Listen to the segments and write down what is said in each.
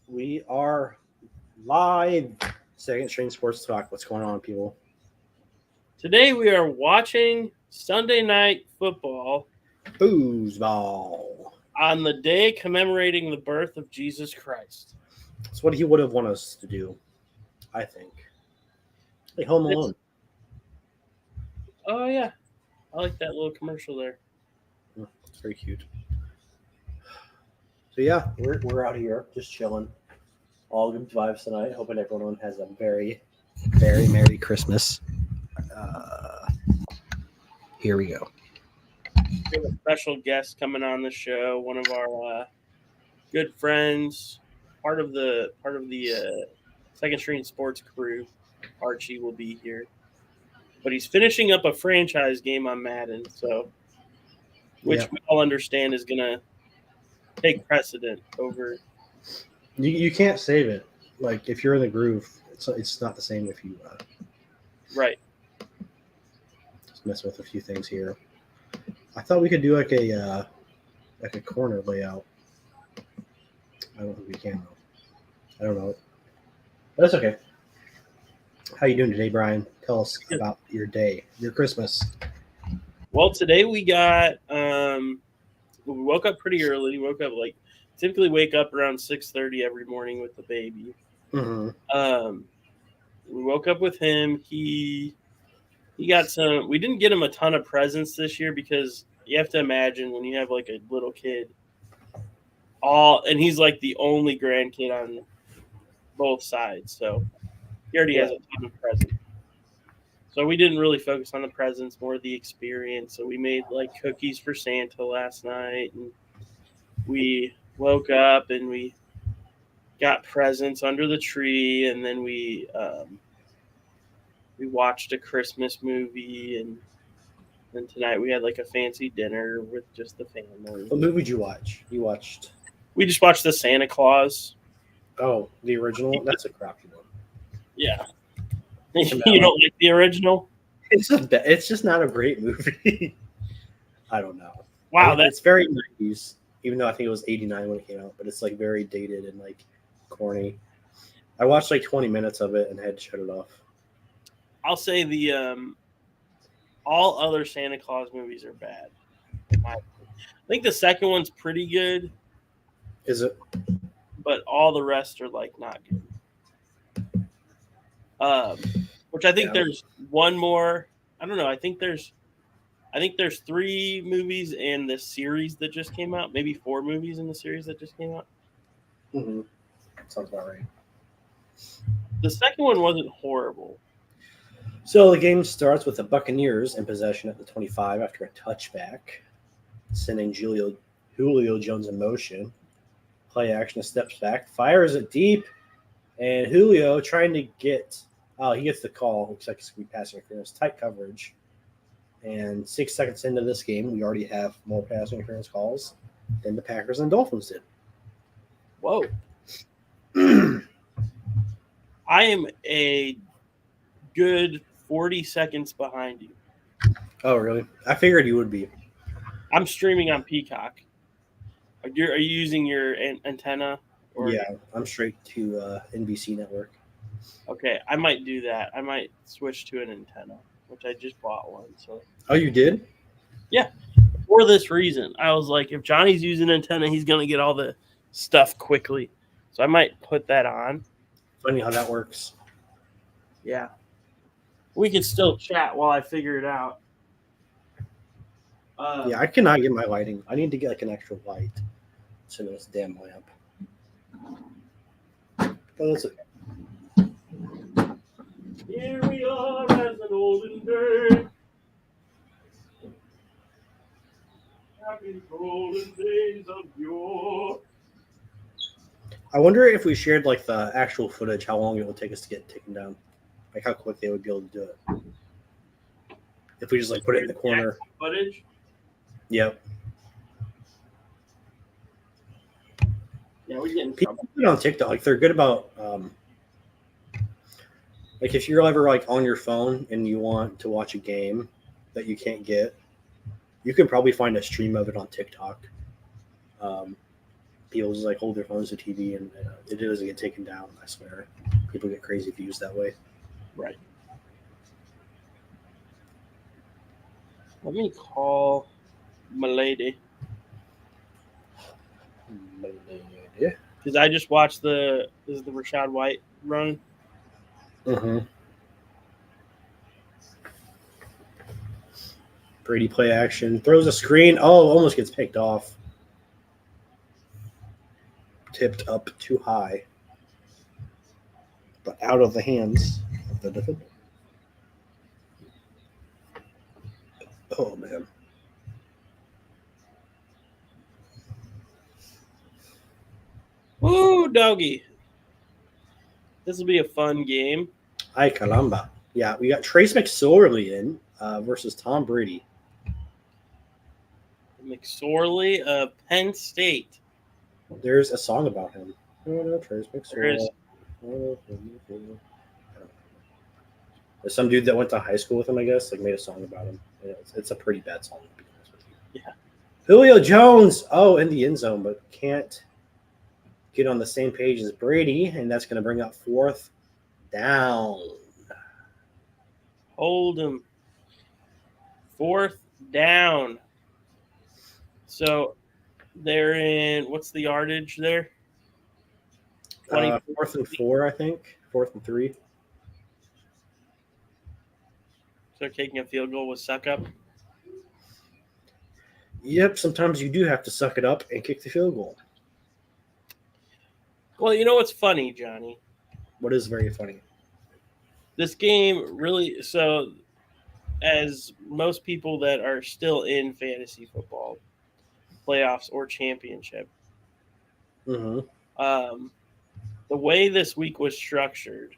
We are live. Second String Sports Talk. What's going on, people? Today we are watching Sunday Night Football Foosball. on the day commemorating the birth of Jesus Christ. That's what he would have wanted us to do, I think. Like Home Alone. Oh yeah, I like that little commercial there. It's very cute. So yeah, we're out here just chilling. All good vibes tonight. Hoping everyone has a very, very Merry Christmas. Here we go. We have a special guest coming on the show. One of our good friends, part of the Second String Sports crew. Archie will be here, but he's finishing up a franchise game on Madden, so which Yeah. we all understand is gonna take precedent over. You can't save it. Like if you're in the groove, it's not the same if you Right. just mess with a few things here. I thought we could do like a corner layout. I don't think we can though. I don't know. But that's okay. How you doing today, Brian? Tell us about your day, your Christmas. Well, today we got we woke up pretty early. We woke up typically wake up around 6:30 every morning with the baby. Mm-hmm. We woke up with him. He got some. We didn't get him a ton of presents this year because you have to imagine when you have like a little kid, and he's like the only grandkid on both sides, so he already has a ton of presents. So we didn't really focus on the presents, more the experience. So we made like cookies for Santa last night, and we woke up and we got presents under the tree, and then we watched a Christmas movie, and then tonight we had like a fancy dinner with just the family. What movie did you watch? We just watched the Santa Claus. Oh, the original? That's a crappy one. Yeah. You don't like the original? It's just not a great movie. I don't know. Wow, it's very 90s, even though I think it was 89 when it came out, but it's like very dated and like corny. I watched like 20 minutes of it and had to shut it off. I'll say the all other Santa Claus movies are bad. I think the second one's pretty good. Is it? But all the rest are like not good. Which I think there's one more. I don't know. I think there's 3 movies in the series that just came out. Maybe 4 movies in the series that just came out. Mm-hmm. Sounds about right. The second one wasn't horrible. So the game starts with the Buccaneers in possession at the 25 after a touchback, sending Julio Jones in motion. Play action, steps back, fires it deep, and Julio trying to get he gets the call. Looks like it's going to be passing interference. Tight coverage. And 6 seconds into this game, we already have more passing interference calls than the Packers and Dolphins did. Whoa. I am a good 40 seconds behind you. Oh, really? I figured you would be. I'm streaming on Peacock. Are you using your antenna? Yeah, I'm straight to NBC network. Okay, I might do that. I might switch to an antenna, which I just bought one. So. Oh, you did? Yeah. For this reason, I was like, if Johnny's using an antenna, he's gonna get all the stuff quickly. So I might put that on. Funny how that works. Yeah. We can still chat while I figure it out. Yeah, I cannot get my lighting. I need to get like an extra light to this damn lamp. But that's okay. Here we are as an olden day. Happy golden days of yore. I wonder if we shared like the actual footage, how long it would take us to get taken down. Like how quick they would be able to do it. If we just like put it in the corner. Footage? Yep. Yeah, we get in People trouble. put it on TikTok. Like they're good about like if you're ever like on your phone and you want to watch a game that you can't get, you can probably find a stream of it on TikTok. people just like hold their phones to TV and it doesn't get taken down. I swear, people get crazy views that way. Right. Let me call my lady because I just watched the Rashad White run. Mm-hmm. Brady play action, throws a screen. Oh, almost gets picked off. Tipped up too high, but out of the hands of the defender. Oh, man. Woo, doggy. This will be a fun game. Ay, caramba. Yeah, we got Trace McSorley in versus Tom Brady. McSorley of Penn State. There's a song about him. Trace There is. McSorley. There's some dude that went to high school with him, I guess, like made a song about him. It's a pretty bad song, to be honest with you. Yeah. Julio Jones, in the end zone, but can't get on the same page as Brady, and that's going to bring up 4th down. Hold him. 4th down. So they're in, what's the yardage there? 4th and 4, I think. 4th and 3. So taking a field goal with suck up. Yep, sometimes you do have to suck it up and kick the field goal. Well, you know what's funny, Johnny? What is very funny? This game really, so as most people that are still in fantasy football, playoffs or championship, Mm-hmm. the way this week was structured,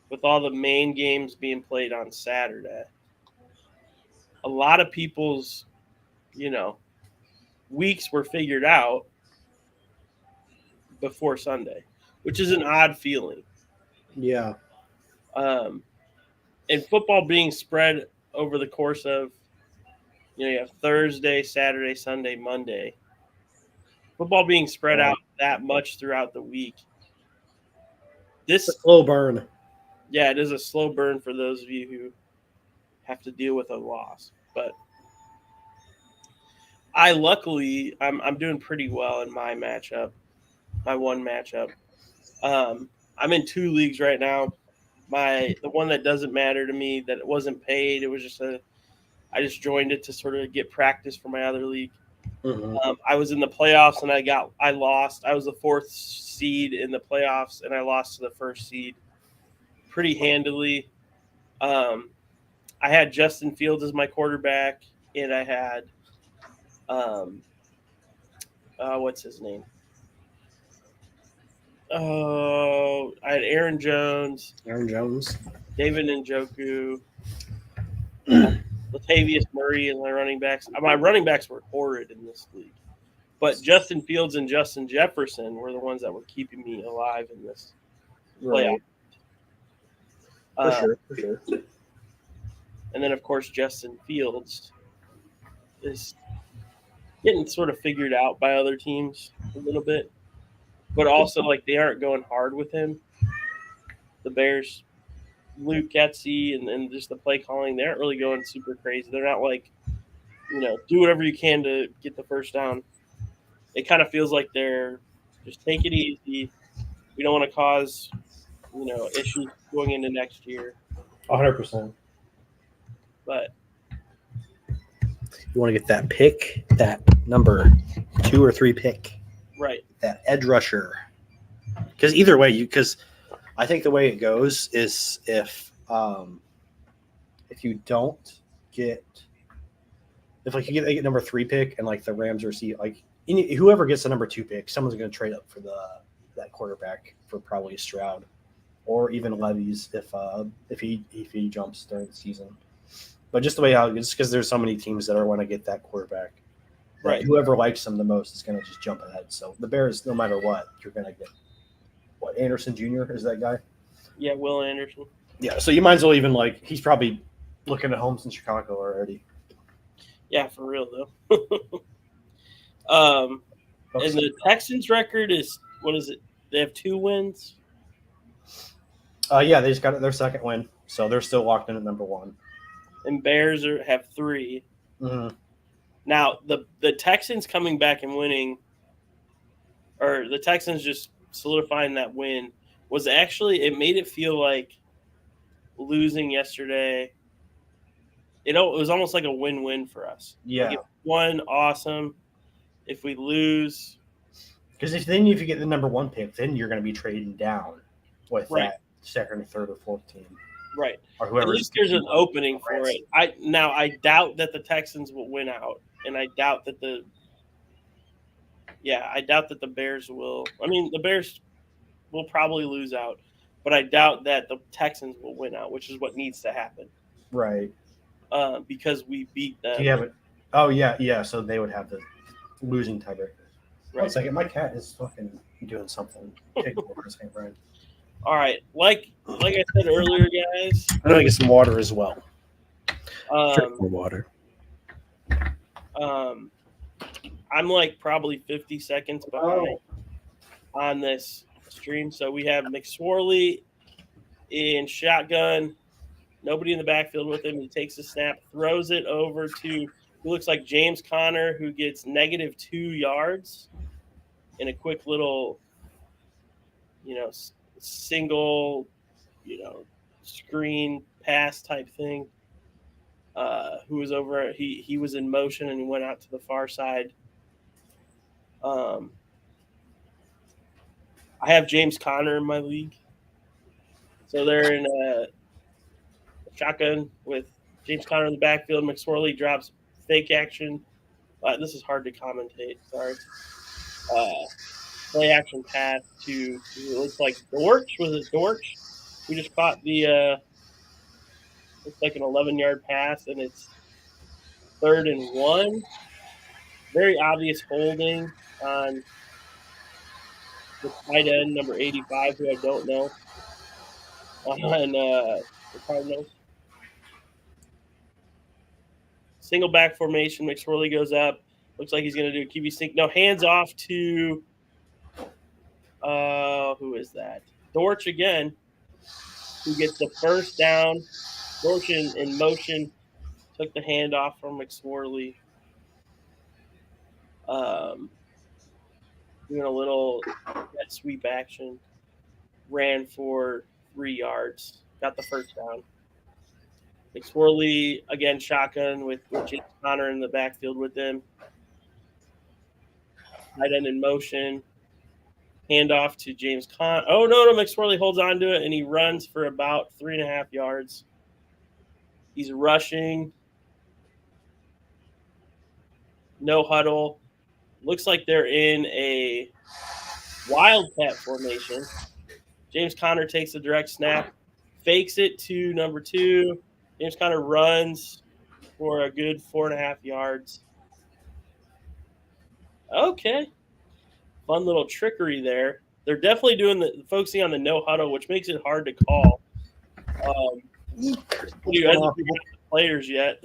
with all the main games being played on Saturday, a lot of people's, weeks were figured out before Sunday, which is an odd feeling. Yeah. And football being spread over the course of, you have Thursday, Saturday, Sunday, Monday. Football being spread out that much throughout the week. It's a slow burn. Yeah, it is a slow burn for those of you who have to deal with a loss. But I'm doing pretty well in my matchup, my one matchup. I'm in 2 leagues right now. The one that doesn't matter to me, that it wasn't paid, it was just I just joined it to sort of get practice for my other league. Mm-hmm. I was in the playoffs and I lost. I was the 4th seed in the playoffs and I lost to the 1st seed pretty handily. I had Justin Fields as my quarterback, and I had what's his name? Oh, I had Aaron Jones, David Njoku, Latavius Murray, and my running backs. My running backs were horrid in this league, but Justin Fields and Justin Jefferson were the ones that were keeping me alive in this playoff. For sure. And then, of course, Justin Fields is getting sort of figured out by other teams a little bit, but also they aren't going hard with him. The Bears, Luke Getsy, and just the play calling, they aren't really going super crazy. They're not do whatever you can to get the first down. It kind of feels like they're just take it easy. We don't want to cause issues going into next year. 100%. But you want to get that pick, that number 2 or 3 pick, right? That edge rusher. Because either way, because I think the way it goes is if you don't get, if you get number 3 pick and the Rams receive whoever gets the number 2 pick, someone's going to trade up for that quarterback for probably Stroud or even Levy's if he jumps during the season. But just the way how it's because there's so many teams that want to get that quarterback. Right. Whoever likes them the most is going to just jump ahead. So the Bears, no matter what, you're going to get Anderson Jr. is that guy? Yeah, Will Anderson. Yeah, so you might as well even he's probably looking at homes in Chicago already. Yeah, for real though. And the Texans' record is, what is it? They have 2 wins. Yeah, they just got their second win, so they're still locked in at number 1. And Bears have 3. Mm-hmm. Now the Texans coming back and winning, or the Texans just solidifying that win, was actually, it made it feel like losing yesterday. It was almost like a win-win for us. Yeah. Like if we won, awesome. If we lose, because if you get the number 1 pick, then you're going to be trading down with that second or third or fourth team. Right. Or whoever. At least there's an opening for it. I doubt that the Texans will win out, and I doubt that the Bears will. I mean, the Bears will probably lose out, but I doubt that the Texans will win out, which is what needs to happen. Right. Because we beat them. Yeah, but yeah. So they would have the losing tiebreaker. Right. 1 second, my cat is fucking doing something. All right, like I said earlier, guys. I'm gonna get some water as well. More water. I'm like probably 50 seconds behind on this stream. So we have McSorley in shotgun. Nobody in the backfield with him. He takes the snap, throws it over to who looks like James Conner, who gets -2 yards in a quick little, single, screen pass type thing. Who was over? He was in motion and he went out to the far side. I have James Conner in my league, so they're in a shotgun with James Conner in the backfield. McSorley drops fake action. This is hard to commentate. Sorry. Play action pass to it looks like Dortch. Was it Dortch? We just caught the looks like an 11-yard pass, and it's 3rd and 1. Very obvious holding on the tight end, number 85, who I don't know, on the Cardinals. Single back formation. McSorley goes up. Looks like he's going to do a QB sneak. No, hands off to who is that? Dortch again, who gets the first down. Dortch in motion took the handoff from McSorley. Doing a little sweep action. Ran for 3 yards. Got the first down. McSorley, again, shotgun with James Conner in the backfield with them. Tight end in motion. Handoff to James Conner. Oh, no, McSorley holds on to it, and he runs for about 3.5 yards. He's rushing. No huddle. Looks like they're in a wildcat formation. James Conner takes a direct snap, fakes it to number 2. James Conner runs for a good 4.5 yards. Okay. Fun little trickery there. They're definitely focusing on the no huddle, which makes it hard to call. You guys haven't the players yet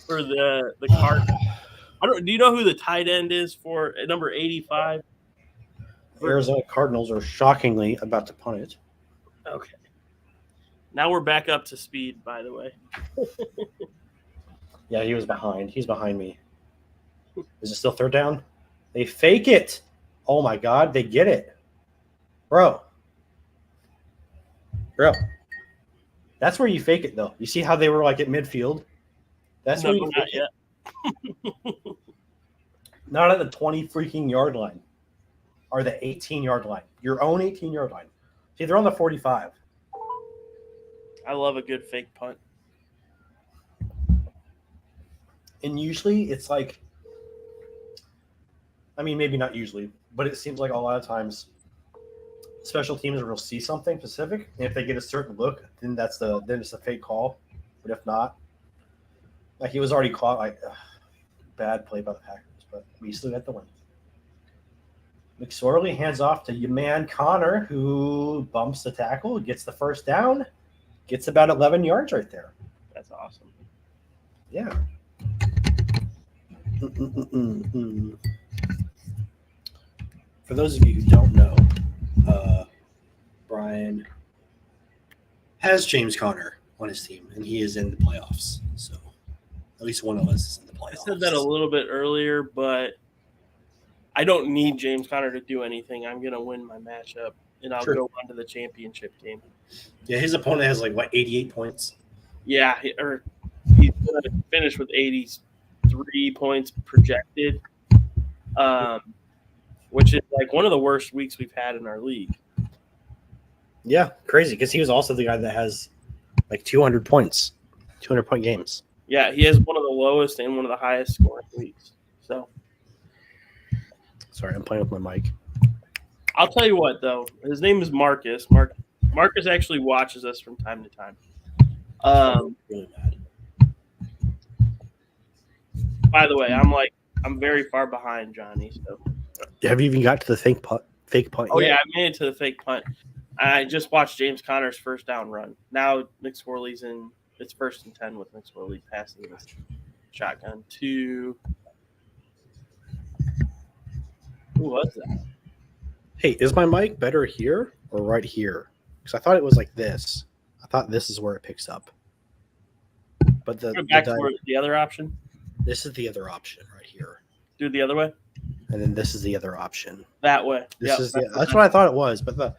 for the Cardinals. Do you know who the tight end is for number 85? Arizona Cardinals are shockingly about to punt it. Okay. Now we're back up to speed, by the way. Yeah, he was behind. He's behind me. Is it still 3rd down? They fake it. Oh, my God. They get it. Bro. That's where you fake it, though. You see how they were, like, at midfield? That's where you fake it. Not at the 20 freaking yard line. Or the 18-yard line. Your own 18-yard line. See, they're on the 45. I love a good fake punt. And usually it's like, I mean, maybe not usually, but it seems like a lot of times special teams will see something specific, and if they get a certain look, then it's a fake call. But if not, like he was already caught, like bad play by the Packers, but we still got the win. McSorley hands off to your man Connor, who bumps the tackle, gets the first down, gets about 11 yards right there. That's awesome. Yeah. for those of you who don't know, Brian has James Conner on his team, and he is in the playoffs. So at least one of us is in the playoffs. I said that a little bit earlier, but I don't need James Conner to do anything. I'm going to win my matchup, and I'll go on to the championship game. Yeah, his opponent has 88 points. Yeah, he's going to finish with 83 points projected, which is one of the worst weeks we've had in our league. Yeah, crazy, because he was also the guy that has 200 points, 200-point games. Yeah, he has one of the lowest and one of the highest scoring weeks. So, sorry, I'm playing with my mic. I'll tell you what, though. His name is Marcus. Marcus actually watches us from time to time. Really bad. By the way, I'm very far behind Johnny. So, have you even got to the fake punt? Oh yeah, I made it to the fake punt. I just watched James Conner's first down run. Now McSorley's in. It's 1st and 10 with McSorley passing this shotgun to. Who was that? Hey, is my mic better here or right here? Because I thought it was like this. I thought this is where it picks up. But to the other option. This is the other option right here. Do it the other way. And then this is the other option. That way. That's what I thought it was, but the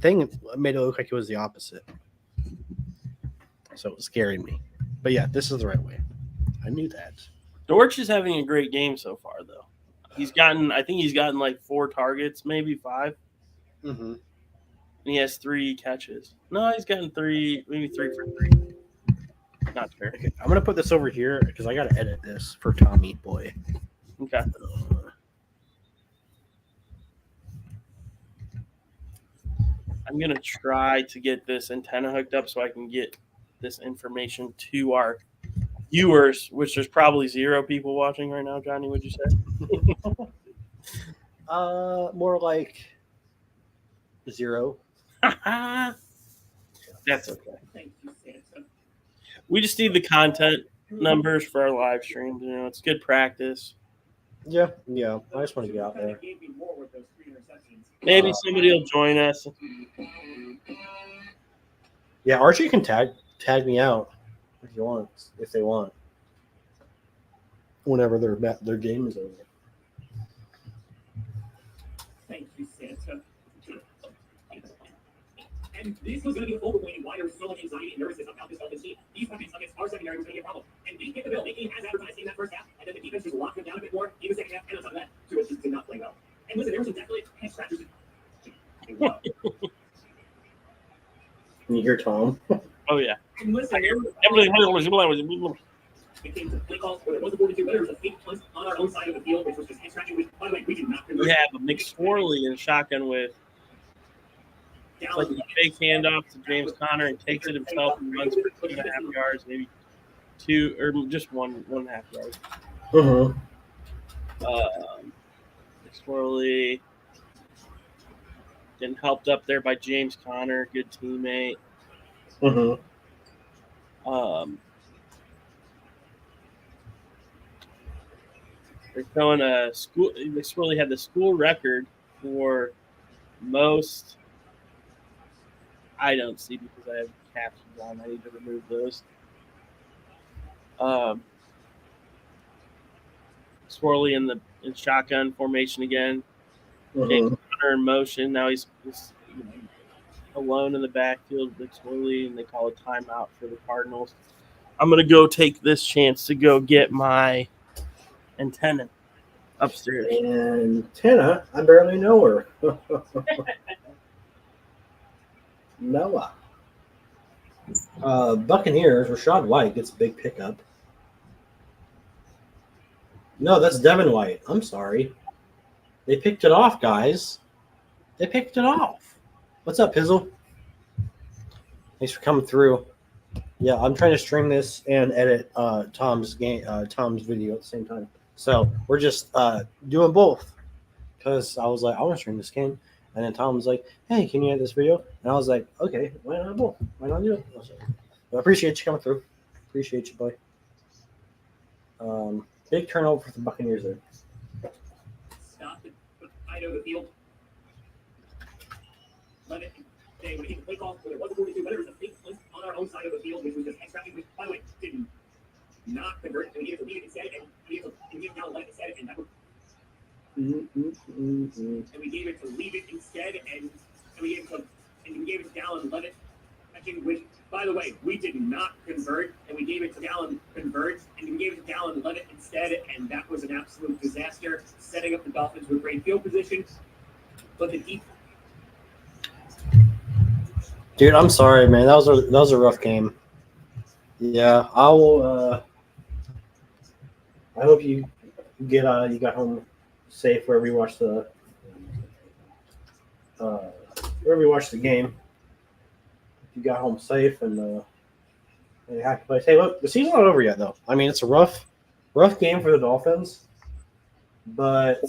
thing made it look like it was the opposite. So it scared me. But yeah, this is the right way. I knew that. Dortch is having a great game so far, though. I think he's gotten 4 targets, maybe 5. Mm-hmm. And he has 3 catches. No, he's gotten 3, maybe 3 for 3. Not fair. Okay, I'm going to put this over here because I got to edit this for Tommy Boy. Okay. I'm going to try to get this antenna hooked up so I can get this information to our viewers, which there's probably 0 people watching right now. Johnny, would you say? More like 0. That's okay. Thank you, Santa. We just need the content numbers for our live streams. It's good practice. Yeah. I just want to get out there. Maybe somebody will join us. Yeah, Archie can tag me out if they want. Whenever their game is over. Thank you, Santa. And this was going to be overwhelming why there's so much anxiety and nervousness about this Dolphins team. These weapons against our secondary was going to be a problem. And we hit the bill. Making has advertised in that first half, and then the defense just locked them down a bit more in the second half, and on top of that, Tua just did not play well. And listen, there were some definite head scratchers. Can you hear Tom? Oh, yeah. And listen, it came to play calls where there was a 42, but there was a fake punt on our own side of the field, which was just head scratching. By the way, we did not. We have a McSorley in shotgun with a fake handoff to James Conner and takes it himself and runs for 2.5 yards, maybe 2 or just 1.5 yards. McSorley getting helped up there by James Conner, good teammate. They're showing a school. McSorley had the school record for most. I don't see because I have captions on. I need to remove those. Swirly in shotgun formation again. James Conner in motion. Now he's alone in the backfield with Swirly, and they call a timeout for the Cardinals. I'm going to go take this chance to go get my antenna upstairs. Antenna? I barely know her. Noah. Buccaneers, Rashad White gets a big pickup. No, that's Devin White. I'm sorry. They picked it off, guys. They picked it off. What's up, Pizzle? Thanks for coming through. Yeah, I'm trying to stream this and edit Tom's video at the same time. So we're just doing both. Because I was like, I want to stream this game. And then Tom was like, hey, can you edit this video? And I was like, okay, why not both? Why not do it? I appreciate you coming through. Appreciate you, boy. Big turnover for the Buccaneers there. Stop it. I side of the field. Levitt, they would hit the play call, whether it was a 42, whether it was a fake punt on our own side of the field, which was just extracting, which, by the way, did not convert, and we needed to leave it instead, and we needed to give down Levitt instead, and that would. And we gave it to leave it instead, and we gave it to Dallin Levitt, which, by the way, we did not convert, and we gave it to Dallin convert, and we gave it to Dallin Levitt instead, and that was an absolute disaster, setting up the Dolphins with great field position. But the deep. Dude, I'm sorry, man. That was a rough game. Yeah, I will. I hope you got home safe wherever you watched the game. You got home safe and happy place. Hey, look, the season's not over yet, though. I mean, it's a rough game for the Dolphins, but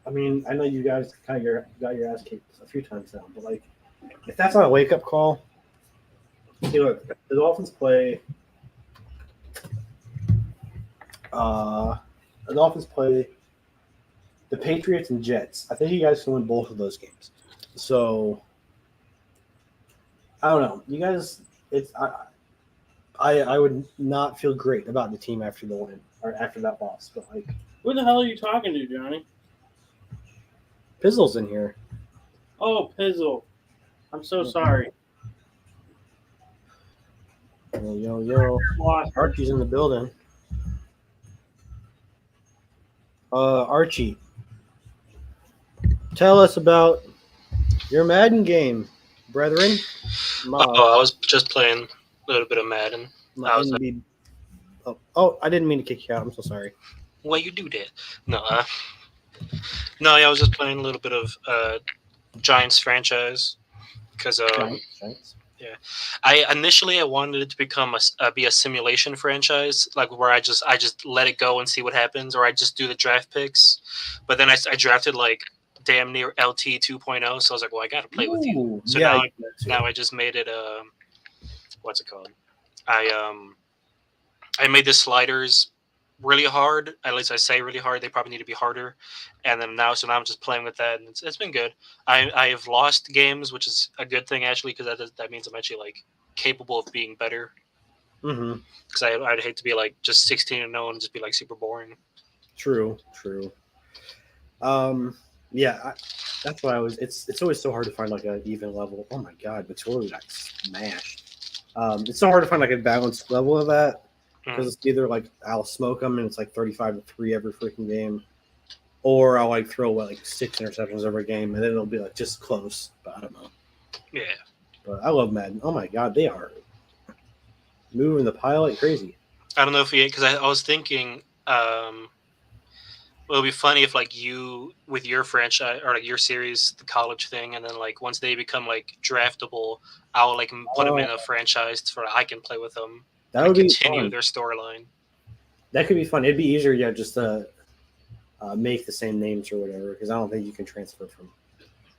I mean, I know you guys kind of got your ass kicked a few times now, but like, if that's not a wake up call, see, look, the Dolphins play. The Dolphins play the Patriots and Jets. I think you guys can win both of those games. So I don't know. You guys, I would not feel great about the team after the win or after that loss. But like, Who the hell are you talking to, Johnny? Pizzle's in here. Oh, Pizzle. I'm so sorry. Yo. Archie's in the building. Archie, tell us about your Madden game, brethren. I was just playing a little bit of Madden. I didn't mean to kick you out. I'm so sorry. Why you do that? No, I was just playing a little bit of Giants franchise because Giants. yeah, I initially wanted it to become be a simulation franchise, like where I just let it go and see what happens, or I just do the draft picks. But then I drafted like damn near LT 2.0, so I was like, well, I got to play with you. So yeah, now I just made it what's it called? I made the sliders really hard. At least I say really hard. They probably need to be harder. And then now I'm just playing with that, and it's been good. I have lost games, which is a good thing actually, because that means I'm actually like capable of being better. Mm-hmm. Because I'd hate to be like just 16-0 and just be like super boring. True. Yeah, that's why I was. It's always so hard to find like an even level. Oh my god, Vittorio got smashed. It's so hard to find like a balanced level of that. Because it's either like I'll smoke them and it's like 35-3 every freaking game, or I'll like throw like 6 interceptions every game and then it'll be like just close. But I don't know. Yeah. But I love Madden. Oh my god, they are moving the pile like crazy. I don't know if because I was thinking, it would be funny if like you with your franchise or like your series, the college thing, and then like once they become like draftable, I'll like put them in a franchise for I can play with them. That would continue be their storyline. That could be fun. It'd be easier, yeah, just to make the same names or whatever. Because I don't think you can transfer from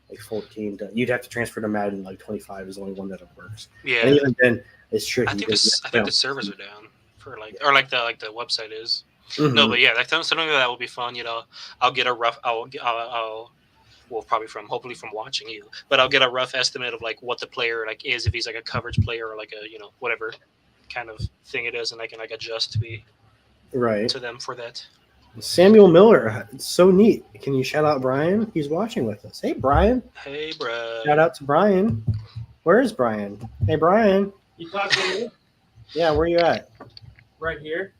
like 14 to. You'd have to transfer to Madden like 25 is the only one that works. Yeah, and even then it's tricky. I think the servers are down for like or like the website is. Mm-hmm. No, but yeah, like something like that will be fun. You know, I'll get a rough. I'll hopefully from watching you, but I'll get a rough estimate of like what the player like is if he's like a coverage player or like a whatever kind of thing it is, and I can like adjust to be right to them for that. Samuel Miller, it's so neat. Can you shout out Brian? He's watching with us. Hey Brian. Hey bro. Shout out to Brian. Where is Brian? Hey Brian. You talking to me? Yeah, where you at? Right here.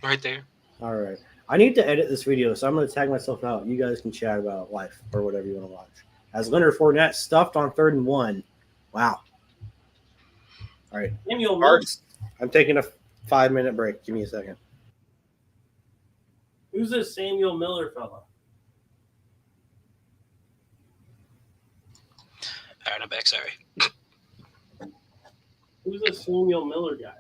Right there. All right. I need to edit this video, so I'm going to tag myself out. You guys can chat about life or whatever you want to watch. As Leonard Fournette stuffed on 3rd and 1. Wow. All right. Samuel Miller. I'm taking a 5-minute break. Give me a second. Who's this Samuel Miller fella? All right, I'm back. Sorry. Who's this Samuel Miller guy?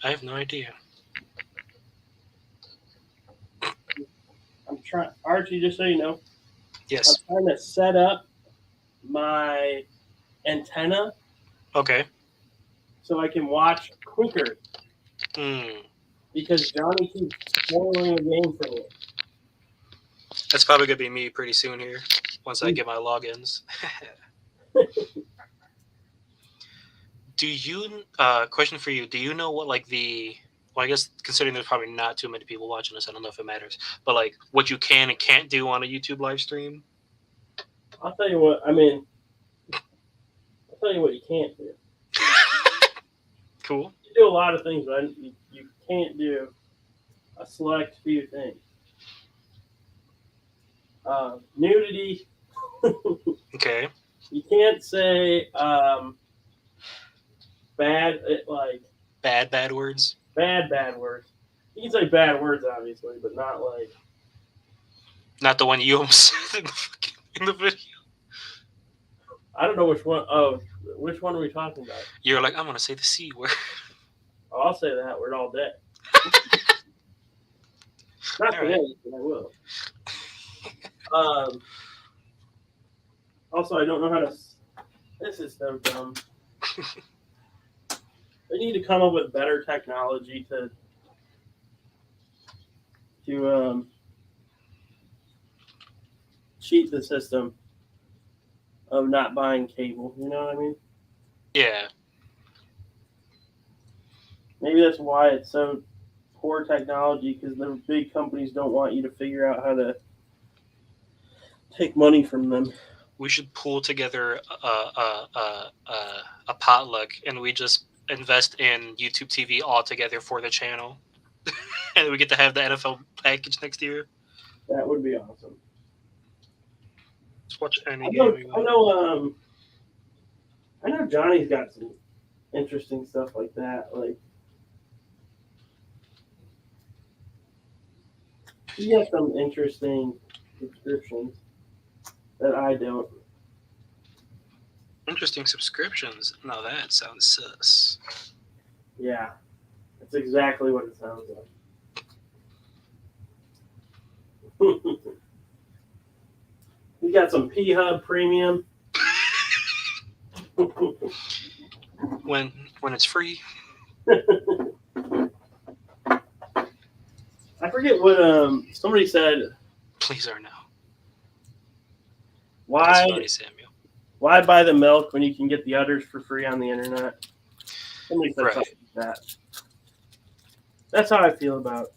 I have no idea. I'm trying, Archie, just so you know. Yes. I'm trying to set up my antenna Okay. so I can watch quicker. because Johnny keeps spoiling the game for me. That's probably gonna be me pretty soon here once I get my logins. Do you question for you? Do you know what like the well, I guess considering there's probably not too many people watching this, I don't know if it matters, but like what you can and can't do on a YouTube live stream? I'll tell you what. I mean, I'll tell you what you can't do. Cool. You do a lot of things, but you can't do a select few things. Nudity. Okay. You can't say bad like Bad words. bad words. You can say bad words, obviously, but not like Not the one you almost said in the video. I don't know which one. Oh, which one are we talking about? You're like, I'm gonna say the C word. Oh, I'll say that word all day. Not All today, right. but I will. Also, I don't know how to. This is so dumb. They need to come up with better technology to cheat the system of not buying cable. You know what I mean? Yeah. Maybe that's why it's so poor technology, because the big companies don't want you to figure out how to take money from them. We should pull together a potluck and we just invest in YouTube TV altogether for the channel. And we get to have the NFL package next year. That would be awesome. Just watch any I game we want. know. I know Johnny's got some interesting stuff like that. Like he has some interesting subscriptions that I don't. Interesting subscriptions. No, that sounds sus. Yeah, that's exactly what it sounds like. We got some P Hub Premium. When it's free. I forget what somebody said. Please are now. Why That's funny, Samuel. why buy the milk when you can get the udders for free on the internet? Somebody said Right. something like that. That's how I feel about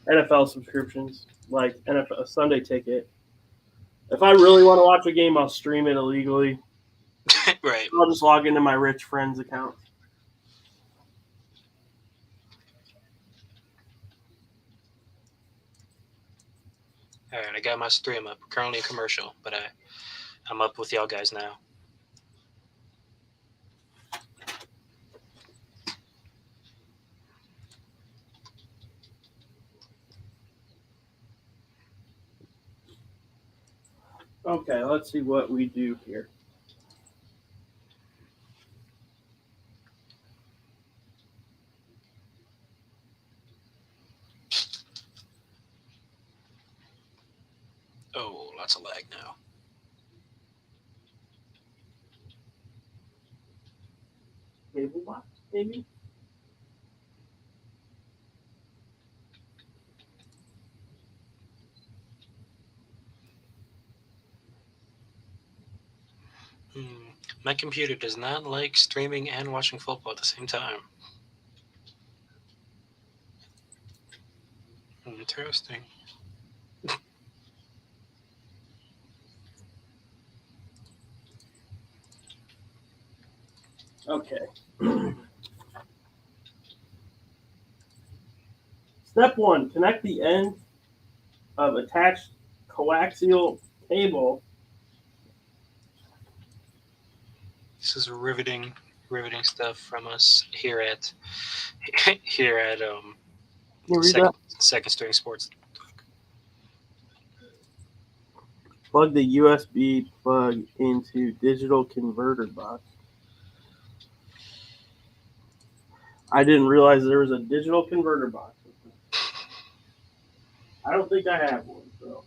NFL subscriptions, like NFL Sunday Ticket. If I really want to watch a game, I'll stream it illegally. Right. I'll just log into my rich friend's account. All right, I got my stream up. Currently a commercial, but I'm up with y'all guys now. Okay, let's see what we do here. Oh, lots of lag now. Cable box, maybe? My computer does not like streaming and watching football at the same time. Interesting. Okay. Step 1, connect the end of attached coaxial cable. This is riveting stuff from us here at Can you read that? Second String Sports. Plug the USB plug into digital converter box. I didn't realize there was a digital converter box. I don't think I have one, so.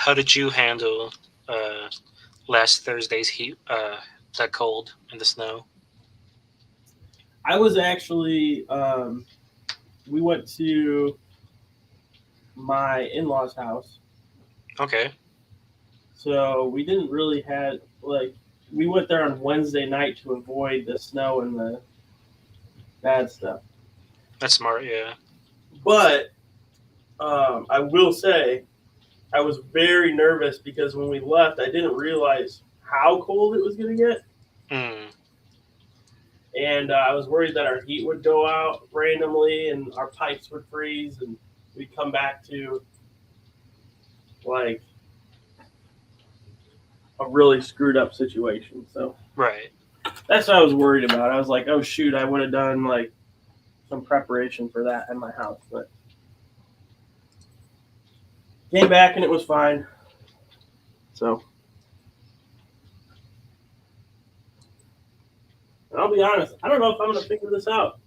how did you handle last Thursday's heat? That cold and the snow. I was actually we went to my in-laws' house, Okay. so we didn't really have we went there on Wednesday night to avoid the snow and the bad stuff. That's smart. Yeah. But I will say I was very nervous because when we left, I didn't realize how cold it was going to get. Mm. And I was worried that our heat would go out randomly and our pipes would freeze and we'd come back to like a really screwed up situation. So Right. that's what I was worried about. I was like, oh shoot, I would have done like some preparation for that in my house. But came back and it was fine. So and I'll be honest, I don't know if I'm going to figure this out.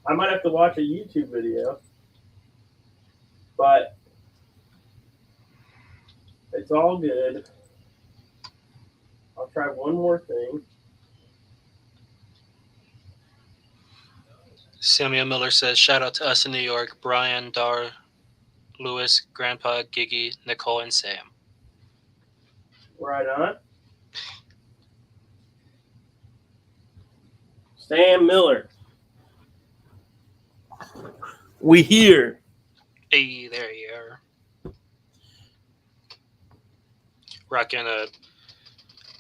I might have to watch a YouTube video, but it's all good. I'll try one more thing. Samuel Miller says, "Shout out to us in New York: Brian, Dar, Lewis, Grandpa, Giggy, Nicole, and Sam." Right on. Sam Miller. We here. Hey, there you are. Rocking a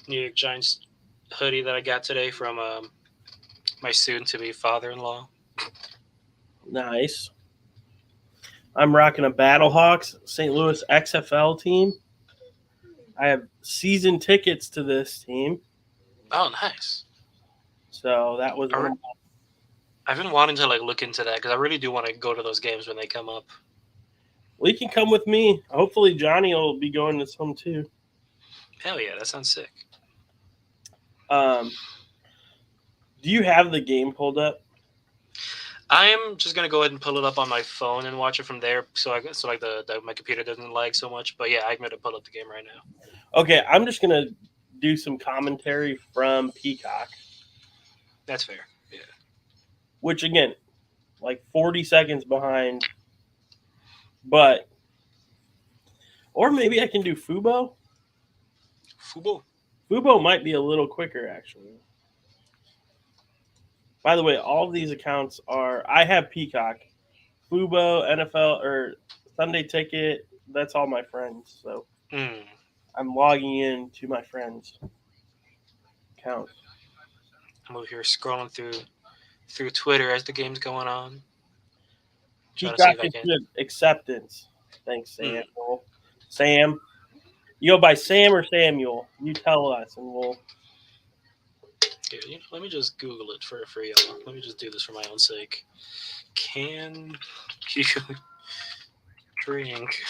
New York Giants hoodie that I got today from my soon-to-be father-in-law. Nice. I'm rocking a Battlehawks St. Louis XFL team. I have season tickets to this team. Oh, nice. So that was I've been wanting to look into that because I really do want to go to those games when they come up. well, you can come with me. Hopefully Johnny will be going to some too. Hell yeah, that sounds sick. Do you have the game pulled up? I am just gonna go ahead and pull it up on my phone and watch it from there, so my computer doesn't lag so much. But yeah, I'm gonna pull up the game right now. Okay, I'm just gonna do some commentary from Peacock, That's fair. Yeah. which again, like 40 seconds behind, but or maybe I can do Fubo. Fubo. Fubo might be a little quicker actually. By the way, all of these accounts are I have Peacock, Fubo, NFL, or Sunday Ticket. That's all my friends. So I'm logging in to my friends' accounts. I'm over here scrolling through Twitter as the game's going on. Trying to see Peacock if I is can. good. Acceptance. Thanks, Samuel. Sam. You go by Sam or Samuel? You tell us, and we'll. Here, let me just Google it for y'all. Let me just do this for my own sake. Can you drink?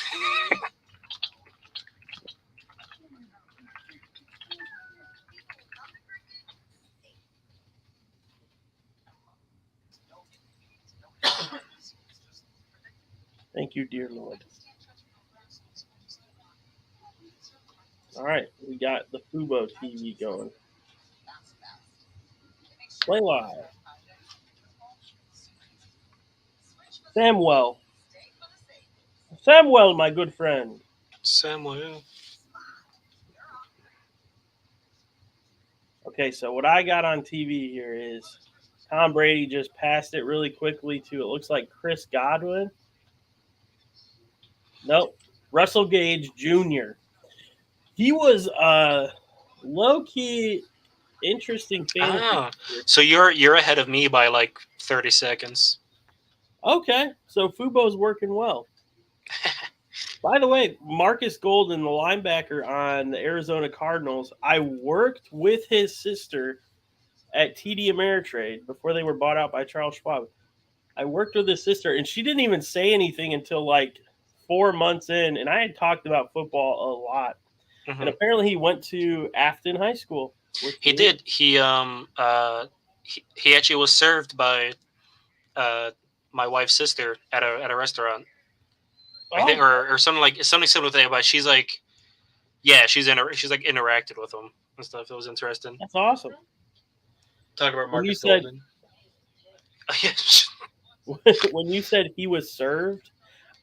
Thank you, dear Lord. All right, we got the Fubo TV going. Play live. Samuel, my good friend. Samuel. Okay, so what I got on TV here is Tom Brady just passed it really quickly to, it looks like Chris Godwin. Nope, Russell Gage Jr. He was low-key interesting fantasy. Ah, so you're ahead of me by like 30 seconds. Okay, so Fubo's working well. By the way, Marcus Golden, the linebacker on the Arizona Cardinals, I worked with his sister at TD Ameritrade before they were bought out by Charles Schwab. I worked with his sister, and she didn't even say anything until like 4 months in, and I had talked about football a lot. Mm-hmm. And apparently he went to Afton High School. He did. He actually was served by my wife's sister at a restaurant. I think, or something similar to that. But she's like, yeah, she's like interacted with him and stuff. That was interesting. That's awesome. Talk about When you Marcus said- Golden. Yeah. When you said he was served,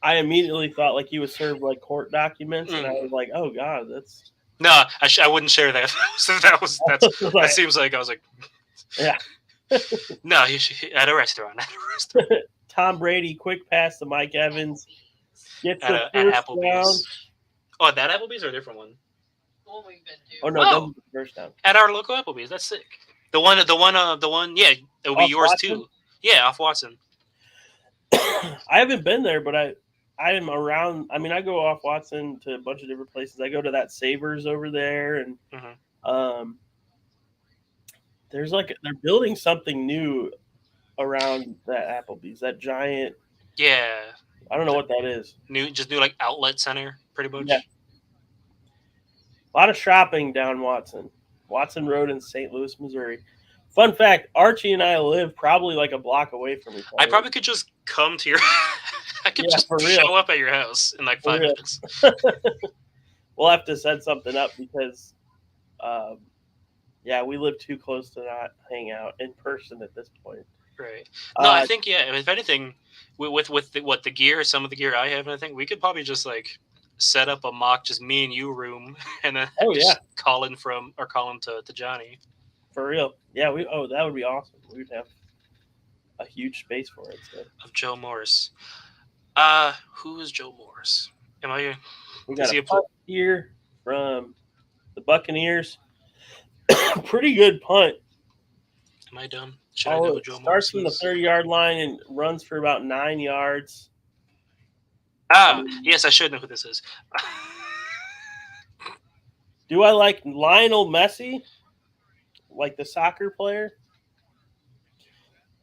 I immediately thought like he was served like court documents, and I was like, "Oh God, that's." No, I wouldn't share that. That seems like I was like, Yeah. No, he at a restaurant. Tom Brady, quick pass to Mike Evans, gets the At first down. Applebee's. Oh, that Applebee's or a different one? Oh no, Oh. that was the first down. At our local Applebee's. That's sick. The one. Yeah, it'll be Off yours Watson? too. Yeah, off Watson. I haven't been there, but I am around. I mean, I go off Watson to a bunch of different places. I go to that Savers over there, and there's like they're building something new around that Applebee's. That giant. Yeah. I don't know what that is. New like outlet center, pretty much. Yeah. A lot of shopping down Watson Road in St. Louis, Missouri. Fun fact: Archie and I live probably like a block away from each other. I probably could just come to your. I could just for real. show up at your house in like 5 minutes. We'll have to set something up because, we live too close to not hang out in person at this point. Right. No, I think if anything, with the gear, some of the gear I have, and I think we could probably just like set up a mock, just me and you room, and then call in to Johnny. For real, yeah. That would be awesome. We would have a huge space for it. So. Of Joe Morris. Who is Joe Morris? We got a punt here from the Buccaneers. Pretty good punt. Am I dumb? Should I know who Joe Morris Morris starts from the 30-yard line and runs for about 9 yards. Yes, I should know who this is. Do I like Lionel Messi? Like the soccer player?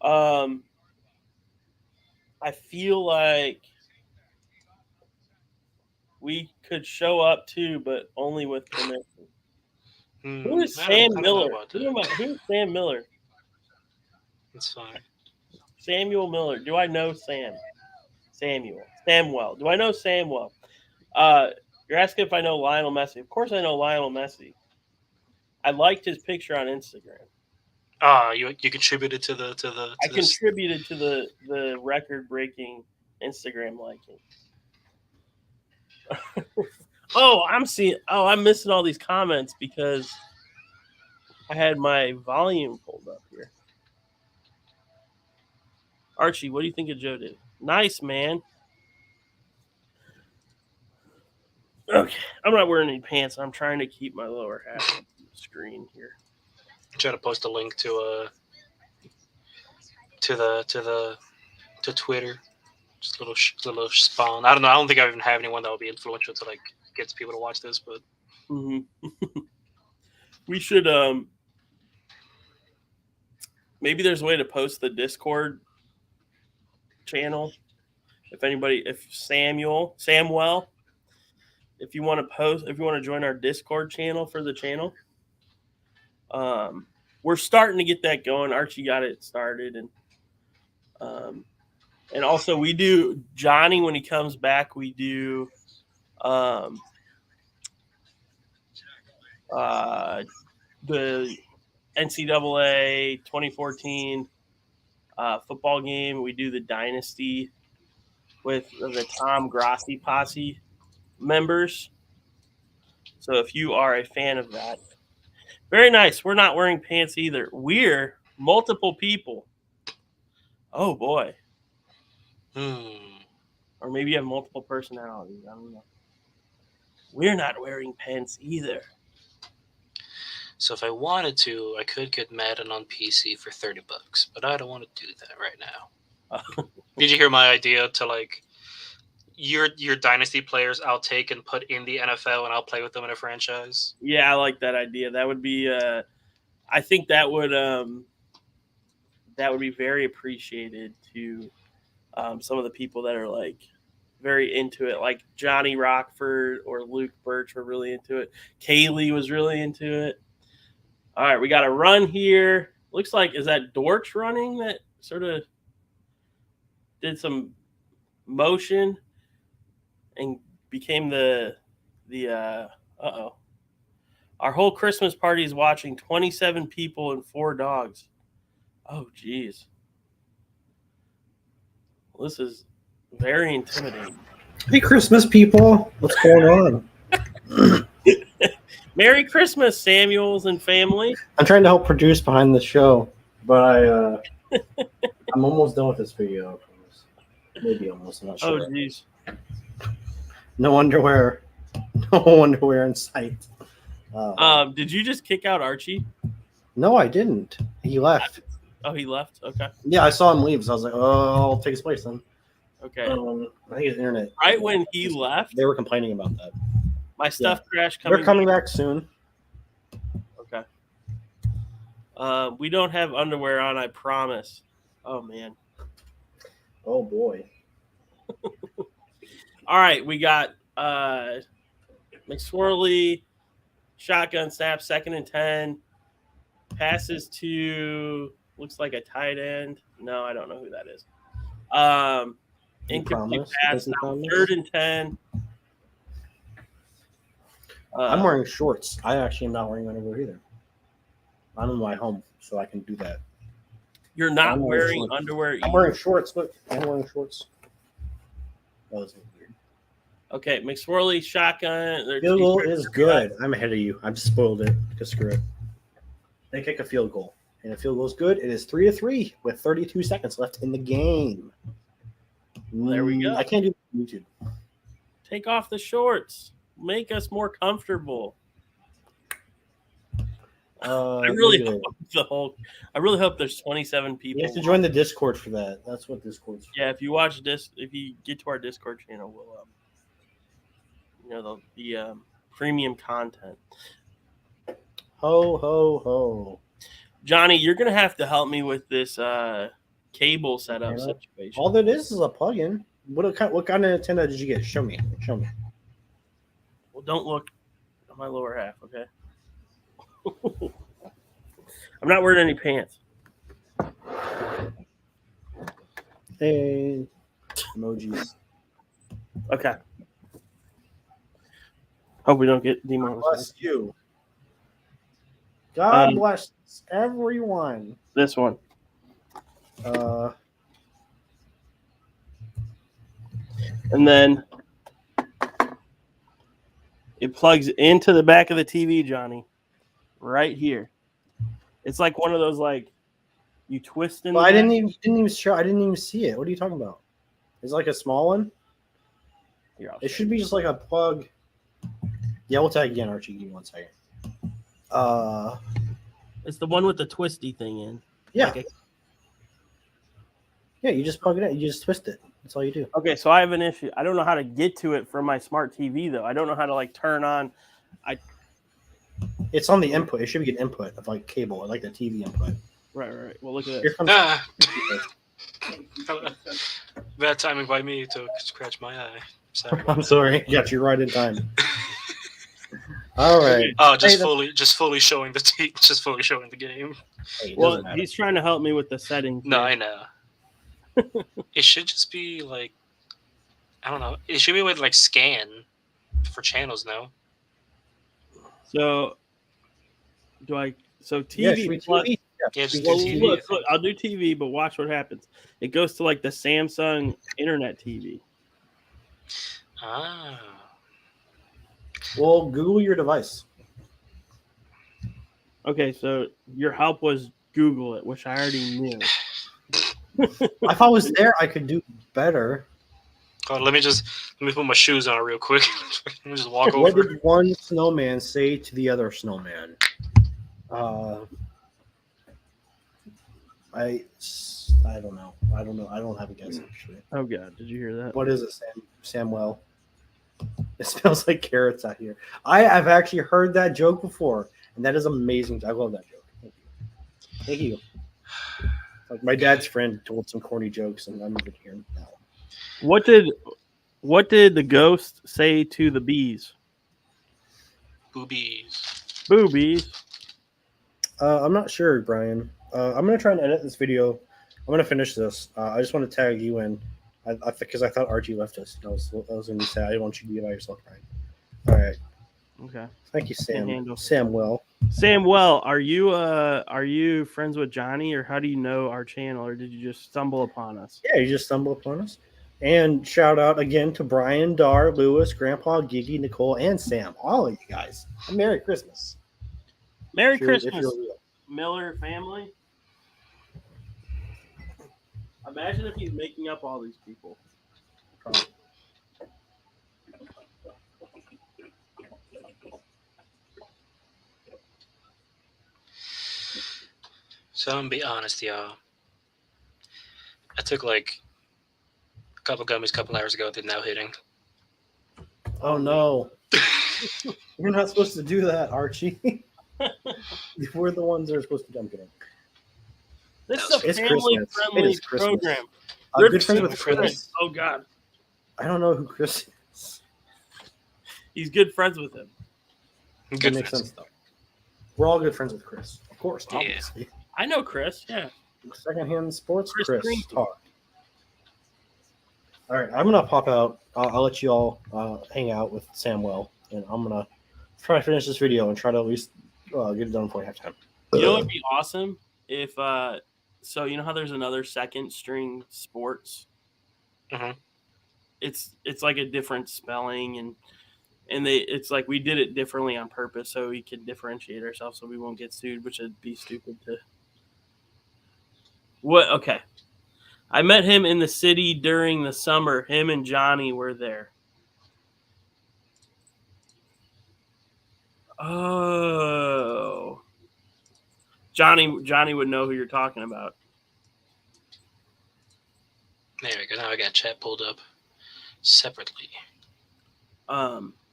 I feel like we could show up too, but only with permission. Who is Sam Miller? Who's Sam Miller? That's fine. Samuel Miller. Do I know Sam? Samwell. Do I know Samwell? You're asking if I know Lionel Messi. Of course I know Lionel Messi. I liked his picture on Instagram. You contributed to the. I contributed to the record-breaking Instagram liking. I'm missing all these comments because I had my volume pulled up here. Archie, what do you think of Joe did? Nice, man. Okay, I'm not wearing any pants. I'm trying to keep my lower half of the screen here. I'm trying to post a link to Twitter. Just a little spawn. I don't know. I don't think I even have anyone that will be influential to like get people to watch this, but we should maybe there's a way to post the Discord channel. If Samuel, if you want to join our Discord channel for the channel, we're starting to get that going. Archie got it started, and also we do Johnny when he comes back. We do the NCAA 2014 football game. We do the Dynasty with the Tom Grassi Posse members. So if you are a fan of that, very nice. We're not wearing pants either. We're multiple people. Oh boy. Or maybe you have multiple personalities. I don't know. We're not wearing pants either. So if I wanted to, I could get Madden on PC for $30, but I don't want to do that right now. Did you hear my idea to like your dynasty players I'll take and put in the NFL and I'll play with them in a franchise? Yeah, I like that idea. That would be I think that would be very appreciated to some of the people that are like very into it, like Johnny Rockford or Luke Birch were really into it. Kaylee was really into it. All right, we got a run here. Looks like, is that Dortch running that sort of did some motion? and became our whole Christmas party is watching 27 people and 4 dogs. Oh, geez. Well, this is very intimidating. Hey, Christmas people. What's going on? Merry Christmas, Samuels and family. I'm trying to help produce behind the show, but I'm almost done with this video. Maybe almost. I'm not sure. Oh, geez. No underwear. No underwear in sight. Did you just kick out Archie? No, I didn't. He left. Oh, he left? Okay. Yeah, I saw him leave, so I was like, oh, I'll take his place then. Okay. I think his internet. Right when he left, They were complaining about that. my stuff crashed. They're coming back soon. Okay. We don't have underwear on, I promise. Oh, man. Oh, boy. All right, we got McSorley, shotgun snap, 2nd and 10. Passes to, looks like a tight end. No, I don't know who that is. Incomplete pass, now 3rd and 10. I'm wearing shorts. I actually am not wearing underwear either. I'm in my home, so I can do that. You're not wearing underwear either. I'm wearing shorts. Look, I'm wearing shorts. That was weird. Okay, McSorley, shotgun. Field goal is good. I'm ahead of you. I've spoiled it. Just screw it. They kick a field goal. And if field goal is good, it is 3-3 with 32 seconds left in the game. There we go. I can't do that on YouTube. Take off the shorts. Make us more comfortable. I really hope there's 27 people. You have to join the Discord for that. That's what Discord's for. Yeah, if you get to our Discord channel, we'll the premium content. Ho ho ho. Johnny, you're gonna have to help me with this cable setup situation. All that is a plug-in. What kind of antenna did you get? Show me. Well, don't look at my lower half, okay? I'm not wearing any pants. Hey, emojis. Okay. Hope we don't get demonetized. Bless you. God bless everyone. This one. And then it plugs into the back of the TV, Johnny. Right here. It's like one of those you twist in. Well, I didn't even see it. What are you talking about? It's like a small one. Here, it should be just like a plug. Yeah, we'll tag again, Archie. Give me 1 second. It's the one with the twisty thing in. Yeah. Yeah, you just plug it in. You just twist it. That's all you do. Okay, so I have an issue. I don't know how to get to it from my smart TV though. I don't know how to turn on. It's on the input. It should be an input of cable, like the TV input. Right. Well, look at Here it. comes. Bad timing by me to scratch my eye. I'm sorry. Got you right in time. All right. Oh, just fully showing the game. Hey, well, he's trying to help me with the settings. No, I know. It should just be I don't know. It should be with scan for channels now. So TV plus. TV? Yeah, just Well, do TV. look, I'll do TV, but watch what happens. It goes to the Samsung Internet TV. Ah. Well, Google your device. Okay, so your help was Google it, which I already knew. If I was there, I could do better. Oh, let me put my shoes on real quick. Let me just walk What over. did one snowman say to the other snowman? I don't know. I don't have a guess actually. Oh God, did you hear that? What is it, Samwell? It smells like carrots out here. I've actually heard that joke before, and that is amazing. I love that joke. Thank you. My dad's friend told some corny jokes, and I'm even hearing that one. What did the ghost say to the bees? Boobies. I'm not sure, Brian. I'm gonna try and edit this video. I'm gonna finish this. I just want to tag you in Because I thought Archie left us. I was going to be sad. I didn't want you to be by yourself, Brian. All right. Okay. Thank you, Sam. handle. Samuel. Samuel, are you friends with Johnny, or how do you know our channel, or did you just stumble upon us? Yeah, you just stumbled upon us. And shout out again to Brian, Dar, Lewis, Grandpa, Gigi, Nicole, and Sam. All of you guys. And Merry Christmas. Merry If you're Christmas, real. Miller family. Imagine if he's making up all these people. So I'm gonna be honest, y'all. I took like a couple gummies a couple hours ago. They're now hitting. Oh no. You're not supposed to do that, Archie. We're the ones that are supposed to dump it. This is a It's family Christmas. It friendly is Christmas. program. Good friends with Chris. Oh God, I don't know who Chris is. he's good friends with him. That Good makes friends. sense though. We're all good friends with Chris, of course. Yeah. Obviously. I know Chris. Yeah. Secondhand sports, Chris Chris Green. talk. All right, I'm gonna pop out. I'll let you all hang out with Samuel, and I'm gonna try to finish this video and try to at least get it done before halftime. You know what'd be awesome if so you know how there's another second string sports. Mhm. It's like a different spelling and it's like we did it differently on purpose so we can differentiate ourselves so we won't get sued, which would be stupid to. What? Okay. I met him in the city during the summer. Him and Johnny were there. Oh. Johnny would know who you're talking about. There we go. Now I got chat pulled up separately.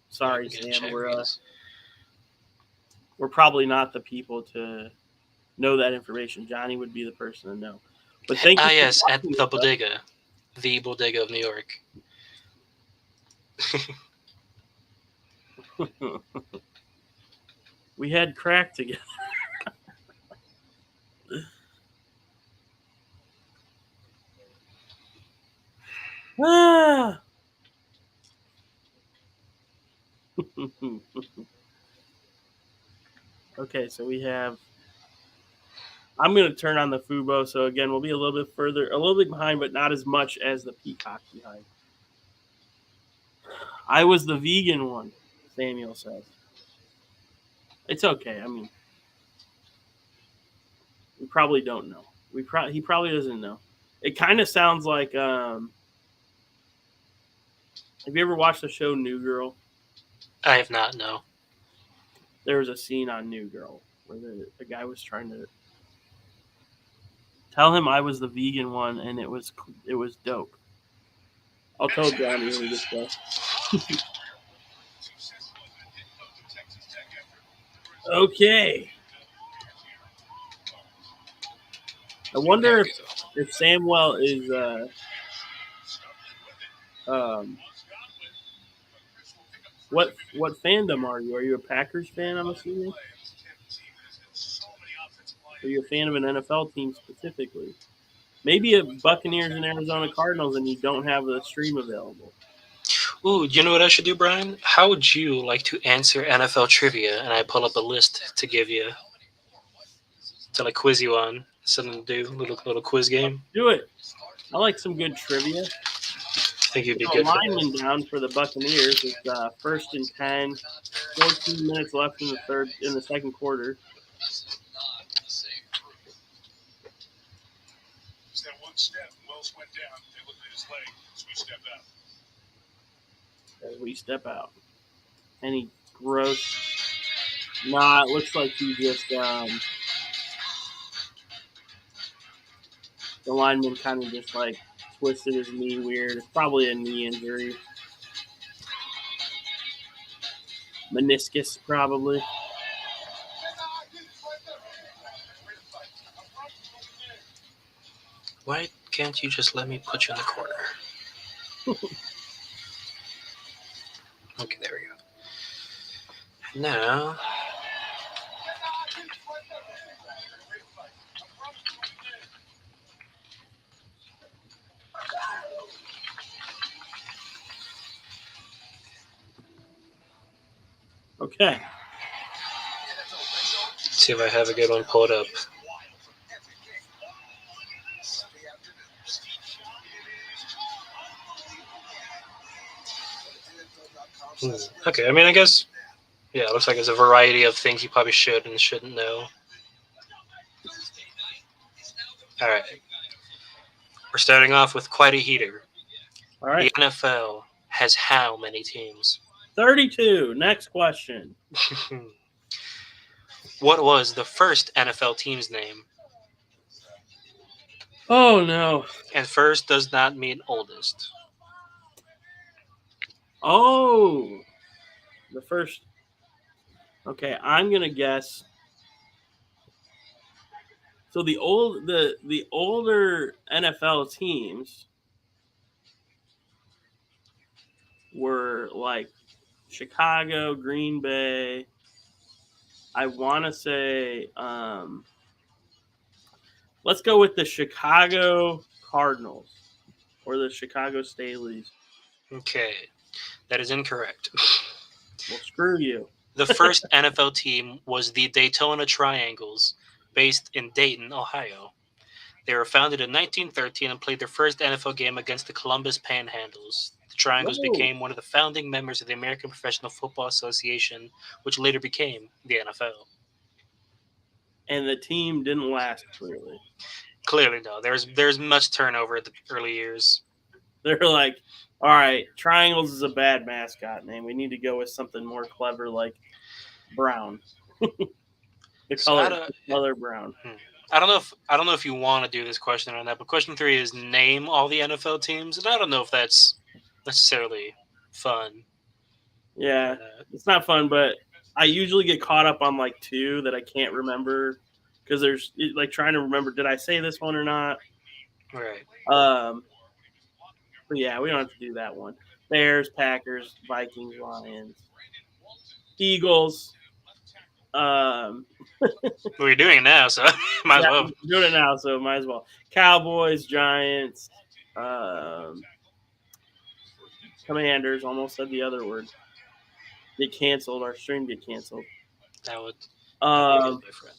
Sorry, Get Sam. chat reads. We're probably not the people to know that information. Johnny would be the person to know. But thank you. Yes, at the bodega of New York. We had crack together. Ah. Okay, so we have. I'm going to turn on the Fubo. So again, we'll be a little bit behind, but not as much as the Peacock behind. I was the vegan one, Samuel says. It's okay. I mean, we probably don't know. He probably doesn't know. It kind of sounds like. Have you ever watched the show New Girl? I have not, no. There was a scene on New Girl where the guy was trying to tell him I was the vegan one, and it was dope. I'll tell Johnny when he gets back. Okay. I wonder if Samuel is what fandom are you? Are you a Packers fan, I'm assuming? Are you a fan of an NFL team specifically? Maybe a Buccaneers and Arizona Cardinals and you don't have the stream available. Ooh, you know what I should do, Brian? How would you like to answer NFL trivia? And I pull up a list to give you, to like quiz you on. Something to do, little quiz game. Do it. I like some good trivia. I think you'd be So good for lineman that. down for the Buccaneers. It's 1st and 10, 14 minutes left in the second quarter. That one step, Wells went down. They looked at his leg as we stepped out. As we step out. Any gross? Nah, it looks like he just the lineman kind of just like twisted his knee weird. It's probably a knee injury. Meniscus, probably. Why can't you just let me put you in the corner? Okay, there we go. Now, Okay. Let's see if I have a good one pulled up. Okay, I mean, I guess, yeah, it looks like there's a variety of things you probably should and shouldn't know. All right. We're starting off with quite a heater. All right. The NFL has how many teams? 32. Next question. What was the first NFL team's name? Oh, no. And first does not mean oldest. Oh. The first. Okay, I'm going to guess. So the older NFL teams were like Chicago, Green Bay. I want to say, let's go with the Chicago Cardinals or the Chicago Staleys. Okay, that is incorrect. Well, screw you. The first NFL team was the Daytona Triangles, based in Dayton, Ohio. They were founded in 1913 and played their first NFL game against the Columbus Panhandles. The Triangles Whoa. became one of the founding members of the American Professional Football Association, which later became the NFL. And the team didn't last really. Clearly, no. There's much turnover at the early years. They're like, all right, Triangles is a bad mascot name. We need to go with something more clever like Brown. the color brown. I don't know if you want to do this question or not, but question 3 is name all the NFL teams, and I don't know if that's necessarily fun. Yeah, it's not fun, but I usually get caught up on like 2 that I can't remember because there's like trying to remember, did I say this one or not? Right. But yeah, we don't have to do that one. Bears, Packers, Vikings, Lions, Eagles. Well, you're doing it now, so might as well. I'm doing it now, so might as well. Cowboys, Giants, Commanders. Almost said the other word. Get canceled. Our stream get canceled. That would be good, my friend.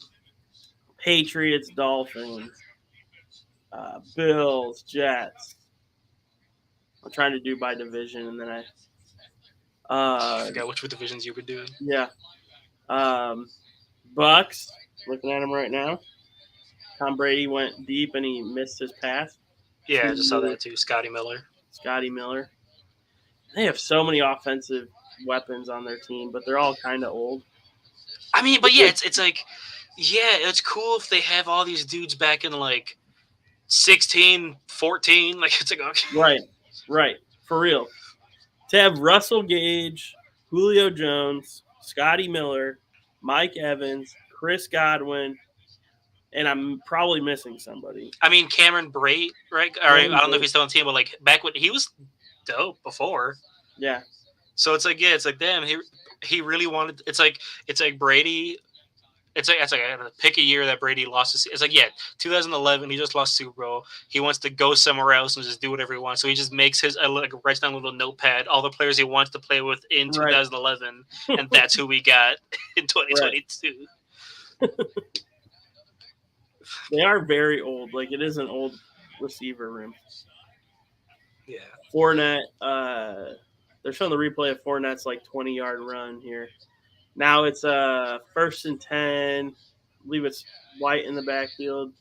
Patriots, Dolphins, Bills, Jets. I'm trying to do by division, and then I forgot which divisions you were doing. Yeah. Bucks. Looking at him right now. Tom Brady went deep and he missed his pass. Yeah, I just saw that too. Scotty Miller. They have so many offensive weapons on their team, but they're all kind of old. I mean, but yeah, it's like, yeah, it's cool if they have all these dudes back in like 16, 14. Like, it's like, okay. Right. For real. To have Russell Gage, Julio Jones, Scotty Miller, Mike Evans, Chris Godwin, and I'm probably missing somebody. I mean, Cameron Brate, right? All right, I don't know if he's still on the team, but like back when he was dope before. Yeah. So it's like, yeah, it's like, damn, he really wanted. It's like Brady. It's like pick a year that Brady lost. It's like, yeah, 2011, he just lost Super Bowl. He wants to go somewhere else and just do whatever he wants. So he just makes his writes down a little notepad all the players he wants to play with in 2011, and that's who we got in 2022. They are very old. Like, it is an old receiver room. Yeah. Fournette. They're showing the replay of Fournette's like 20-yard run here. Now it's 1st and 10. I believe it's White in the backfield.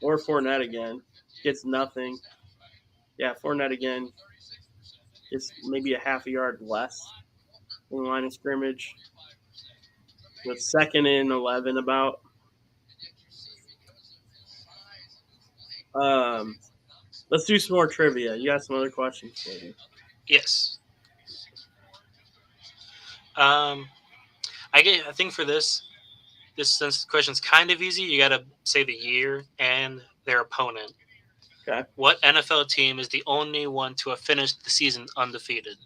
Or Fournette again. Gets nothing. Yeah, Fournette again. Gets maybe a half a yard less in the line of scrimmage. With 2nd and 11 about. Let's do some more trivia. You got some other questions for me? Yes. I think for this since the question's kind of easy, you got to say the year and their opponent. Okay. What NFL team is the only one to have finished the season undefeated?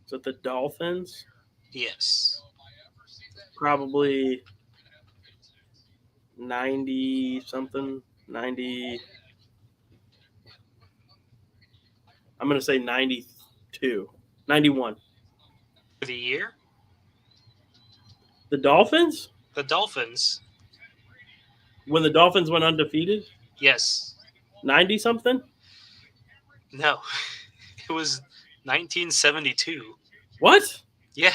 Is it the Dolphins? Yes. Probably 90-something. 90. I'm going to say 92. 91. For the year? The Dolphins? The Dolphins. When the Dolphins went undefeated? Yes. 90-something? No. It was 1972. What? Yeah.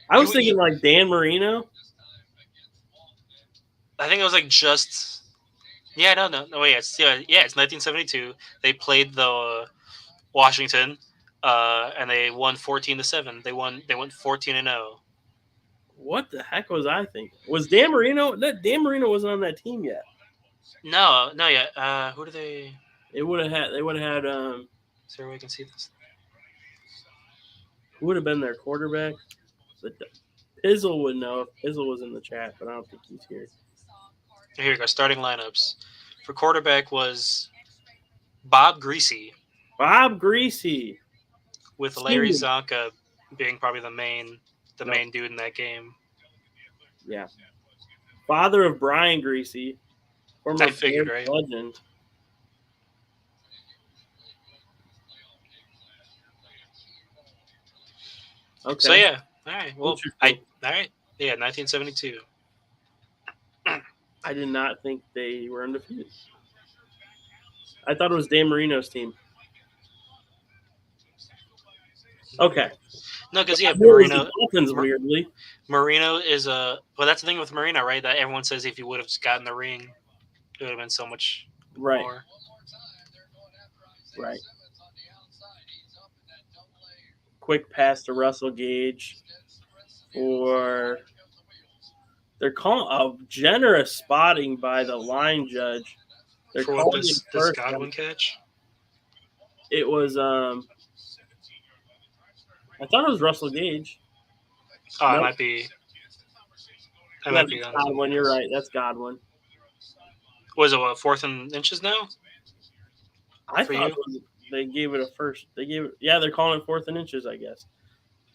I was You- thinking like Dan Marino. I think it was like just. Yeah, no. Wait, it's 1972. They played the Washington, and they won 14-7. They went 14-0. What the heck was I thinking? Was Dan Marino? Dan Marino wasn't on that team yet. No, yeah. Who do they? They would have had. Is there a way I can see this? Who would have been their quarterback? Pizzle would know if Pizzle was in the chat, but I don't think he's here. Here we go. Starting lineups for quarterback was Bob Greasy, Bob Greasy. with Larry Steven. Zonka being probably the main dude in that game. Yeah. Father of Brian Greasy. Former I figured, Bears right? legend. Okay. So yeah, all right. Well, Interesting. all right. Yeah, 1972. I did not think they were undefeated. I thought it was Dan Marino's team. Okay. No, because yeah, I knew it was Marino. the Dolphins, weirdly. Marino is a well. That's the thing with Marino, right? That everyone says if he would have just gotten the ring, it would have been so much Right. more. Right. Quick pass to Russell Gage for they're calling a generous spotting by the line judge. They're For calling this it first. Godwin catch. It was I thought it was Russell Gage. Oh, Nope. it might be. That might That's be Godwin. You're right. That's Godwin. Was it what, 4th and inches now? I For thought you? it was, they gave it a first. They gave it. Yeah, they're calling it 4th and inches, I guess.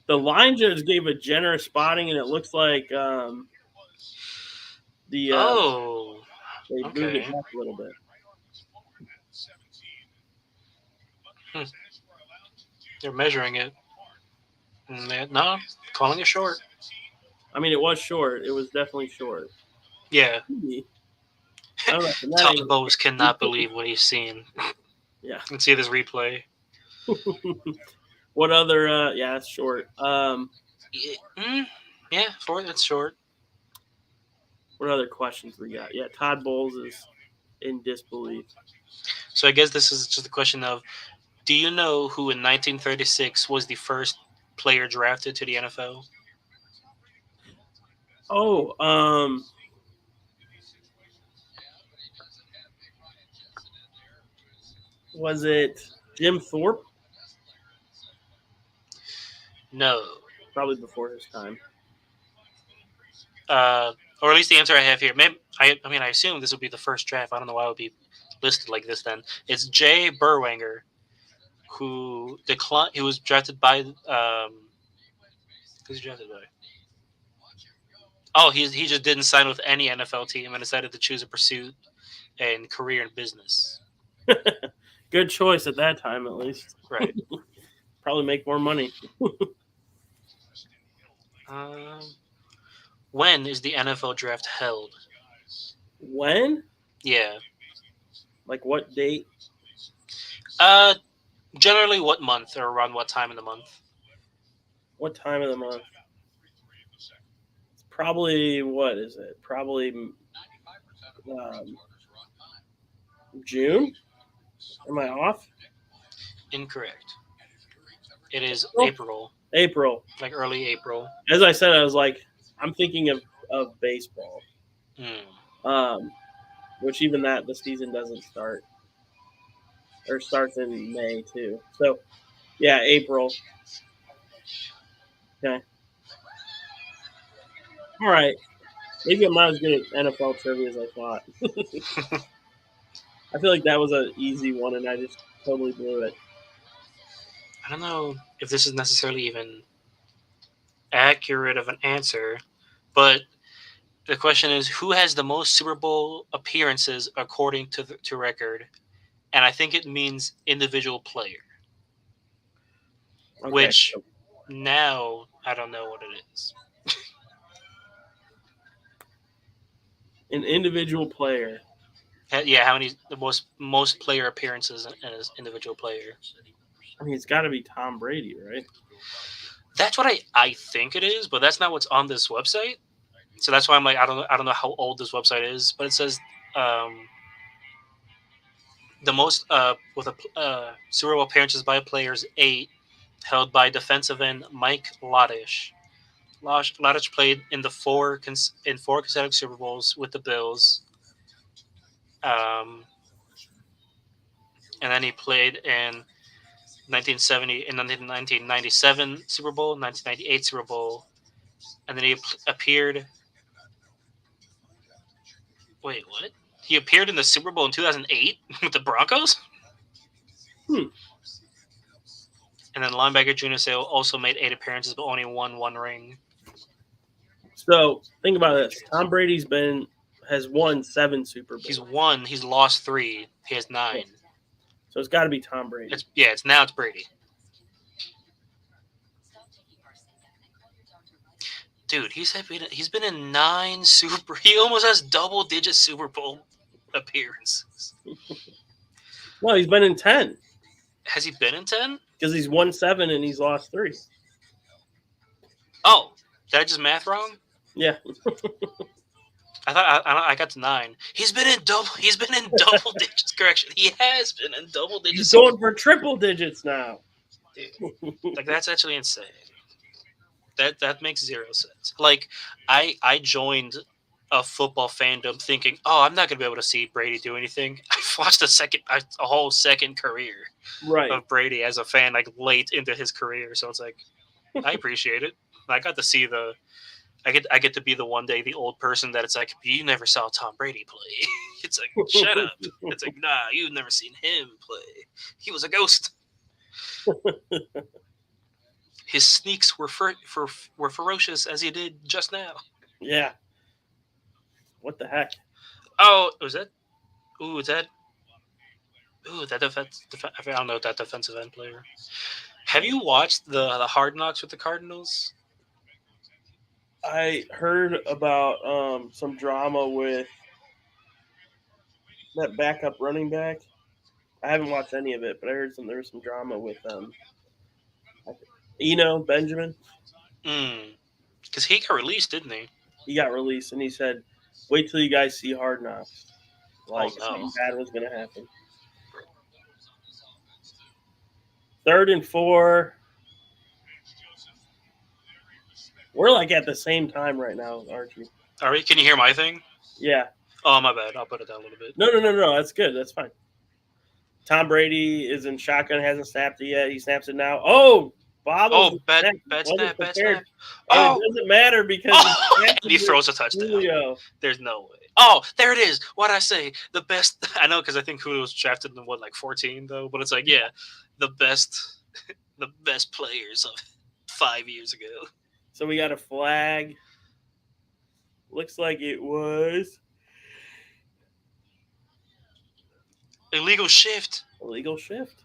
The line judge gave a generous spotting, and it looks like they moved okay. it back a little bit. They're measuring it. No, calling it short. I mean, it was short. It was definitely short. Yeah. I don't know. That Todd ain't- Bowles cannot believe what he's seen. Yeah. And see this replay. What other? Yeah, it's short. Yeah, 4. That's short. What other questions we got? Yeah, Todd Bowles is in disbelief. So I guess this is just a question of, do you know who in 1936 was the first player drafted to the NFL? Oh, was it Jim Thorpe? No. Probably before his time. Or at least the answer I have here. Maybe, I assume this would be the first draft. I don't know why it would be listed like this then. It's Jay Berwanger, who declined. He was drafted by. Who's he drafted by? Oh, he just didn't sign with any NFL team and decided to choose a pursuit and career in business. Good choice at that time, at least. Right. Probably make more money. When is the NFL draft held? When? Yeah. Like what date? Generally what month or around what time in the month? What time of the month? It's probably, what is it? Probably June? Am I off? Incorrect. It is April. April, April. like early April. As I said, I was like, I'm thinking of baseball. Which even that, the season doesn't start. Or starts in May, too. So, yeah, April. Okay. All right. Maybe I'm not as good at NFL trivia as I thought. I feel like that was an easy one, and I just totally blew it. I don't know if this is necessarily even accurate of an answer, but the question is, who has the most Super Bowl appearances according to record? And I think it means individual player, Okay. which now I don't know what it is. An individual player. Yeah, how many the most player appearances as individual player? I mean, it's got to be Tom Brady, right? That's what I think it is, but that's not what's on this website. So that's why I'm like, I don't know how old this website is, but it says the most with a Super Bowl appearances by a player is 8, held by defensive end Mike Loddish. Loddish played in the four consecutive Super Bowls with the Bills, and then he played in 1970 in the 1997 Super Bowl, 1998 Super Bowl, and then he appeared. Wait, what? He appeared in the Super Bowl in 2008 with the Broncos. Hmm. And then linebacker Junior Seau also made 8 appearances, but only won 1 ring. So think about this: Tom Brady's has won 7 Super Bowls. He's won. He's lost 3. He has 9. So it's got to be Tom Brady. It's Brady. Dude, he's been in 9 Super. He almost has double-digit Super Bowl appearances. Well, he's been in 10 Has he been in 10? because he's won 7 and he's lost 3. Oh, did I just math wrong? Yeah. I thought I got to 9. He's been in double digits. Correction. He has been in double digits. He's going for triple digits now. Dude, like that's actually insane. That makes 0 sense. Like I joined a football fandom thinking, oh, I'm not gonna be able to see Brady do anything. I watched a whole second career of Brady as a fan, like late into his career. So it's like I appreciate it. I got to see I get to be the one day the old person that it's like, you never saw Tom Brady play. It's like, shut up. It's like, nah, you've never seen him play. He was a ghost. His sneaks were ferocious as he did just now. Yeah. What the heck? Oh, was that? Ooh, is that? Ooh, that I don't know that defensive end player. Have you watched the Hard Knocks with the Cardinals? I heard about some drama with that backup running back. I haven't watched any of it, but I heard there was some drama with Benjamin. Because he got released, didn't he? He got released, and he said, "Wait till you guys see Hard Knocks. Like something bad was going to happen." 3rd and 4. We're like at the same time right now, aren't we? All right, can you hear my thing? Yeah. Oh, my bad. I'll put it down a little bit. No. That's good. That's fine. Tom Brady is in shotgun, hasn't snapped it yet. He snaps it now. Oh, Bob. Oh, bad snap. Oh, it doesn't matter because he throws a touchdown. Julio. There's no way. Oh, there it is. What'd I say? The best. I know because I think Julio was drafted in 14 though. But it's like, yeah, the best players of 5 years ago. So we got a flag. Looks like it was illegal shift. Illegal shift.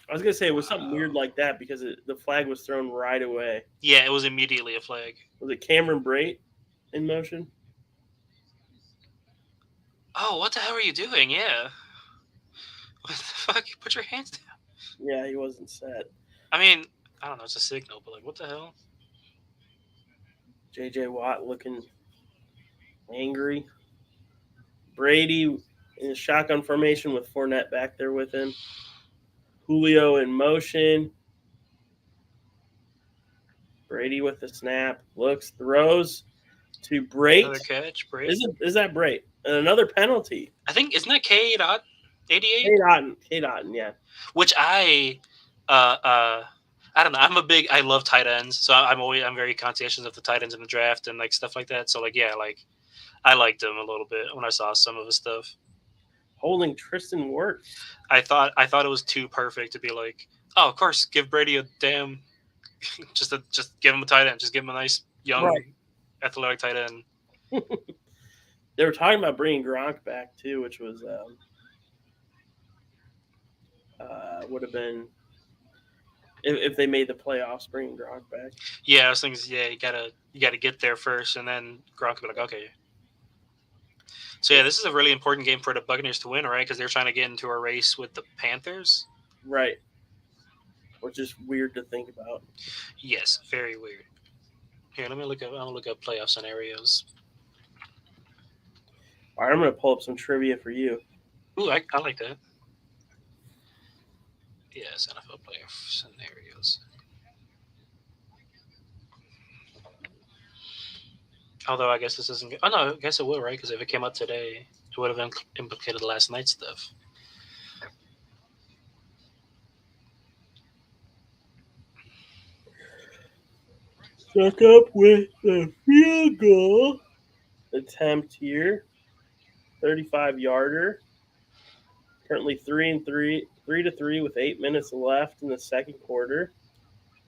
I was gonna say it was something weird like that because the flag was thrown right away. Yeah, it was immediately a flag. Was it Cameron Brate in motion? Oh, what the hell are you doing? Yeah. What the fuck? Put your hands down. Yeah, he wasn't set. I mean, I don't know. It's a signal, but like, what the hell? J.J. Watt looking angry. Brady in a shotgun formation with Fournette back there with him. Julio in motion. Brady with the snap. Looks, throws to Brate. Another catch, Brate. Is that Brate? And another penalty. I think, isn't that K. 88? K. Otten, yeah. Which I don't know. I love tight ends, so I'm very conscientious of the tight ends in the draft and like stuff like that. So like, yeah, like I liked him a little bit when I saw some of his stuff. Holding Tristan Wirfs. I thought it was too perfect to be like, oh, of course, give Brady a damn, just give him a tight end, just give him a nice young, athletic tight end. They were talking about bringing Gronk back too, which was would have been if they made the playoffs, bringing Gronk back. Yeah, I was thinking, yeah, you gotta get there first, and then Gronk will be like, okay. So yeah, this is a really important game for the Buccaneers to win, right? Because they're trying to get into a race with the Panthers. Right. Which is weird to think about. Yes, very weird. Here, let me look up. I'll look up playoff scenarios. All right, I'm going to pull up some trivia for you. Ooh, I like that. Yes, NFL playoff scenarios. Although I guess this isn't. Oh no, I guess it will, right? Because if it came out today, it would have implicated last night's stuff. Stuck up with the field goal attempt here. 35-yarder. Currently 3-3 with 8 minutes left in the second quarter.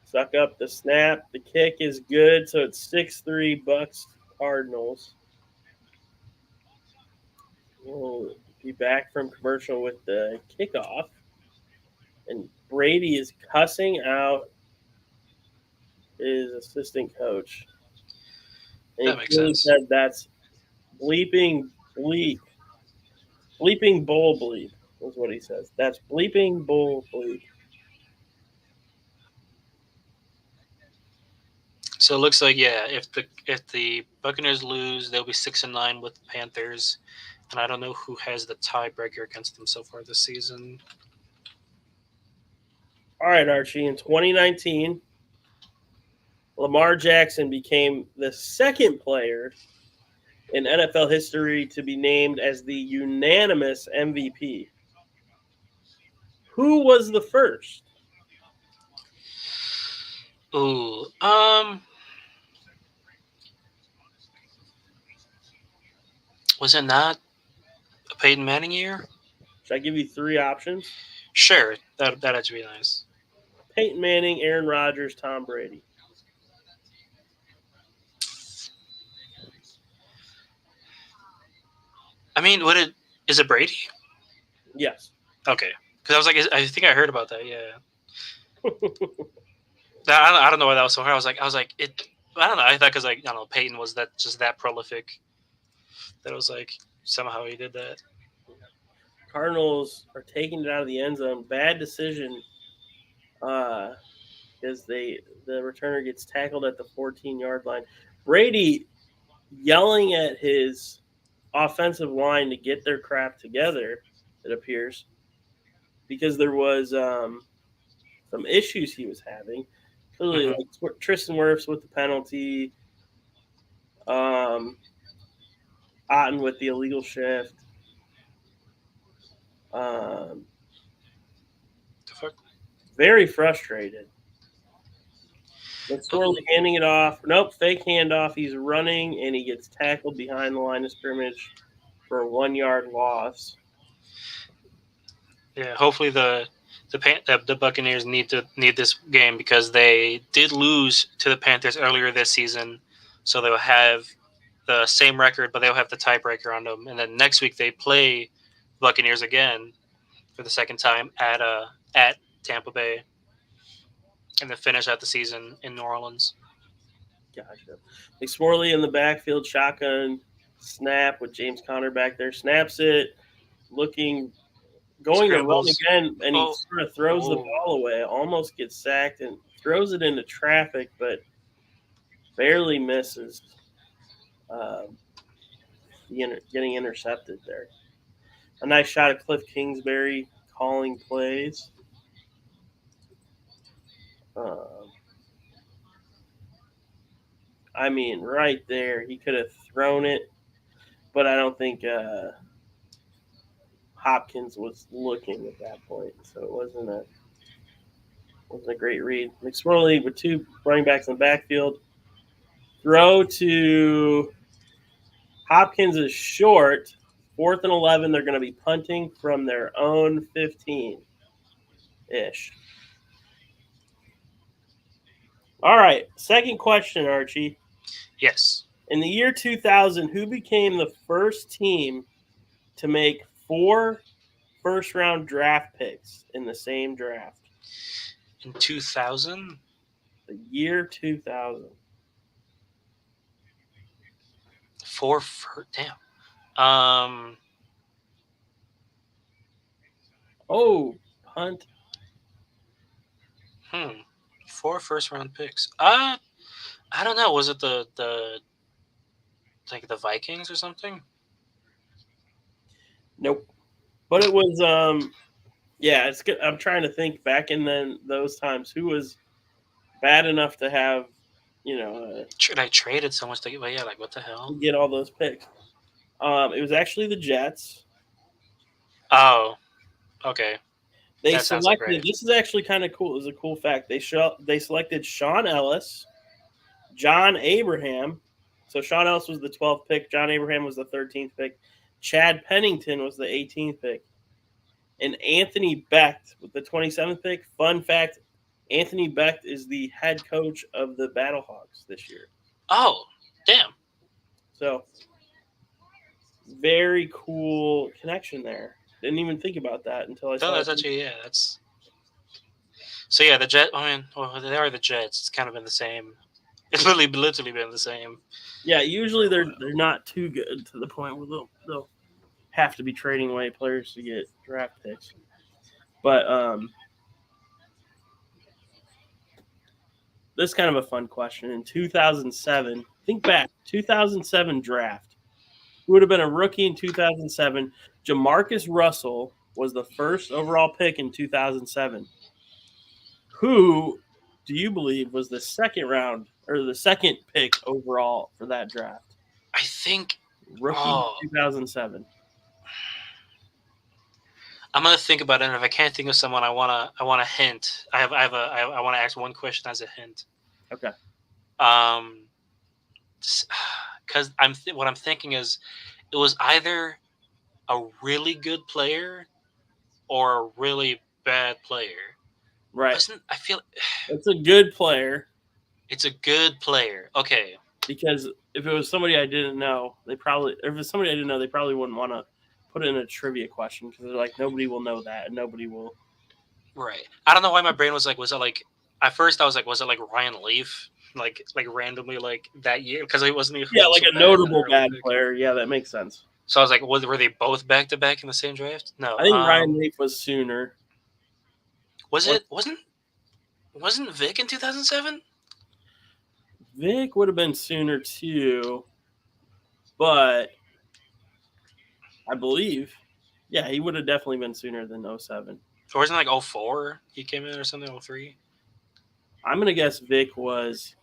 Suck up the snap. The kick is good, so it's 6-3 Bucks Cardinals. We'll be back from commercial with the kickoff. And Brady is cussing out his assistant coach. And That makes he sense. said that's bleeping bleep. Bleeping bull bleep is what he says. That's bleeping bull bleep. So it looks like if the Buccaneers lose, they'll be 6-9 with the Panthers, and I don't know who has the tiebreaker against them so far this season. All right, Archie. In 2019, Lamar Jackson became the second player in NFL history to be named as the unanimous MVP. Who was the first? Ooh, was it not a Peyton Manning year? Should I give you three options? Sure, that'd actually be nice. Peyton Manning, Aaron Rodgers, Tom Brady. I mean, is it Brady? Yes. Okay, because I was like, I think I heard about that. Yeah, I don't know why that was so hard. I was like, it. I don't know. I thought because I don't know, Peyton was that prolific that it was like somehow he did that. Cardinals are taking it out of the end zone. Bad decision because the returner gets tackled at the 14-yard line. Brady yelling at his offensive line to get their crap together, it appears, because there was some issues he was having. Clearly, like Tristan Wirfs with the penalty, Otten with the illegal shift. Very frustrated. McSorley handing it off. Nope, fake handoff. He's running, and he gets tackled behind the line of scrimmage for a 1-yard loss. Yeah, hopefully the Buccaneers need this game because they did lose to the Panthers earlier this season, so they'll have the same record, but they'll have the tiebreaker on them. And then next week they play Buccaneers again for the second time at Tampa Bay, and then finish out the season in New Orleans. Gotcha. McSorley in the backfield, shotgun snap with James Conner back there. Snaps it, going Scrambles. to run again, and he sort of throws the ball away. Almost gets sacked and throws it into traffic, but barely misses getting intercepted there. A nice shot of Cliff Kingsbury calling plays. I mean, right there, he could have thrown it, but I don't think Hopkins was looking at that point, so it wasn't a great read. McSorley with two running backs in the backfield. Throw to Hopkins is short. 4th and 11, they're going to be punting from their own 15-ish. All right, second question, Archie. Yes. In the year 2000, who became the first team to make 4 first-round draft picks in the same draft? In 2000? The year 2000. Damn. Oh, punt. 4 first-round picks. I don't know. Was it the like the Vikings or something? Nope. But it was yeah, it's good. I'm trying to think back in then those times who was bad enough to have, I traded so much to get, but yeah, like what the hell? get all those picks. It was actually the Jets. Oh, okay. They That sounds like selected. right. This is actually kind of cool. It was a cool fact. They selected Sean Ellis, John Abraham. So Sean Ellis was the 12th pick. John Abraham was the 13th pick. Chad Pennington was the 18th pick. And Anthony Becht with the 27th pick. Fun fact, Anthony Becht is the head coach of the Battlehawks this year. Oh, damn. So very cool connection there. Didn't even think about that until I No, saw that's it. actually, yeah, that's. So yeah, the Jet. I mean, well, they are the Jets. It's kind of been the same. It's literally been the same. Yeah, usually they're not too good to the point where they'll have to be trading away players to get draft picks. But this is kind of a fun question. In 2007, think back, 2007 draft. Who would have been a rookie in 2007? Jamarcus Russell was the first overall pick in 2007. Who do you believe was the second round or the second pick overall for that draft? I think Rookie 2007. I'm gonna think about it, and if I can't think of someone, I want a hint. I want to ask one question as a hint. Okay. Because what I'm thinking is, it was either a really good player or a really bad player. Right. I feel it's a good player. It's a good player. Okay. Because if it was somebody I didn't know, if it's somebody I didn't know, they probably wouldn't want to put it in a trivia question because they're like, nobody will know that and nobody will. Right. I don't know why my brain was like, at first I was like, was it like Ryan Leaf? Like randomly like that year? Because it wasn't even like a notable bad player. Yeah, that makes sense. So I was like, were they both back to back in the same draft? No. I think Ryan Leaf was sooner. Wasn't Vic in 2007? Vic would have been sooner too, but I believe, yeah, he would have definitely been sooner than 07. Or wasn't it like 04 he came in or something, 03? I'm going to guess Vic was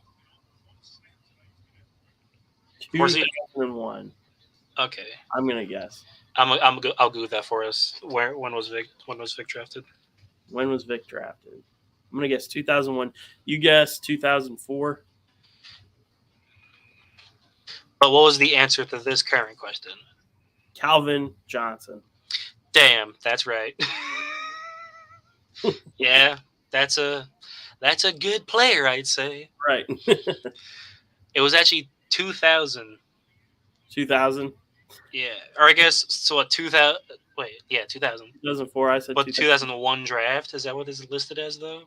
2001. Okay. I'm going to guess. I'll go that for us. When was Vic drafted? When was Vic drafted? I'm going to guess 2001. You guess 2004? But what was the answer to this current question? Calvin Johnson. Damn, that's right. Yeah, that's a good player, I'd say. Right. It was actually 2000. 2000? Yeah, or I guess so. 2000. Wait, yeah, 2000. 2004. I said. But 2001 draft, is that what is listed as though?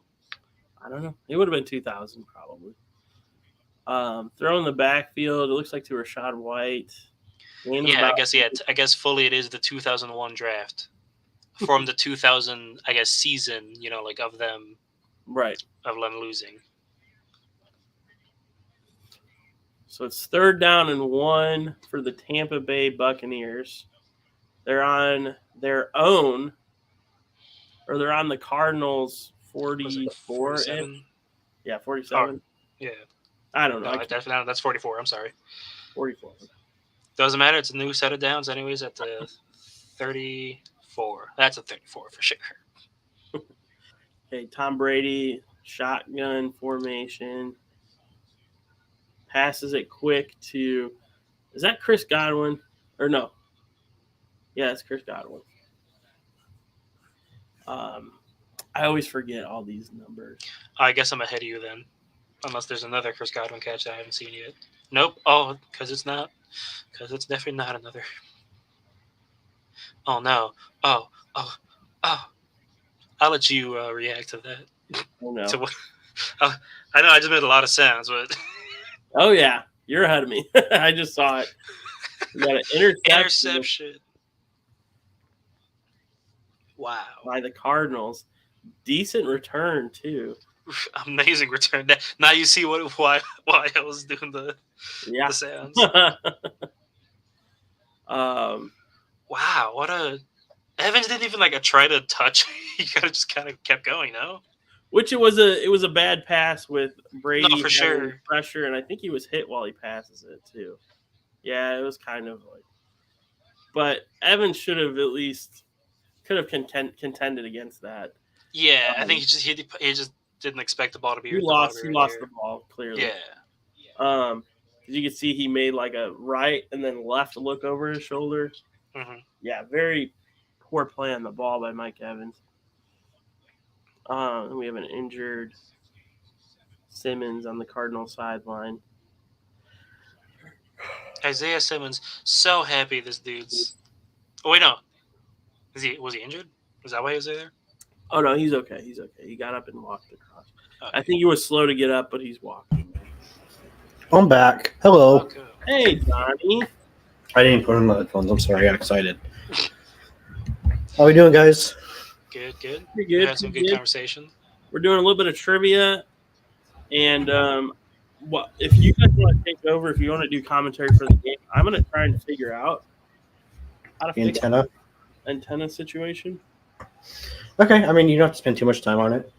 I don't know. It would have been 2000 probably. Throw in the backfield. It looks like to Rachaad White. Yeah, I guess fully it is the 2001 draft from the 2000, I guess, season. Like of them, right? Of them losing. So it's 3rd down and 1 for the Tampa Bay Buccaneers. They're on their own, or they're on the Cardinals 44. Yeah, 47. Yeah. I don't know. No, that's 44. I'm sorry. 44. Doesn't matter. It's a new set of downs, anyways. At the 34. That's a 34 for sure. Okay, Tom Brady, shotgun formation. Passes it quick to. Is that Chris Godwin? Or no? Yeah, it's Chris Godwin. I always forget all these numbers. I guess I'm ahead of you then. Unless there's another Chris Godwin catch that I haven't seen yet. Nope. Oh, because it's not. Because it's definitely not another. Oh, no. Oh. I'll let you react to that. Oh no. To, I know I just made a lot of sounds, but Oh yeah, you're ahead of me. I just saw it. We got an interception. Wow. by the Cardinals. Decent return too. Amazing return. Now you see why I was doing the sounds. Wow, what a Evans didn't even try to touch. He just kind of kept going, no? Which it was a bad pass with Brady No, for sure. pressure, and I think he was hit while he passes it too. Yeah, it was kind of like, but Evans should have at least could have contended against that. Yeah, I think he just didn't expect the ball to be. He lost the ball clearly. Yeah. Because you could see he made like a right and then left look over his shoulder. Mm-hmm. Yeah, very poor play on the ball by Mike Evans. We have an injured Simmons on the Cardinal sideline. Isaiah Simmons, so happy this dude's. Oh wait, no. Was he injured? Was that why he was there? Oh no, he's okay. He's okay. He got up and walked across. Okay. I think he was slow to get up, but he's walking. I'm back. Hello. Okay. Hey, Johnny. I didn't put on my headphones. I'm sorry. I got excited. How we doing, guys? Good. Pretty We good. had some good conversation. We're doing a little bit of trivia, and if you guys want to take over, if you want to do commentary for the game, I'm going to try and figure out how to fix the antenna situation. Okay. I mean, you don't have to spend too much time on it.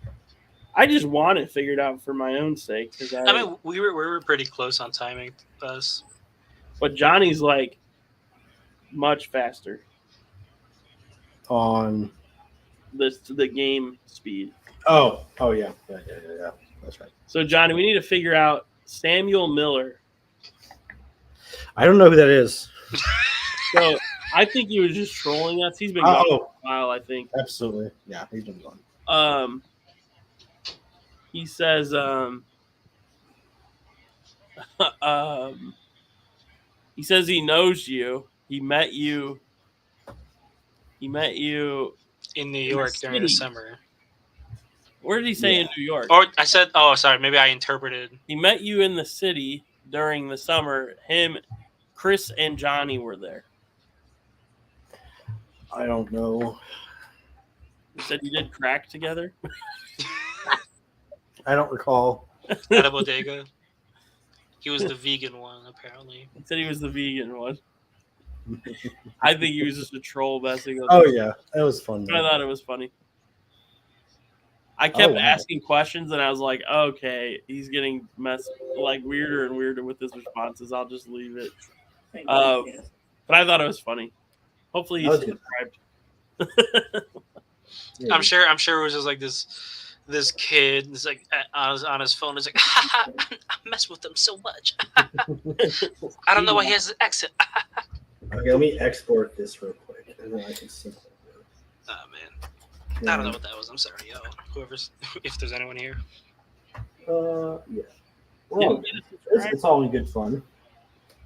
I just want it figured out for my own sake because I mean, we were pretty close on timing us. But Johnny's like much faster On the game speed. Oh yeah. That's right. So Johnny, we need to figure out Samuel Miller. I don't know who that is. So I think he was just trolling us. He's been gone for a while, I think. Absolutely. Yeah, he's been gone. He says he says he knows you. He met you In New York during the summer. Where did he say in New York? Or I said, oh, sorry, maybe I interpreted. He met you in the city during the summer. Him, Chris, and Johnny were there. I don't know. He said you did crack together. I don't recall. At a bodega. He was the vegan one, apparently. He said he was the vegan one. I think he was just a troll messing with Oh us. yeah, that was fun. I thought it was funny. I kept asking questions, and I was like, "Okay, he's getting weirder and weirder with his responses. I'll just leave it." But I thought it was funny. Hopefully, he's subscribed. Yeah. I'm sure it was just like this kid. It's like on his phone. It's like, I mess with him so much. I don't know why he has an accent. Okay, let me export this real quick, and then I can see. Oh man. I don't know what that was. I'm sorry, yo. If there's anyone here. Yeah. Well, it's all in good fun.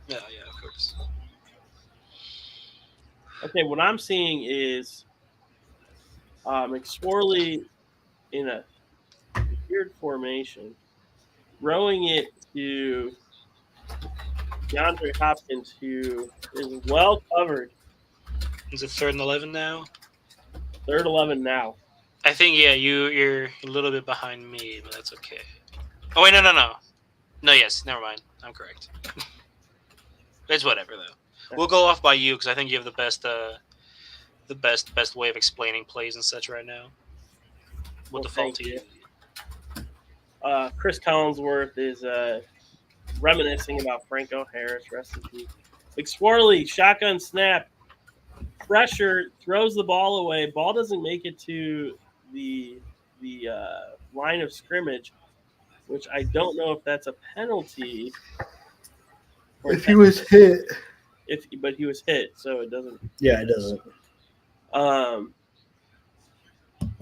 Yeah, of course. Okay, what I'm seeing is McSorley in a weird formation, throwing it to DeAndre Hopkins, who is well covered. Is it 3rd and 11 now? 3rd 11 now. I think you're a little bit behind me, but that's okay. Oh wait, no. No, yes, never mind. I'm correct. It's whatever though. We'll go off by you because I think you have the best way of explaining plays and such right now. We'll default to you. Chris Collinsworth is reminiscing about Franco Harris. Rest in peace. McSorley, shotgun snap. Pressure, throws the ball away. Ball doesn't make it to the line of scrimmage, which I don't know if that's a penalty. If he was hit. But he was hit, so it doesn't. Yeah, it doesn't.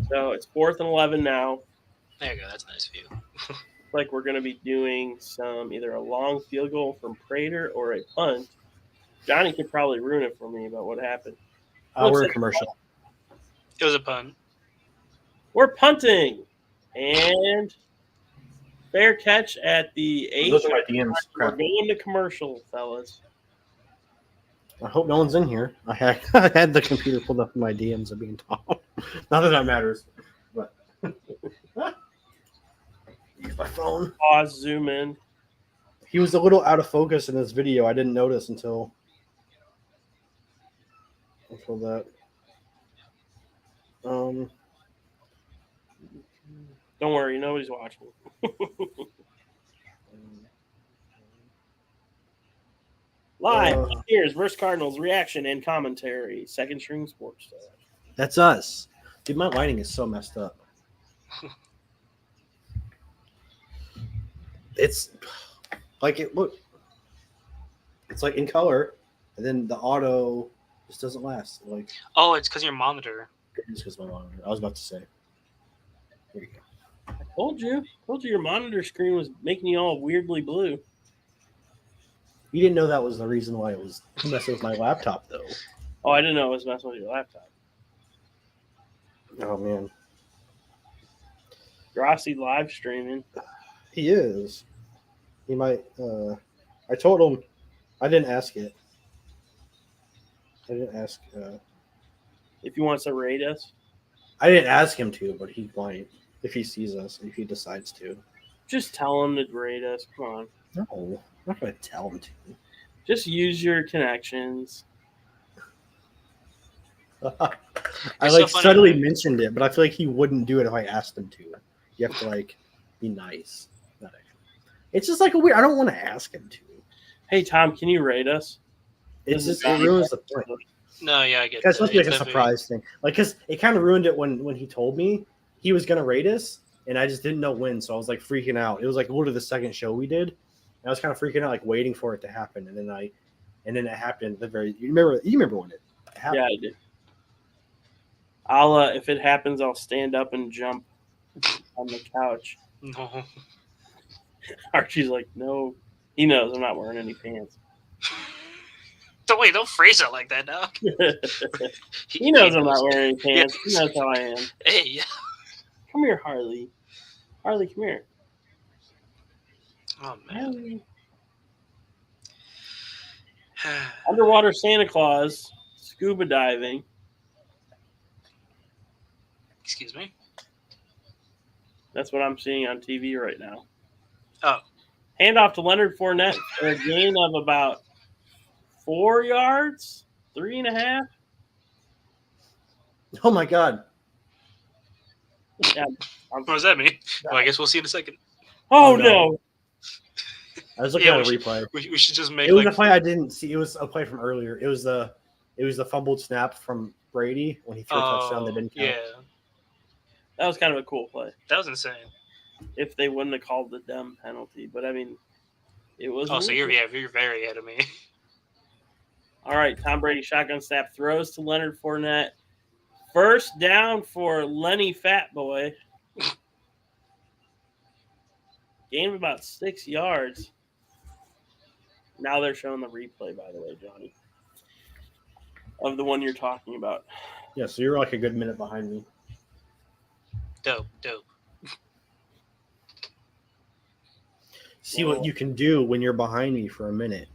So it's 4th and 11 now. There you go. That's a nice view. Like we're going to be doing either a long field goal from Prater or a punt. Johnny could probably ruin it for me about what happened. We're in commercial. It was a pun. We're punting. And fair catch at the 8. Those are my DMs. We're Crap. going to commercial, fellas. I hope no one's in here. I had the computer pulled up in my DMs of being tall. Not that matters, but use my phone. Pause, zoom in. He was a little out of focus in this video. I didn't notice until that. Don't worry, nobody's watching. Live, Buccaneers versus Cardinals, reaction and commentary. Second String SportsTalk. That's us. Dude, my lighting is so messed up. It's like it's like in color, and then the auto just doesn't last. Like, Oh, it's because your monitor. it's because my monitor. I was about to say. Here you go. I told you your monitor screen was making you all weirdly blue. You didn't know that was the reason why it was messing with my laptop, though. Oh, I didn't know it was messing with your laptop. Oh man, Grossi live streaming. he is. He might. I told him. I didn't ask it. I didn't ask. If he wants to rate us, I didn't ask him to, but he might if he sees us. If he decides to. just tell him to rate us. Come on. No, I'm not gonna tell him to. Just use your connections. I It's like so funny. subtly mentioned it, but I feel like he wouldn't do it if I asked him to. You have to like be nice. Not actually. It's just like a weird. I don't want to ask him to. Hey, Tom, can you rate us? It's just it ruins the point. No, yeah, I get That's that. supposed to be like a It's surprise thing. Like, cause it kind of ruined it when he told me he was gonna rate us, and I just didn't know when, so I was like freaking out. It was like literally the second show we did, and I was kind of freaking out, like waiting for it to happen, and then it happened. At the very you remember when it happened? Yeah, I did. I'll if it happens, I'll stand up and jump on the couch. No. Archie's like, no, he knows I'm not wearing any pants. Don't phrase it like that, dog. He knows I'm not wearing any pants. He knows how I am. Hey, Come here, Harley. Harley, come here. oh man. Harley. Underwater Santa Claus, scuba diving. Excuse me. That's what I'm seeing on TV right now. Oh. Handoff to Leonard Fournette for a gain of about 4 yards, 3.5. Oh my god! Yeah. What does that mean? Well, I guess we'll see in a second. Oh, Oh, no. no. I was looking Yeah, at a replay. We should just make It was like a play I didn't see. It was a play from earlier. It was the fumbled snap from Brady when he threw a touchdown that didn't count. yeah, That was kind of a cool play. that was insane. If they wouldn't have called the dumb penalty. But, I mean, it was. Oh, so you're very ahead of me. All right, Tom Brady shotgun snap throws to Leonard Fournette. First down for Lenny Fatboy. Gain of about 6 yards. Now they're showing the replay, by the way, Johnny, of the one you're talking about. Yeah, so you're like a good minute behind me. Dope. See what you can do when you're behind me for a minute,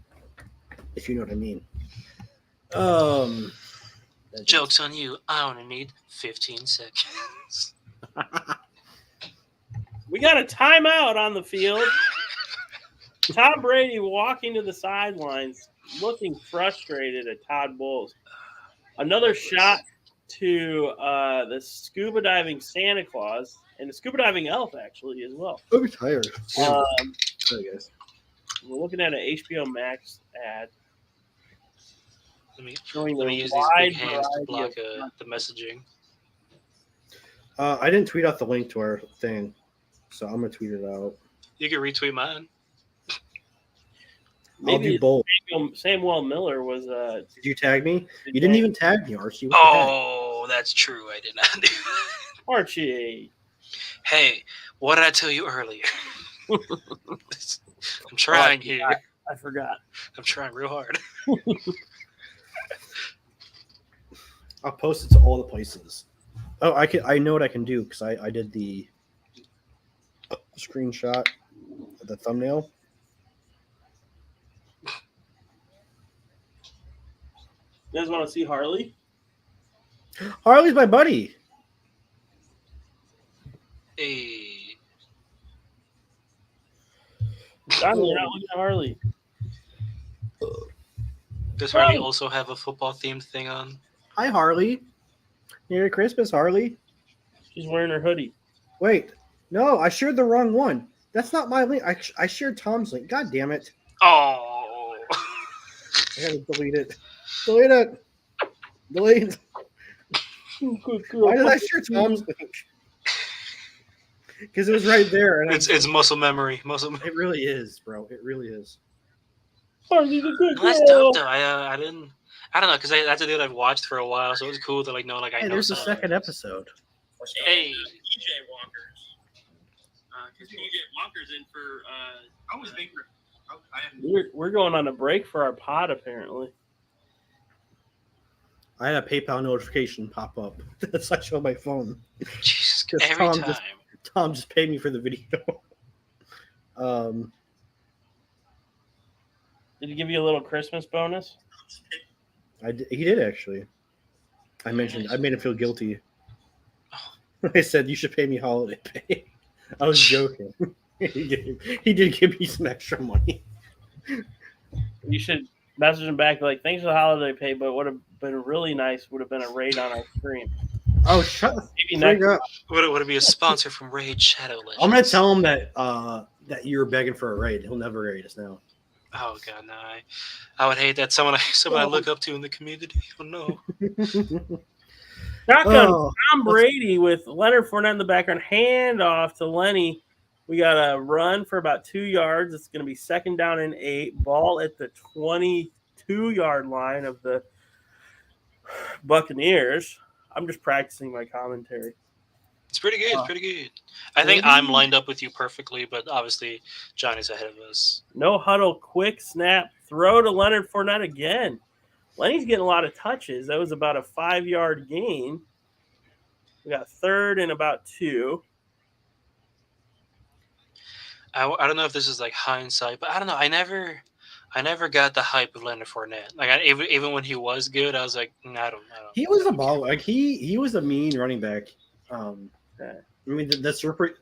if you know what I mean. Joke's on you. I only need 15 seconds. We got a timeout on the field. Tom Brady walking to the sidelines, looking frustrated at Todd Bowles. Another shot to the scuba diving Santa Claus and the scuba diving elf, actually, as well. I'm tired. Sorry, guys. We're looking at an HBO Max ad Let me showing the use these wide big hands to block variety of the messaging. I didn't tweet out the link to our thing, so I'm gonna tweet it out. You can retweet mine. I'll do both. Samuel Miller was. Did you tag me? You didn't even tag me, Archie. What the heck? Oh, that's true. I did not do that. Archie. Hey, what did I tell you earlier? I'm trying here. I forgot. I'm trying real hard. I'll post it to all the places. Oh, I know what I can do because I did the screenshot of the thumbnail. You guys want to see Harley? Harley's my buddy. Hey, John, you're not looking at Harley. does Harley also have a football themed thing on? Hi, Harley. Merry Christmas, Harley. She's wearing her hoodie. Wait, no, I shared the wrong one. That's not my link. I shared Tom's link. God damn it. Oh, I gotta delete it. Delete it. Delete. Why did I share Tom's link? Because it was right there. And it's muscle memory. it really is, bro. It really is. Harley's a good That's girl. dope though. I don't know because that's a dude I've watched for a while, so it was cool to like know I Hey, know. there's the some- second episode. Hey, PJ Walker's. Because PJ Walker's in for. I was thinking. We're going on a break for our pod, apparently. I had a PayPal notification pop up. That's actually on my phone. Jesus, Because every Tom time. Tom just paid me for the video. Did he give you a little Christmas bonus? He did actually. I made him feel guilty. I said you should pay me holiday pay. I was joking. He did give me some extra money. You should message him back like, thanks for the holiday pay, but would have been really nice would have been a raid on our stream. Oh, shut the Maybe frig next up. Would it be a sponsor from Raid Shadow Legends? I'm gonna tell him that you were begging for a raid. He'll never raid us now. Oh god, no! I would hate that someone I look up to in the community. Oh no! Shotgun Oh, Tom Brady with Leonard Fournette in the background. Hand off to Lenny. We got a run for about 2 yards. It's going to be 2nd down and 8. Ball at the 22-yard line of the Buccaneers. I'm just practicing my commentary. It's pretty good. It's pretty good. I think I'm lined up with you perfectly, but obviously Johnny's ahead of us. No huddle, quick snap, throw to Leonard Fournette again. Lenny's getting a lot of touches. That was about a 5-yard gain. We got 3rd and about 2. I don't know if this is like hindsight, but I don't know. I never got the hype of Leonard Fournette. Like even when he was good, I was like, I don't. he was a ball. Like he was a mean running back. Okay. I mean, their Super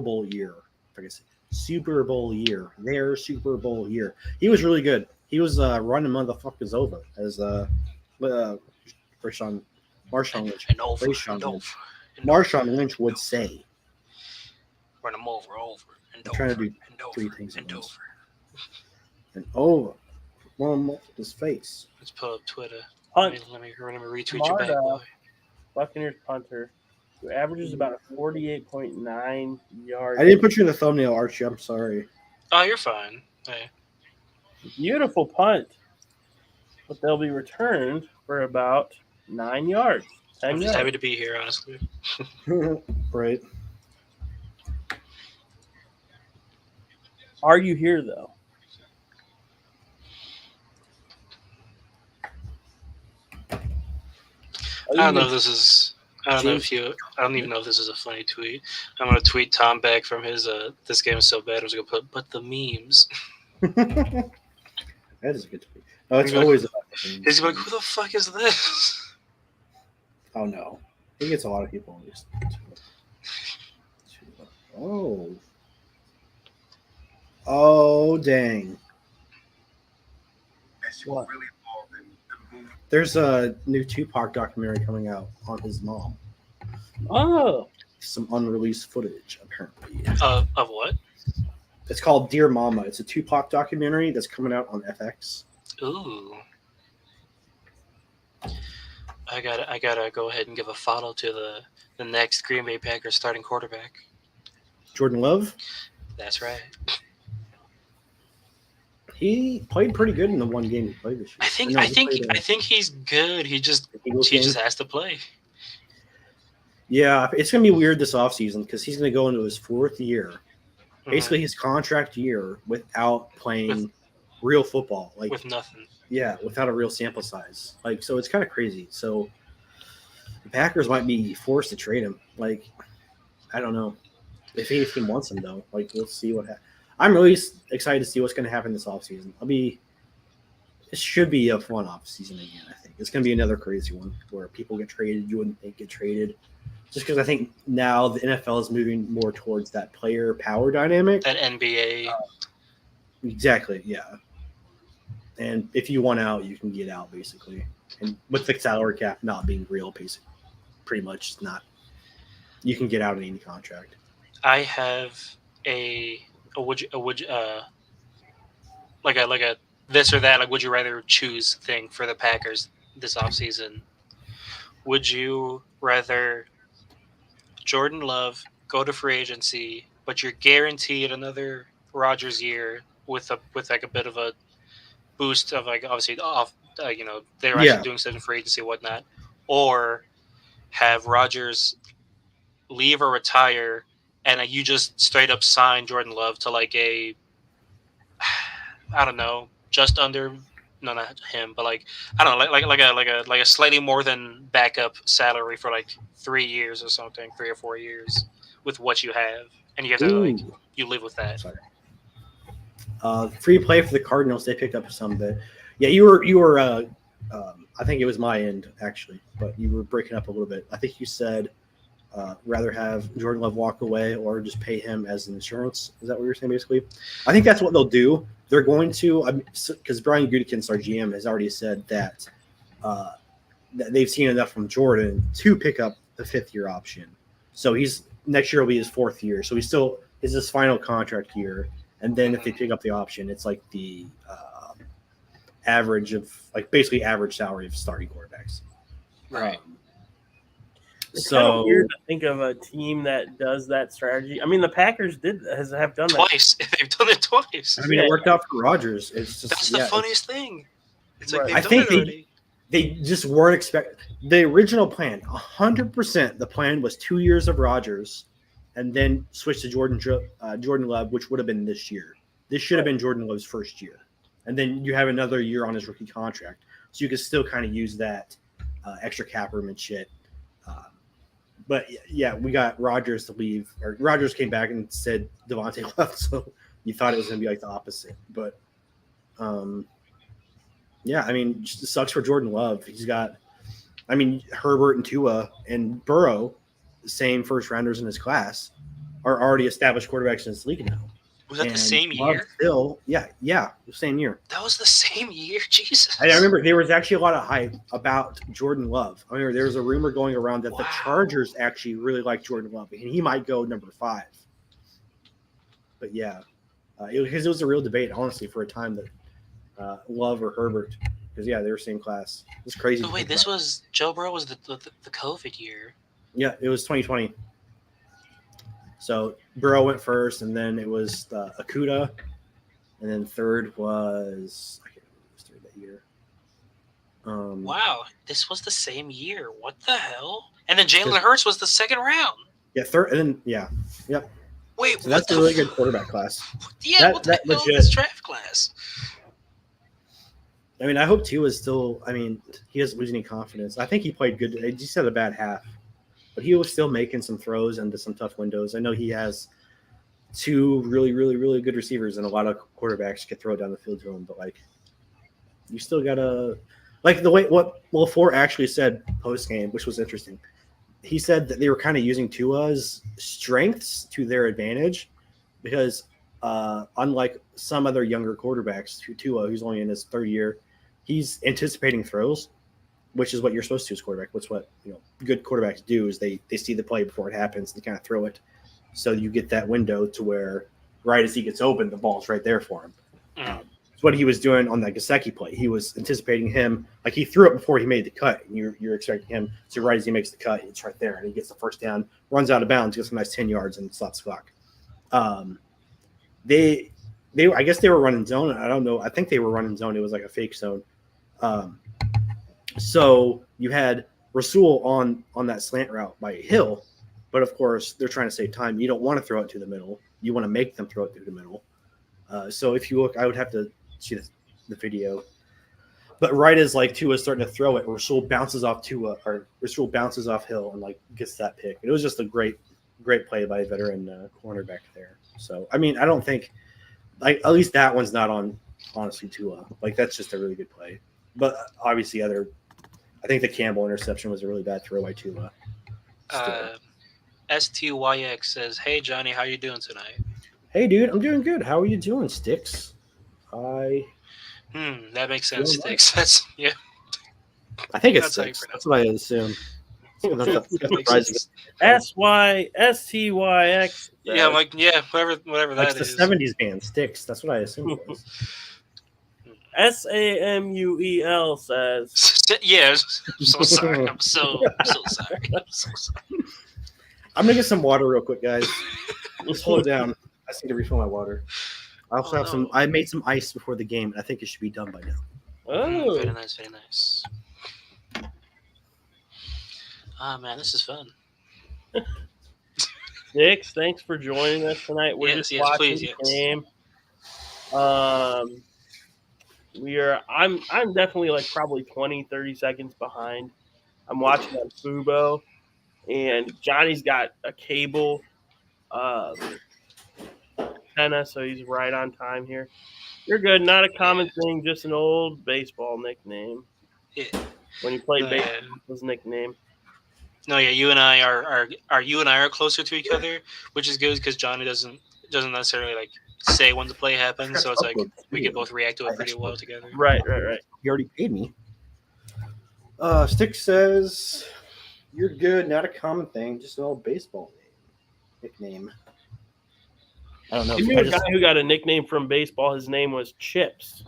Bowl year. If I can say Super Bowl year. Their Super Bowl year. He was really good. He was running motherfuckers over, as Marshawn Lynch. And over, Marshawn and Lynch. over, and Marshawn Lynch would say. run him over, and I'm over, trying to do and over, 3 things at and once. over. And over. One up his face. Let's pull up Twitter. Punt. Let me retweet you back, boy. Buccaneers punter, who averages about a 48.9 yards. I didn't put you in the thumbnail, Archie. I'm sorry. Oh, you're fine. Hey. Beautiful punt. But they'll be returned for about 9 yards. 10 I'm just yards. happy to be here, honestly. Right. Are you here, though? I don't know if this is. I don't know if you. I don't even know if this is a funny tweet. I'm gonna tweet Tom back from his. This game is so bad. I was gonna put, but the memes. That is a good tweet. Oh, it's He's always like- about the He's like, who the fuck is this? Oh no, he gets a lot of people on these. Oh, dang! What? Really involved in the movie. There's a new Tupac documentary coming out on his mom. Oh, Some unreleased footage, apparently. Of what? It's called Dear Mama. It's a Tupac documentary that's coming out on FX. Ooh. I gotta go ahead and give a follow to the next Green Bay Packers starting quarterback. Jordan Love. That's right. He played pretty good in the one game he played this year. I think he's good. He just has to play. Yeah, it's gonna be weird this offseason because he's gonna go into his 4th year, basically his contract year, without playing real football. Like with nothing. Yeah, without a real sample size. Like, so it's kind of crazy. So the Packers might be forced to trade him. Like, I don't know. if any team wants him, though. Like, we'll see what happens. I'm really excited to see what's going to happen this offseason. It should be a fun offseason again, I think. It's going to be another crazy one where people get traded you wouldn't think get traded. Just because I think now the NFL is moving more towards that player power dynamic. That NBA. Exactly, yeah. And if you want out, you can get out, basically. And with the salary cap not being real, basically, pretty much it's not. You can get out of any contract. I have like a this or that, like would you rather choose thing for the Packers this offseason. Would you rather Jordan Love go to free agency, but you're guaranteed another Rodgers year with like a bit of a boost of like obviously off they're actually doing stuff in free agency and whatnot, or have Rodgers leave or retire and you just straight up sign Jordan Love to like a I don't know, just under no, not him, but like I don't know, like a slightly more than backup salary for like 3 years or something, 3 or 4 years with what you have, and you have to like you live with that. Sorry. Free play for the Cardinals. They picked up some bit. Yeah, you were. I think it was my end actually, but you were breaking up a little bit. I think you said rather have Jordan Love walk away or just pay him as an insurance. Is that what you're saying, basically? I think that's what they'll do. They're going to, because Brian Gutekunst, our GM, has already said that they've seen enough from Jordan to pick up the 5th-year option. So next year will be his 4th year. So he still is his final contract year. And then if they pick up the option, it's like the average of basically average salary of starting quarterbacks. Right. It's kind of weird to think of a team that does that strategy. I mean, the Packers have done twice. They've done it twice. I mean, it worked out for Rodgers. It's just that's the funniest thing. It's like I think they just weren't expecting the original plan. 100%, the plan was 2 years of Rodgers, and then switch to Jordan Love, which would have been this year. This should have been Jordan Love's first year, and then you have another year on his rookie contract, so you could still kind of use that extra cap room and shit. But yeah, we got Rodgers to leave, or Rodgers came back and said Devontae left, so you thought it was going to be like the opposite. But yeah, I mean, it sucks for Jordan Love. He's got, I mean, Herbert and Tua and Burrow, the same first rounders in his class, are already established quarterbacks in this league now. Was that the same year? Still, yeah, the same year. That was the same year, Jesus. I remember there was actually a lot of hype about Jordan Love. I remember there was a rumor going around that the Chargers actually really like Jordan Love, and he might go number 5. But yeah, because it was a real debate, honestly, for a time that Love or Herbert, because yeah, they were same class. It's crazy. Oh wait, this was Joe Burrow was the COVID year. Yeah, it was 2020. So Burrow went first, and then it was Akuda, and then third was I can't remember who was third that year. Wow, this was the same year. What the hell? And then Jalen Hurts was the second round. Yeah, third, and then yep. Wait, so that's a really good quarterback class. Yeah, what the hell is this draft class? I mean, I hope Tua is still. I mean, he doesn't lose any confidence. I think he played good. He just had a bad half. But he was still making some throws into some tough windows. I know he has 2 really, really, really good receivers, and a lot of quarterbacks could throw down the field to him. But you still gotta the way what LaFleur actually said post game, which was interesting. He said that they were kind of using Tua's strengths to their advantage, because unlike some other younger quarterbacks, Tua, who's only in his 3rd year, he's anticipating throws, which is what you're supposed to as quarterback. What's what good quarterbacks do is they see the play before it happens and they kind of throw it. So you get that window to where right as he gets open, the ball's right there for him. It's what he was doing on that Gesicki play. He was anticipating him, like he threw it before he made the cut. And you're expecting him to right as he makes the cut, it's right there, and he gets the first down, runs out of bounds, gets a nice 10 yards, and stops the clock. They I guess they were running zone. I don't know. I think they were running zone. It was like a fake zone. So you had Rasul on that slant route by Hill, but of course they're trying to save time. You don't want to throw it to the middle. You want to make them throw it through the middle. So if you look, I would have to see the video. But right as Tua is starting to throw it, Rasul bounces off Hill and gets that pick. It was just a great great play by a veteran cornerback there. So, I mean, I don't think like at least that one's not on honestly Tua. Like that's just a really good play. But obviously, I think the Campbell interception was a really bad throw by Tua. Still. STYX says, "Hey Johnny, how you doing tonight?" Hey, dude, I'm doing good. How are you doing, Sticks? That makes sense, Doing Sticks. That's yeah. I think it's That's how you Sticks. pronounce That's what I assume. That's Makes surprising. sense. SYSTYX. Yeah, I'm like, yeah, whatever Like that the is. 70s band, Sticks. That's what I assumed it was. SAMUEL says. Yeah, I'm so sorry. I'm so sorry. I'm so sorry. I'm going to get some water real quick, guys. Just hold it down. I just need to refill my water. I also have some. I made some ice before the game. I think it should be done by now. Oh, Very nice, very nice. Ah, man, this is fun. Dix, thanks for joining us tonight. We're just watching the game. I'm definitely like probably 20, 30 seconds behind. I'm watching on Fubo, and Johnny's got a cable antenna, so he's right on time here. You're good. Not a common thing, just an old baseball nickname. Yeah. When you played baseball, his nickname. No, yeah, you and I are closer to each other, which is good because Johnny doesn't necessarily like say when the play happens, so it's like we can both react to it pretty well together. Right. He already paid me. Stick says, "You're good. Not a common thing. Just an old baseball nickname." I don't know. You knew a guy who got a nickname from baseball. His name was Chips,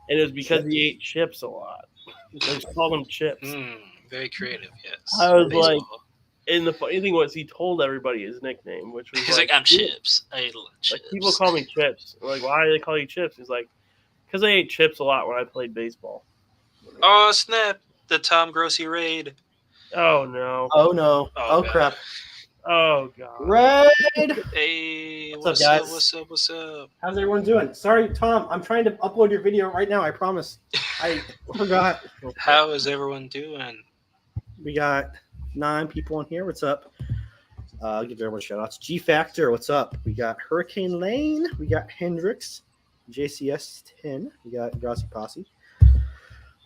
and it was because he ate chips a lot. They just called him Chips. Very creative, yes. I was like, and the funny thing was, he told everybody his nickname, which was he's like, "I'm Chips. I ate a lot of chips." Like, people call me Chips. I'm like, why do they call you Chips? He's like, because I ate chips a lot when I played baseball. Oh snap! The Tom Grossi raid. Oh no! Oh no! Oh crap! Oh god! Raid! Hey, what's up, guys? What's up? How's everyone doing? Sorry, Tom. I'm trying to upload your video right now. I promise. I forgot. How is everyone doing? We got 9 people in here. What's up? I'll give everyone shout outs. G Factor, what's up? We got Hurricane Lane. We got Hendrix. JCS 10. We got Grossi Posse.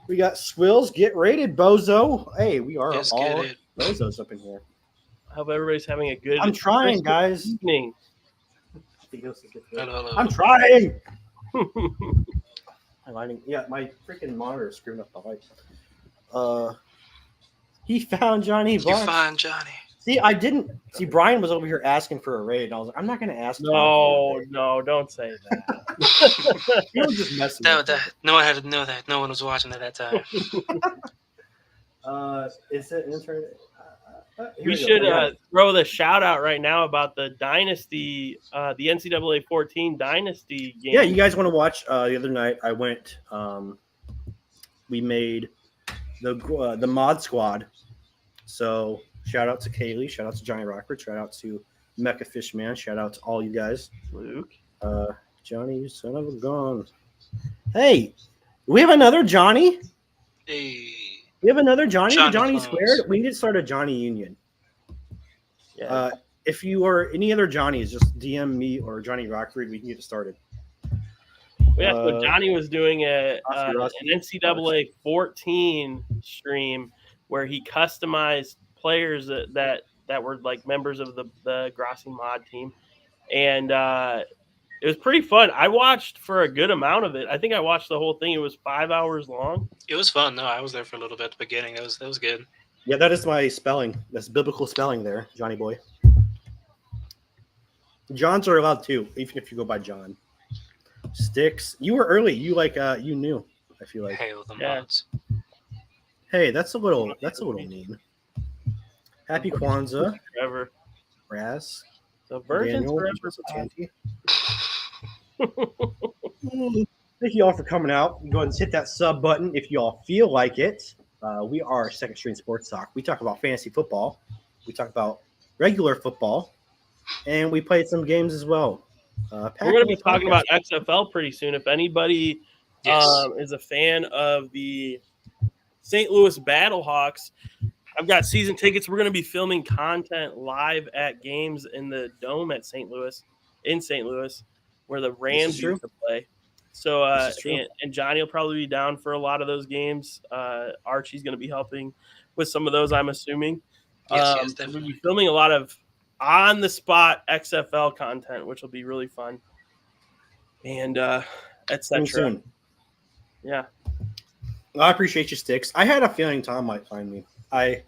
We got Swills. Get rated, Bozo. Hey, we are all Bozos up in here. I hope everybody's having a good. I'm trying, guys. Evening. Hello. I'm trying. Yeah, my freaking monitor is screwing up the light. He found Johnny. You found Johnny. See, I didn't. See, Brian was over here asking for a raid, and I was like, I'm not going to ask. No, don't say that. You were just messing. No one had to know that. No one was watching at that time. Is it internet? We should throw the shout out right now about the Dynasty, the NCAA 14 Dynasty game. Yeah, you guys want to watch? The other night, I went. We made the mod squad. So shout out to Kaylee, shout out to Johnny Rockford, shout out to Mecca Fishman, shout out to all you guys. Luke, Johnny, you son of a gun. Hey, we have another Johnny. Hey. We have another Johnny. Johnny squared. We need to start a Johnny Union. Yeah. If you are any other Johnnies, just DM me or Johnny Rockford. We can get it started. Yeah, so Johnny was doing an NCAA 14 stream where he customized players that were like members of the Grossi mod team, and it was pretty fun. I watched for a good amount of it. I think I watched the whole thing. It was 5 hours long. It was fun. No, I was there for a little bit at the beginning. That was good. Yeah, that is my spelling. That's biblical spelling there, Johnny boy. Johns are allowed too, even if you go by John. Sticks. You were early. You you knew. I feel like. Hail the mods. Hey, that's a little mean. Happy Kwanzaa. Forever. Raz. The virgins forever. Thank you all for coming out. Go ahead and hit that sub button if you all feel like it. We are Second String Sports Talk. We talk about fantasy football. We talk about regular football. And we played some games as well. We're going to be talking about XFL pretty soon. If anybody is a fan of the St. Louis Battlehawks, I've got season tickets. We're going to be filming content live at games in the Dome at St. Louis, where the Rams true. used to play. So, This is true. and Johnny will probably be down for a lot of those games. Archie's going to be helping with some of those, I'm assuming. Yes, We'll definitely. be filming a lot of on-the-spot XFL content, which will be really fun. And Coming etc. soon. Yeah. Well, I appreciate you, Sticks. I had a feeling Tom might find me. I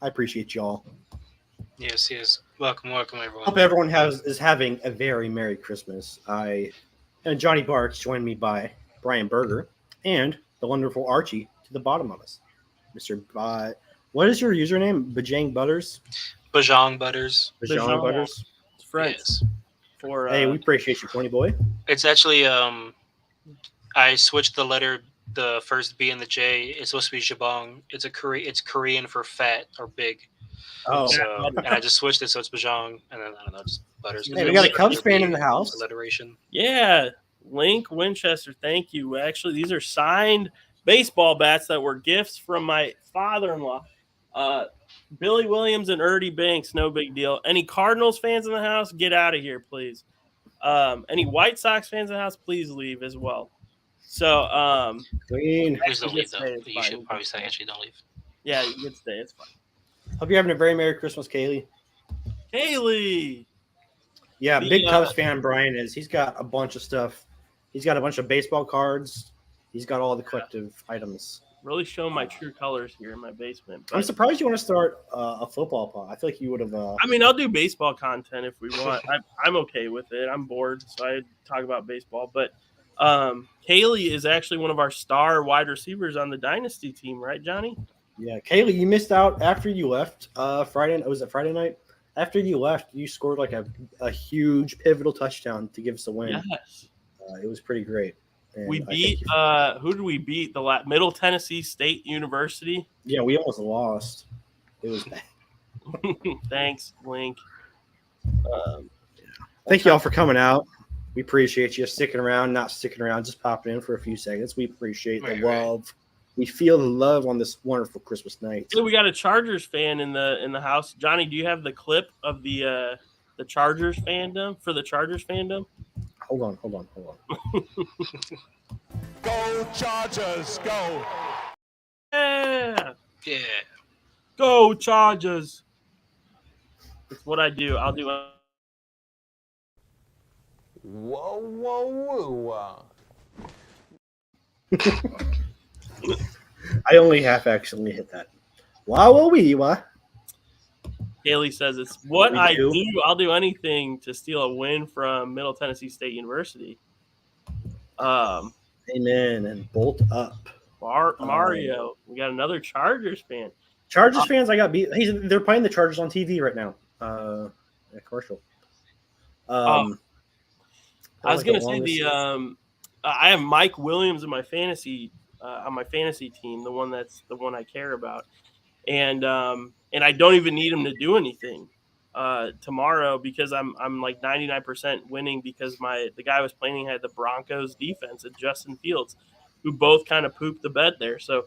appreciate y'all. Yes. Welcome, everyone. Hope everyone is having a very Merry Christmas. And Johnny Barks joined me by Brian Berger and the wonderful Archie to the bottom of us. Mr. What is your username? Bajang Butters? Bajong Butters. Bajang Butters. It's French. Yes. For, Hey, we appreciate you, Pony Boy. It's actually I switched the first B and the J. It's supposed to be Jabong. It's Korean for fat or big. Oh, So and I just switched it so it's Bajong, and then I don't know, just Butters. hey, we got a Cubs fan in the house. Alliteration. Yeah, Link Winchester, thank you. Actually, these are signed baseball bats that were gifts from my father-in-law. Billy Williams and Ernie Banks, no big deal. Any Cardinals fans in the house, get out of here, please. Any White Sox fans in the house, please leave as well. So, Clean. Please don't leave, though. It's You fine. should probably say, actually, don't leave. Yeah, you can stay. It's fine. Hope you're having a very Merry Christmas, Kaylee. Haley. Yeah, The, big Cubs fan Brian is. He's got a bunch of stuff. He's got a bunch of baseball cards. He's got all the collective items. Really showing my true colors here in my basement. I'm But, surprised you want to start a football pod. I feel like you would have. I mean, I'll do baseball content if we want. I'm okay with it. I'm bored, so I talk about baseball. But Haley is actually one of our star wide receivers on the Dynasty team, right, Johnny? Yeah, Kaylee, you missed out after you left Friday. Was it Friday night? After you left, you scored like a huge pivotal touchdown to give us a win. Yes. It was pretty great. And We I beat think who did we beat? The Middle Tennessee State University. yeah, we almost lost. It was bad. Thanks, Link. Thank you all for coming out. We appreciate you sticking around, not sticking around, just popping in for a few seconds. We appreciate the Right. love. We feel the love on this wonderful Christmas night. Hey, we got a Chargers fan in the house. Johnny, do you have the clip of the Chargers fandom for the Chargers fandom? Hold on. Go Chargers, go. Yeah. Yeah. Go Chargers. That's what I do. I'll do Whoa. I only half actually hit that. Wah. Haley says it's what We I do. do. I'll do anything to steal a win from Middle Tennessee State University. Amen. And bolt up. Mario. We got another Chargers fan. Chargers fans, I got beat. They're playing the Chargers on TV right now. A commercial. I was like gonna say I have Mike Williams in my fantasy on my fantasy team, the one I care about, and I don't even need him to do anything tomorrow because I'm like 99% winning because the guy I was playing had the Broncos defense and Justin Fields, who both kind of pooped the bed there. So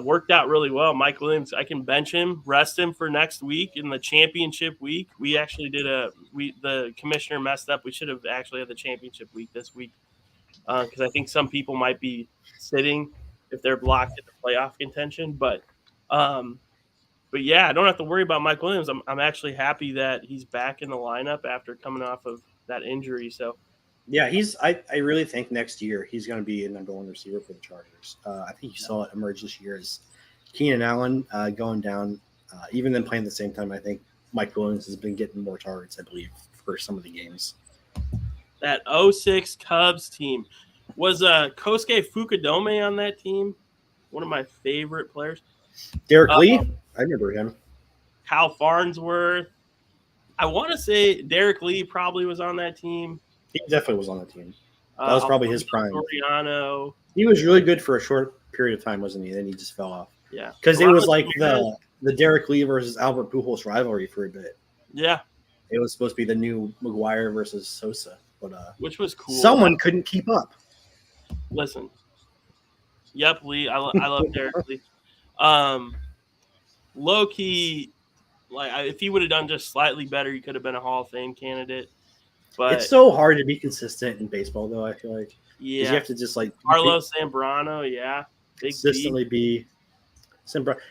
worked out really well. Mike Williams, I can bench him, rest him for next week in the championship week. We actually the commissioner messed up. We should have actually had the championship week this week because I think some people might be sitting if they're blocked in the playoff contention. But yeah, I don't have to worry about Mike Williams. I'm actually happy that he's back in the lineup after coming off of that injury. So Yeah, I really think next year he's going to be a number one receiver for the Chargers. I think you saw it emerge this year as Keenan Allen going down. Even then playing at the same time, I think Mike Williams has been getting more targets, I believe, for some of the games. that 06 Cubs team was Kosuke Fukudome on that team. One of my favorite players. Derek Lee, I remember him. Kyle Farnsworth. I want to say Derek Lee probably was on that team. He definitely was on the team. That was probably his prime. Soriano. He was really good for a short period of time, wasn't he? Then he just fell off. Yeah. Because it was like the Derek Lee versus Albert Pujols rivalry for a bit. Yeah. It was supposed to be the new McGuire versus Sosa, but Which was cool. someone couldn't keep up. Listen. Yep, Lee. I love Derek Lee. Low key, if he would have done just slightly better, he could have been a Hall of Fame candidate. But It's so hard to be consistent in baseball, though. I feel like because you yeah, have to just like Carlos Zambrano, yeah, big G. consistently be.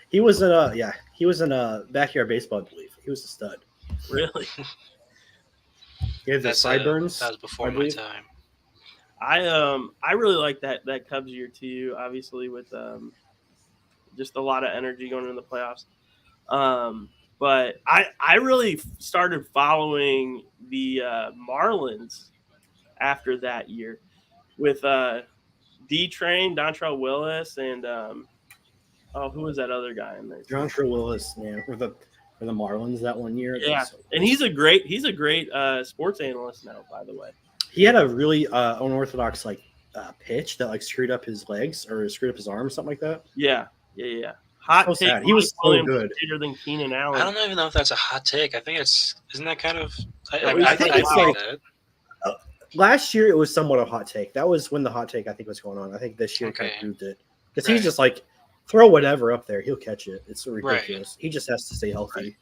He was in a backyard baseball, I believe. He was a stud. Really. He had the sideburns. That was before I my believe. time. I really like that Cubs year too. Obviously, with just a lot of energy going into the playoffs. But I really started following the Marlins after that year with D-Train, Dontrell Willis, and who was that other guy in there? Dontrell Willis, man, for the Marlins that one year. Yeah, and he's a great sports analyst now, by the way. He had a really unorthodox pitch that screwed up his legs or screwed up his arm, something like that. Yeah. Hot So take. sad. He was so good. Better than Keenan Allen. I don't even know if that's a hot take. I think isn't that kind of? I think it's that. Last year it was somewhat a hot take. That was when the hot take I think was going on. I think this year kind of proved it because he's just throw whatever up there, he'll catch it. It's so ridiculous. He just has to stay healthy.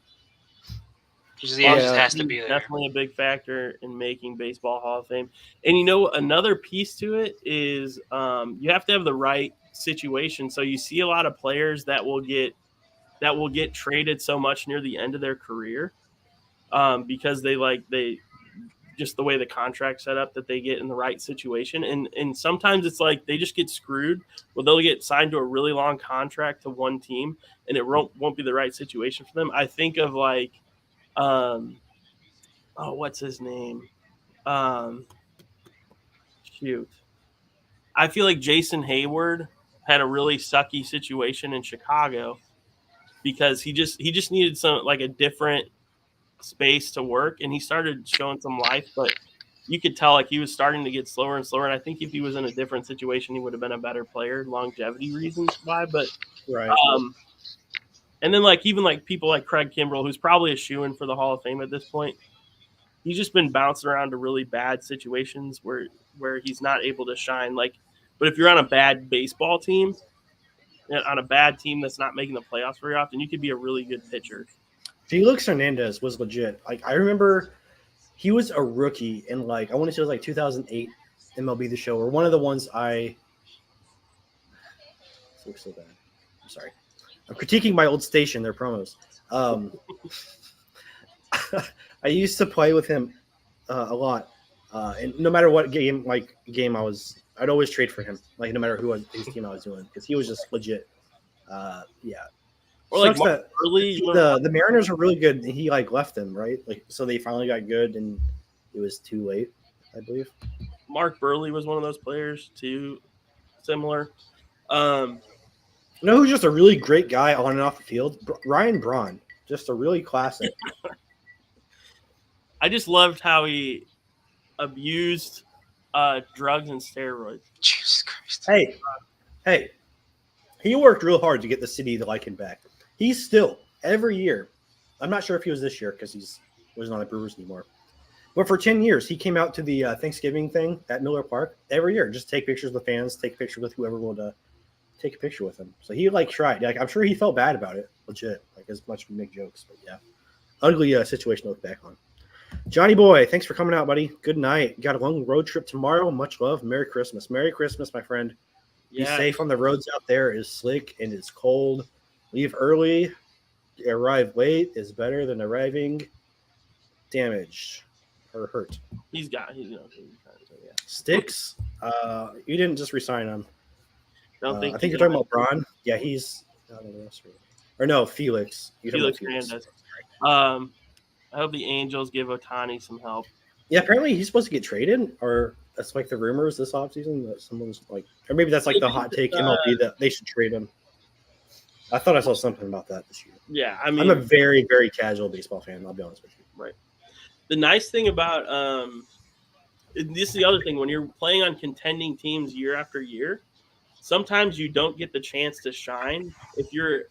He just has to be there. Definitely a big factor in making baseball Hall of Fame. And another piece to it is you have to have the right situation. So you see a lot of players that will get traded so much near the end of their career because they just the way the contract set up that they get in the right situation. And sometimes it's they just get screwed. Well, they'll get signed to a really long contract to one team and it won't be the right situation for them. I think of what's his name? Shoot. I feel like Jason Hayward had a really sucky situation in Chicago because he just needed some a different space to work, and he started showing some life, but you could tell he was starting to get slower and slower. And I think if he was in a different situation, he would have been a better player, longevity reasons why. But right. And then even people like Craig Kimbrell, who's probably a shoo-in for the Hall of Fame at this point, he's just been bouncing around to really bad situations where he's not able to shine. But if you're on a bad baseball team, on a bad team that's not making the playoffs very often, you could be a really good pitcher. Felix Hernandez was legit. I remember he was a rookie in I want to say it was 2008 MLB The Show, or one of the ones This looks so bad. I'm sorry. I'm critiquing my old station, their promos. I used to play with him a lot, and no matter what game I'd always trade for him. No matter whose team I was doing, because he was just legit. Yeah. Or Mark Burley, the Mariners were really good, and he left them, right? So they finally got good, and it was too late, I believe. Mark Burley was one of those players too, similar. Who's just a really great guy on and off the field? Ryan Braun, just a really classic. I just loved how he abused drugs and steroids. Jesus Christ! Hey, he worked real hard to get the city to like him back. He's still every year. I'm not sure if he was this year because he wasn't on the Brewers anymore. But for 10 years, he came out to the Thanksgiving thing at Miller Park every year. Just take pictures with fans, take pictures with whoever would take a picture with him. So he tried. I'm sure he felt bad about it, legit. As much as we make jokes, but yeah, ugly situation to look back on. Johnny boy, thanks for coming out, buddy. Good night. Got a long road trip tomorrow. Much love. Merry Christmas. Merry Christmas, my friend. Be safe on the roads out there. It's slick and it's cold. Leave early. Arrive late is better than arriving damaged or hurt. He's Sticks. You didn't just resign him. I think you're talking about Braun. Yeah, he's Felix. Felix Hernandez. I hope the Angels give Ohtani some help. Yeah, apparently he's supposed to get traded, or that's the rumors this offseason that someone's or maybe that's the hot take MLB that they should trade him. I thought I saw something about that this year. Yeah, I'm a very, very casual baseball fan. I'll be honest with you. Right. The nice thing about this is the other thing when you're playing on contending teams year after year, sometimes you don't get the chance to shine if you're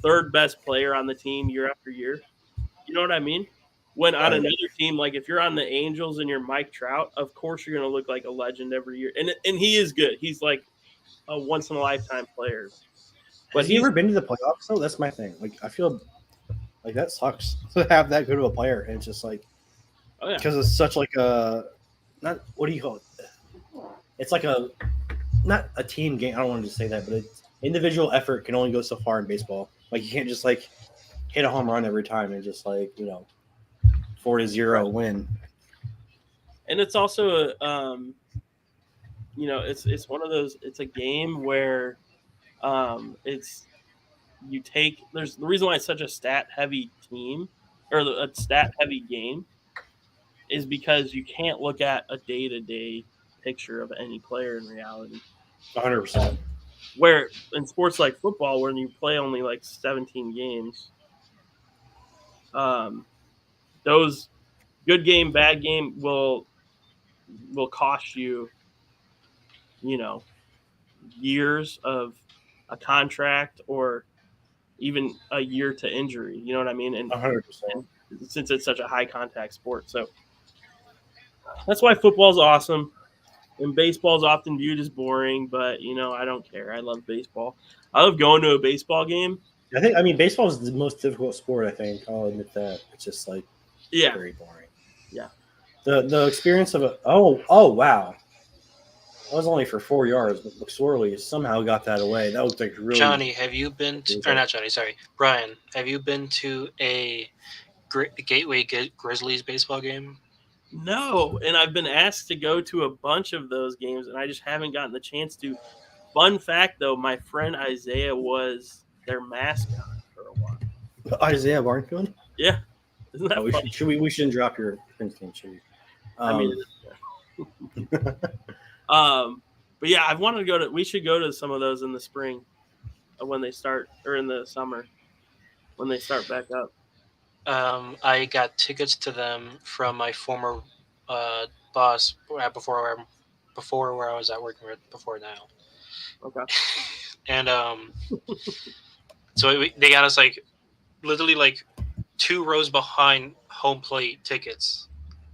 third best player on the team year after year. You know what I mean? When on another team, if you're on the Angels and you're Mike Trout, of course you're going to look like a legend every year. And he is good. He's a once in a lifetime player. But Has he ever been to the playoffs? though? That's my thing. Like, I feel like that sucks to have that good of a player, and it's just like oh yeah, because it's such like a not what do you call it? It's like a not a team game. I don't want to just say that, but it's, individual effort can only go so far in baseball. Like you can't just like hit a home run every time and just like 4-0 win. and it's also a it's one of those. It's a game where it's you take there's the reason why it's such a stat heavy team or a stat heavy game is because you can't look at a day to day picture of any player in reality. 100%. Where in sports like football, when you play only like 17 games, those good game, bad game will cost you, years of a contract or even a year to injury. You know what I mean? And 100%. since it's such a high contact sport, so that's why football's awesome. And baseball is often viewed as boring, but I don't care. I love baseball. I love going to a baseball game. I mean, baseball is the most difficult sport. I think I'll admit that. It's just like very boring. Yeah. The experience of oh wow, that was only for 4 yards, but McSorley somehow got that away. That was like really. Johnny, have you been to, or not Johnny? Sorry, Brian. Have you been to a Gateway Grizzlies baseball game? No, and I've been asked to go to a bunch of those games, and I just haven't gotten the chance to. Fun fact, though, my friend Isaiah was their mascot for a while. Isaiah Barnfield? Yeah. Isn't that funny? We shouldn't drop your Prince name, should we? I mean, but yeah, I've wanted to go to. We should go to some of those in the spring, when they start, or in the summer, when they start back up. I got tickets to them from my former boss before where I was at working with before now. Okay. And so they got us like literally like 2 rows behind home plate tickets.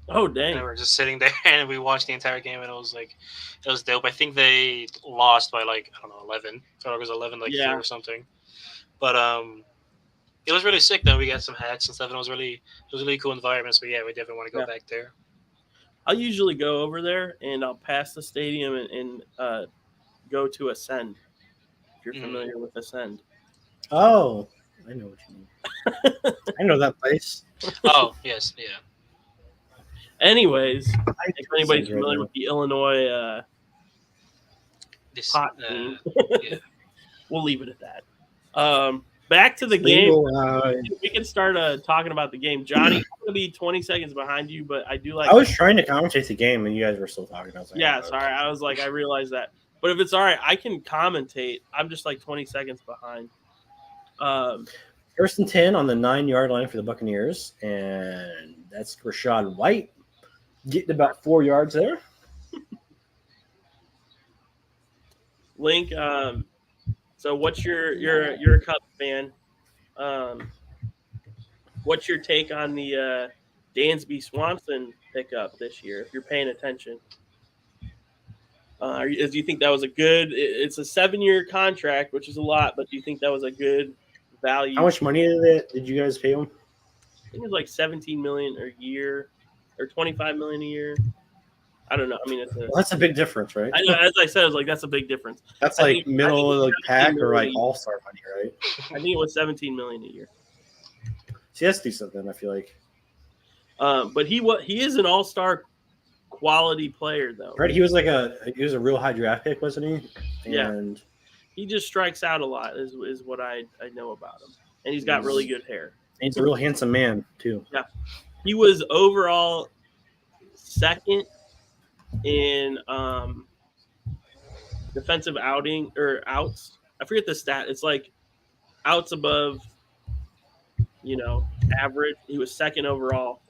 Oh dang! And we were just sitting there and we watched the entire game, and it was dope. I think they lost by like, I don't know, 11. I thought it was 11 4 or something. But it was really sick though. We got some hats and stuff, and it was really cool environment. So yeah, we definitely want to go back there. I'll usually go over there and I'll pass the stadium and go to Ascend. If you're familiar with Ascend. Oh, I know what you mean. I know that place. Oh yes, yeah. Anyways, if anybody's familiar with the Illinois pot team, we'll leave it at that. Back to the game. We can start talking about the game. Johnny, I'm going to be 20 seconds behind you, but I do like. I was trying to commentate the game, and you guys were still talking. I was like, yeah, sorry. I was like, I realized that. But if it's all right, I can commentate. I'm just like 20 seconds behind. 1st and 10 on the 9-yard line for the Buccaneers, and that's Rashad White getting about 4 yards there. Link, so what's you're a Cubs fan? What's your take on the Dansby Swanson pickup this year? If you're paying attention, do you think that was a good? It's a 7-year contract, which is a lot, but do you think that was a good value? How much money did you guys pay him? I think it was like $17 million a year, or $25 million a year. I don't know. I mean, that's a big difference, right? I know, as I said, I was like, that's a big difference. That's like middle of the pack or like all-star money, right? I think it was $17 million a year. See, that's decent then, I feel like. But he is an all-star quality player, though. Right, he was a real high draft pick, wasn't he? And yeah. He just strikes out a lot, is what I know about him, and he's got really good hair. And he's a real handsome man too. Yeah, he was overall second in defensive outs. I forget the stat. It's like outs above, average. He was second overall.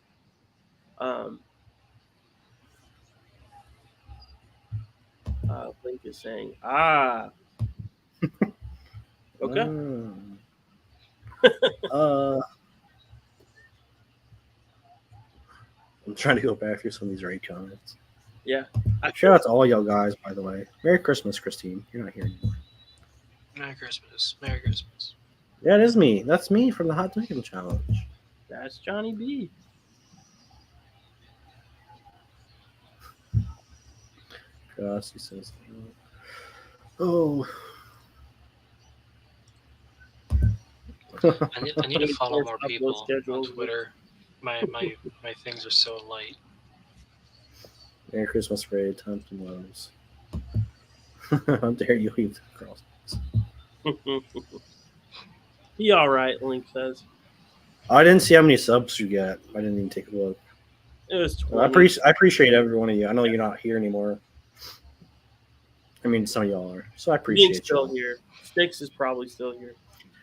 Link is saying, okay. I'm trying to go back through some of these right comments. Yeah. Shout out to all y'all guys, by the way. Merry Christmas, Christine. You're not here anymore. Merry Christmas. Merry Christmas. Yeah, it is me. That's me from the Hot Chicken Challenge. That's Johnny B. He says, oh. I need to follow more Upload people on schedules. Twitter. My things are so light. Merry Christmas, Ray. Thompson Lowe's. How dare you leave the girls? He all right, Link says. I didn't see how many subs you got. I didn't even take a look. It was 20. I appreciate every one of you. I know you're not here anymore. I mean, some of y'all are. So I Link's appreciate still you. here. Sticks is probably still here.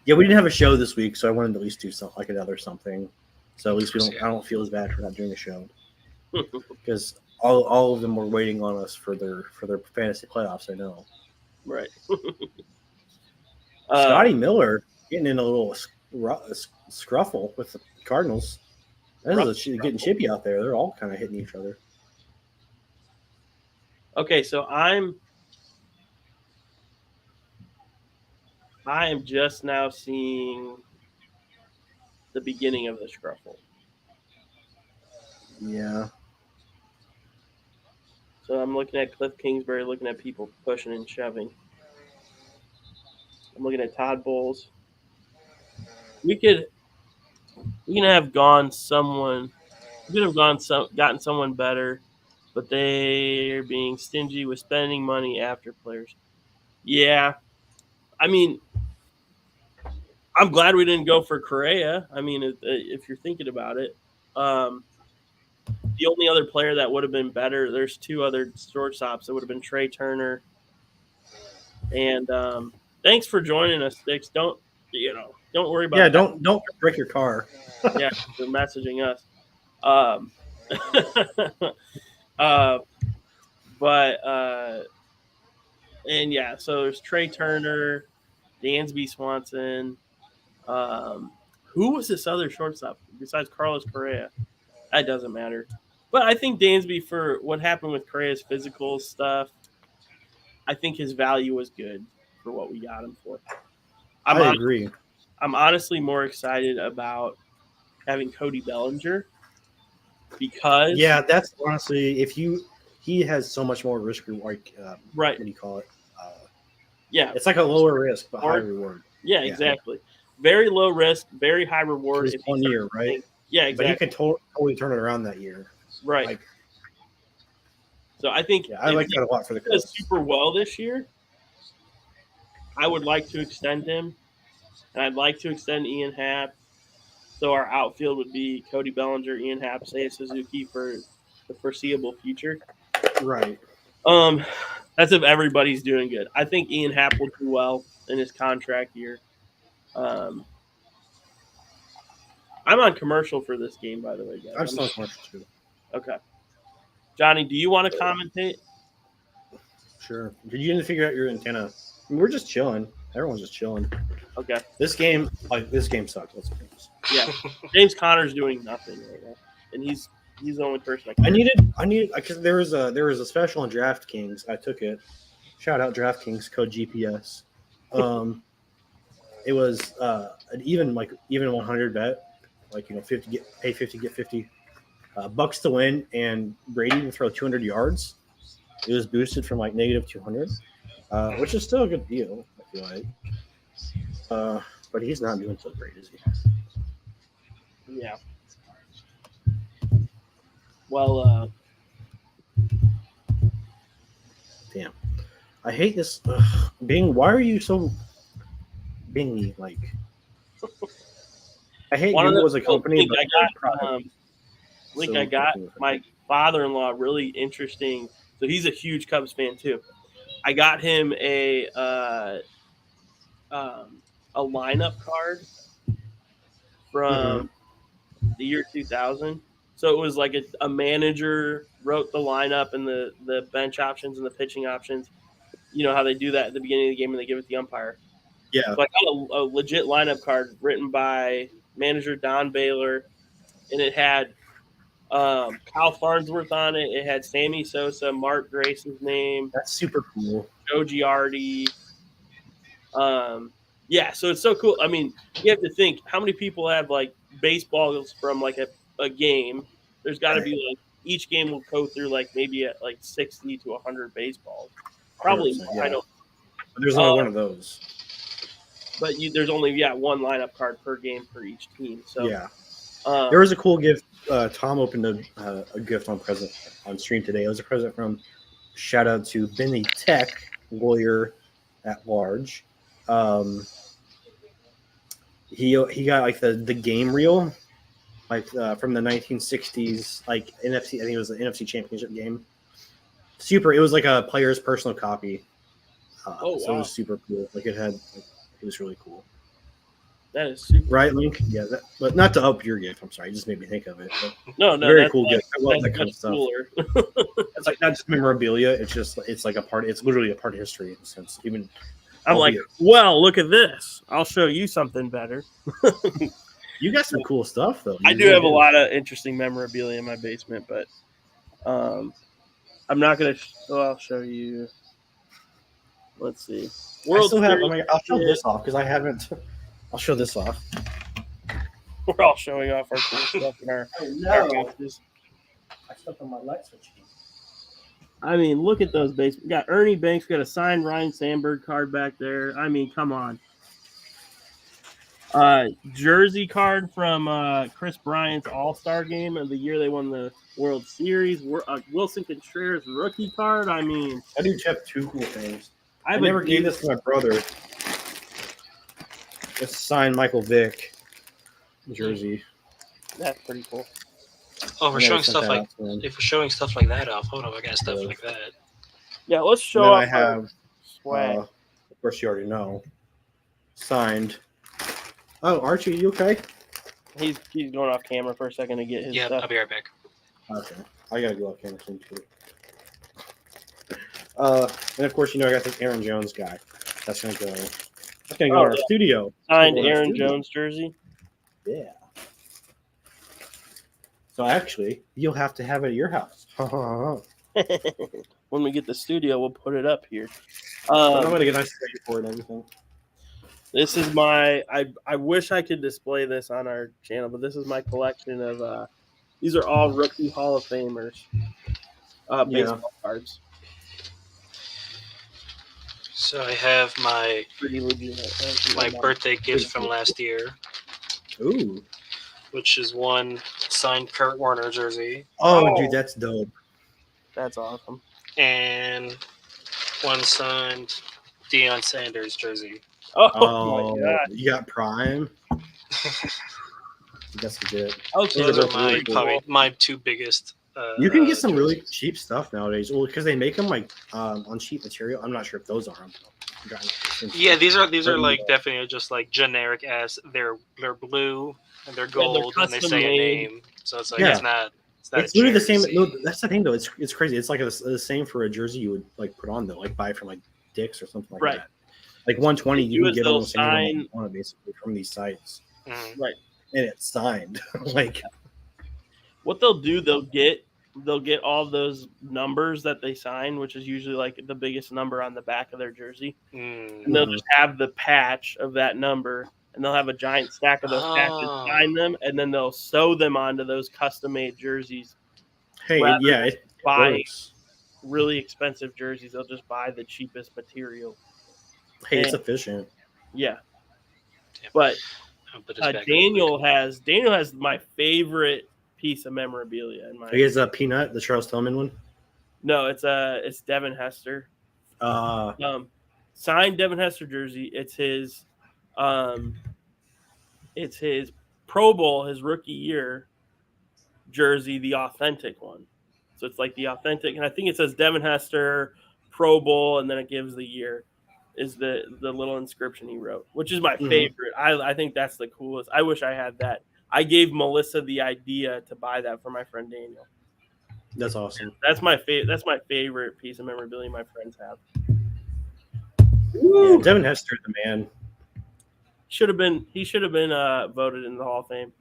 Yeah, we didn't have a show this week, so I wanted to at least do something like another something. So at least I don't feel as bad for not doing a show. Because all of them were waiting on us for their fantasy playoffs, I know. Right. Scotty Miller getting in a little scruffle with the Cardinals. Getting chippy out there. They're all kind of hitting each other. Okay, so I am just now seeing the beginning of the scruffle. Yeah. So I'm looking at Cliff Kingsbury, looking at people pushing and shoving. I'm looking at Todd Bowles. We could have gotten someone better, but they're being stingy with spending money after players. Yeah, I mean, I'm glad we didn't go for Correa. I mean, if you're thinking about it, the only other player that would have been better, there's two other shortstops that would have been Trey Turner. And thanks for joining us, Sticks. Don't worry about Yeah, that. don't break your car. Yeah, they're messaging us. And yeah, so there's Trey Turner, Dansby Swanson. Who was this other shortstop besides Carlos Correa? That doesn't matter. But I think Dansby, for what happened with Correa's physical stuff, I think his value was good for what we got him for. I agree. I'm honestly more excited about having Cody Bellinger because that's honestly he has so much more risk reward. right. What do you call it? Yeah, it's like a lower risk but high reward. Yeah, exactly. Very low risk, very high reward. It's 1 year, right? Yeah, exactly. But he could totally turn it around that year. Right. So I think I like that a lot for the Cubs. Super well this year. I would like to extend him, and I'd like to extend Ian Happ. So our outfield would be Cody Bellinger, Ian Happ, Seiya Suzuki for the foreseeable future. Right. That's if everybody's doing good. I think Ian Happ will do well in his contract year. I'm on commercial for this game, by the way, guys. I'm still on commercial too. Okay. Johnny, do you want to commentate? Sure. Did you need to figure out your antenna? I mean, we're just chilling. Everyone's just chilling. Okay. This game sucks. Let's be honest. Yeah. James Conner's doing nothing right now, and he's the only person I needed because there was a special on DraftKings. I took it. Shout out DraftKings code GPS. It was an even 100 bet, like 50 pay 50 get 50 bucks to win, and Brady to throw 200 yards. It was boosted from like negative 200, which is still a good deal. I feel like, but he's not doing so great, is he? Yeah. Well, damn. I hate this. Bing, why are you so bingy? Like, I hate Google as a company. But I got my father-in-law really interesting. So he's a huge Cubs fan too. I got him a lineup card from the year 2000. So it was like a manager wrote the lineup and the bench options and the pitching options. You know how they do that at the beginning of the game and they give it to the umpire. Yeah. So I got a legit lineup card written by manager Don Baylor, and it had Kyle Farnsworth on it. It had Sammy Sosa, Mark Grace's name, That's super cool. Joe Giardi. Yeah, so it's so cool. I mean, you have to think how many people have like baseballs from like a game. There's got to be like each game will go through like maybe at like 60 to 100 baseballs. Probably 100%, more, I don't. But there's only one of those. But there's only one lineup card per game for each team. So Yeah. There was a cool gift. Tom opened a gift on stream today. It was a present from, shout out to Benny Tech, lawyer at large. He got like the game reel, like from the 1960s, like NFC. I think it was the NFC Championship game. Super. It was like a player's personal copy. So it was super cool. Like it was really cool. That is super. Right, Link? Yeah, but not to up your gift. I'm sorry, it just made me think of it. But no, very cool gift. I love that kind of stuff. Cooler. It's like not just memorabilia. It's like a part. It's literally a part of history in a sense. Even I'm like, well, look at this. I'll show you something better. You got some cool stuff though. I do have a lot of interesting memorabilia in my basement, but I'm not gonna. I'll show you. Let's see. I'll show this off because I haven't. I'll show this off. We're all showing off our cool stuff in our boxes. I stepped on my light switch. I mean, look at those bases. We got Ernie Banks, got a signed Ryan Sandberg card back there. I mean, come on. Jersey card from Chris Bryant's All-Star game of the year they won the World Series. Wilson Contreras rookie card. I mean, I do have two cool things. I I never gave this to my brother. It's signed Michael Vick jersey. That's pretty cool. Oh, we're showing stuff like if we're showing stuff like that off. Hold on, I got stuff like that. Yeah, let's show off. off. I have swag. of course you already know. Signed. Oh, Archie, you okay? He's going off camera for a second to get his Yeah, stuff. I'll be right back. Okay. I gotta go off camera soon too. And of course, I got this Aaron Jones guy. That's gonna go in our studio. Signed Aaron Jones jersey. Yeah. So actually, you'll have to have it at your house. When we get the studio, we'll put it up here. I'm gonna get a nice picture for it and everything. This is my. I wish I could display this on our channel, but this is my collection of. These are all rookie Hall of Famers. Baseball cards. So I have my Pretty legit. my birthday gift from last year, Ooh. which is one signed Kurt Warner jersey Oh, dude, that's dope. That's awesome. and one signed Deion Sanders jersey. Oh my god! You got Prime. That's good. Okay, Those Those are are really cool. probably my two biggest. You can get some really jerseys. cheap stuff nowadays. Well, because they make them like on cheap material. I'm not sure if those are. Yeah, these are like definitely just like generic as they're blue and they're gold and they say a name. So it's like Yeah. it's not It's literally the same. jersey. No, that's the thing though. It's crazy. It's like the same for a jersey you would like put on though, like buy from like Dick's or something like Right. that. Like 120, you can get they'll almost anything sign- you want basically from these sites, Mhm. Right. and it's signed. Like What they'll do, they'll get all those numbers that they sign, which is usually like the biggest number on the back of their jersey, Mm. and they'll just have the patch of that number, and they'll have a giant stack of those patches, sign them, and then they'll sew them onto those custom-made jerseys. hey, Rather yeah, it buying works. really expensive jerseys, they'll just buy the cheapest material. Hey, it's and- efficient. Yeah, Yep. but I'll put this back Daniel has my favorite piece of memorabilia in my. He has a Peanut, the Charles Tillman one. No, it's Devin Hester. Signed Devin Hester jersey. It's his Pro Bowl, his rookie year jersey, the authentic one. So it's like the authentic, and I think it says Devin Hester Pro Bowl, and then it gives the year. Is the little inscription he wrote, which is my favorite. I think that's the coolest. I wish I had that. I gave Melissa the idea to buy that for my friend Daniel. That's awesome. That's my favorite piece of memorabilia my friends have. Yeah, Devin Hester, the man. He should have been voted in the Hall of Fame.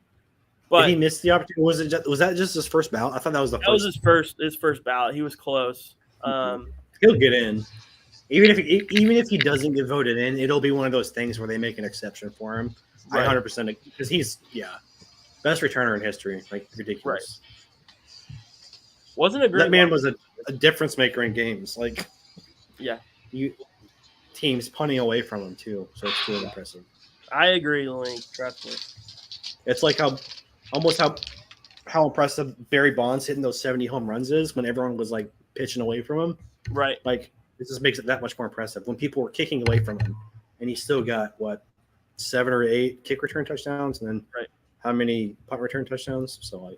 But Did he miss the opportunity? Was that just his first ballot? I thought that was the that was first. his first ballot. He was close. He'll get in. Even if he doesn't get voted in, it'll be one of those things where they make an exception for him. Right. 100% because he's best returner in history, like ridiculous. Right. Wasn't a great. That man was a difference maker in games. Like, yeah, teams punting away from him too, so it's really impressive. I agree, Link. Trust me. It's like how impressive Barry Bonds hitting those 70 home runs is when everyone was like pitching away from him. Right. Like, this just makes it that much more impressive when people were kicking away from him, and he still got 7 or 8 kick return touchdowns, and then how many punt return touchdowns? So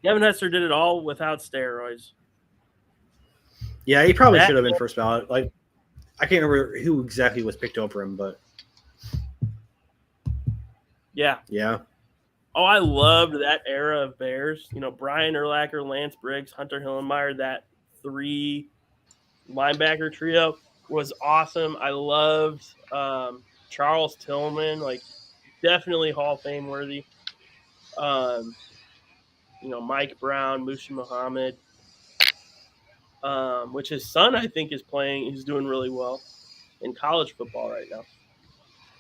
Devin Hester did it all without steroids. Yeah, he probably should have been first ballot. Like, I can't remember who exactly was picked over him, but yeah. Oh, I loved that era of Bears. Brian Urlacher, Lance Briggs, Hunter Hillenmeyer, that 3 linebacker trio was awesome. I loved Charles Tillman, definitely Hall of Fame worthy. Mike Brown, Mushi Muhammad, which his son, I think, is playing. He's doing really well in college football right now.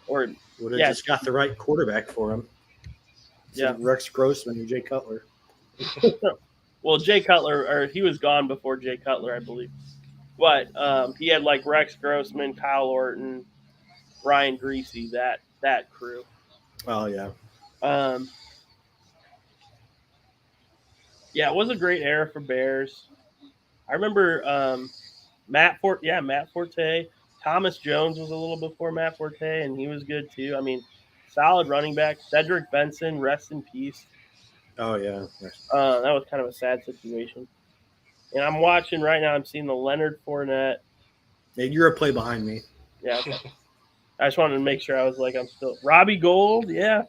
Or would have just got the right quarterback for him. Yeah, Rex Grossman or Jay Cutler. Well, Jay Cutler, he was gone before Jay Cutler, I believe. But he had Rex Grossman, Kyle Orton, Ryan Greasy, that crew. Oh yeah. Yeah, it was a great era for Bears. I remember Matt Forte. Thomas Jones was a little before Matt Forte, and he was good too. I mean, solid running back. Cedric Benson, rest in peace. Oh yeah. That was kind of a sad situation. And I'm watching right now. I'm seeing the Leonard Fournette. Hey, you're a play behind me. Yeah. Okay. I just wanted to make sure I was I'm still Robbie Gould. Yeah.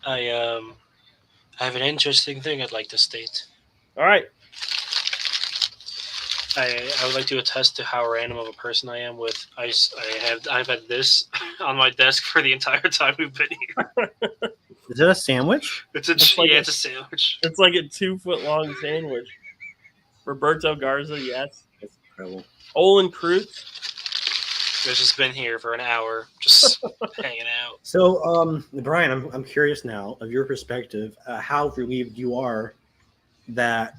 I have an interesting thing I'd like to state. All right. I would like to attest to how random of a person I am with I've had this on my desk for the entire time we've been here. Is it a sandwich? It's a sandwich. It's like a 2-foot long sandwich. Roberto Garza, yes. That's incredible. Olin Kreutz. It's just been here for an hour, just hanging out. So, Brian, I'm curious now of your perspective, how relieved you are that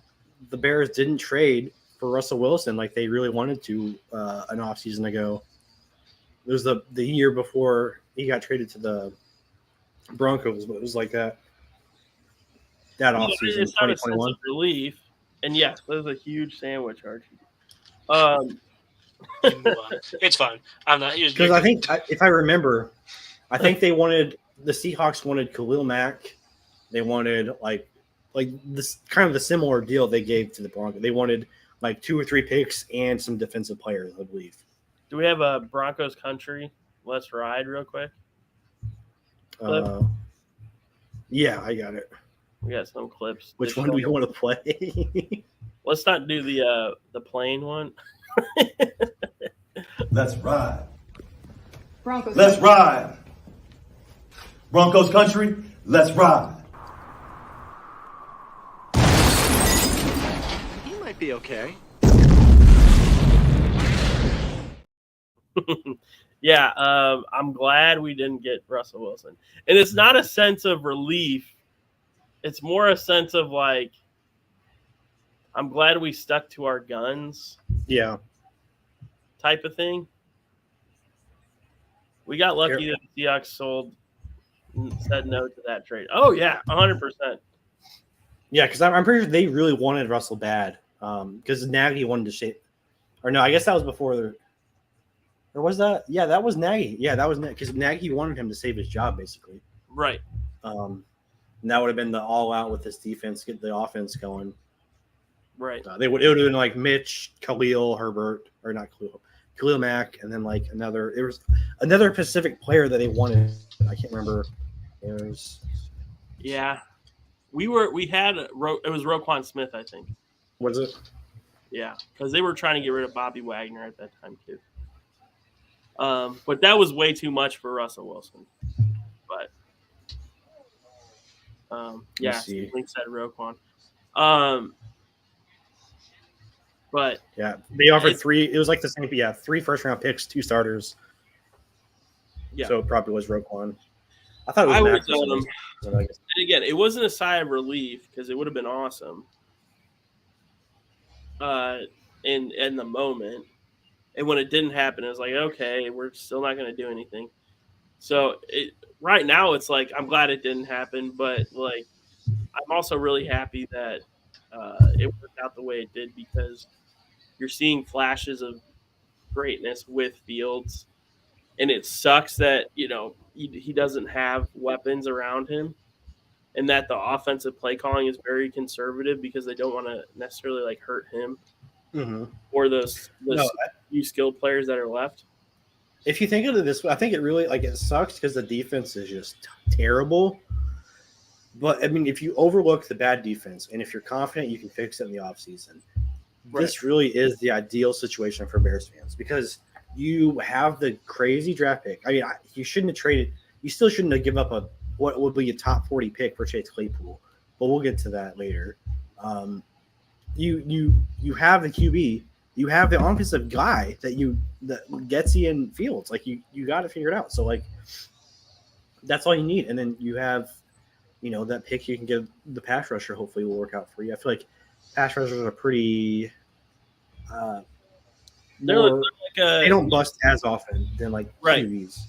the Bears didn't trade for Russell Wilson like they really wanted to an offseason ago. It was the year before he got traded to the Broncos, but it was like that offseason, It's not a sense 2021. of relief. And yes, that was a huge sandwich, Archie. It's fine. I'm not Because I think, if I remember, I think the Seahawks wanted Khalil Mack. They wanted like this kind of the similar deal they gave to the Broncos. They wanted 2 or 3 picks and some defensive players, I believe. Do we have a Broncos country? Let's ride real quick. Yeah, I got it. We got some clips. Which one do you want to play? Let's not do the plane one. Let's ride. Broncos. Let's ride. Broncos country, let's ride. He might be okay. Yeah, I'm glad we didn't get Russell Wilson. And it's not a sense of relief. It's more a sense of I'm glad we stuck to our guns. Yeah. Type of thing. We got lucky that the Seahawks said no to that trade. Oh, yeah, 100%. Yeah, because I'm pretty sure they really wanted Russell bad. Because Nagy wanted to shape. Or no, I guess that was before or was that? Yeah, that was Nagy. Yeah, that was because Nagy wanted him to save his job, basically. Right. And that would have been the all-out with this defense, get the offense going. Right. It would have been Mitch, Khalil Herbert, or not Khalil Mack, and then there was another Pacific player that they wanted. I can't remember. It was. Yeah, it was Roquan Smith, I think. Was it? Yeah, because they were trying to get rid of Bobby Wagner at that time too. But that was way too much for Russell Wilson. But Yeah, see. Link said Roquan. But Yeah, they offered It's- 3. It was like the same. Yeah, 3 first-round picks, 2 starters. yeah, So it probably was Roquan. I thought it was I Mac would. for some reason. I guess. And again, it wasn't a sigh of relief because it would have been awesome. In the moment, and when it didn't happen, it was like, okay, we're still not going to do anything. So right now, it's like I'm glad it didn't happen, but like I'm also really happy that it worked out the way it did because you're seeing flashes of greatness with Fields, and it sucks that he doesn't have weapons around him, and that the offensive play calling is very conservative because they don't want to necessarily like hurt him Mm-hmm. or those No, few skilled players that are left. if you think of it this way, I think it really it sucks because the defense is just terrible. But I mean, if you overlook the bad defense and if you're confident you can fix it in the offseason, this really is the ideal situation for Bears fans because you have the crazy draft pick. I mean, you shouldn't have traded. You still shouldn't have given up what would be a top 40 pick for Chase Claypool, but we'll get to that later. You have the QB. You have the offensive guy that Getsy and Fields. Like you got to figure it out. So like that's all you need, and then you have that pick you can give the pass rusher. Hopefully will work out for you. I feel like pass rushers are pretty. They don't bust as often than like QBs.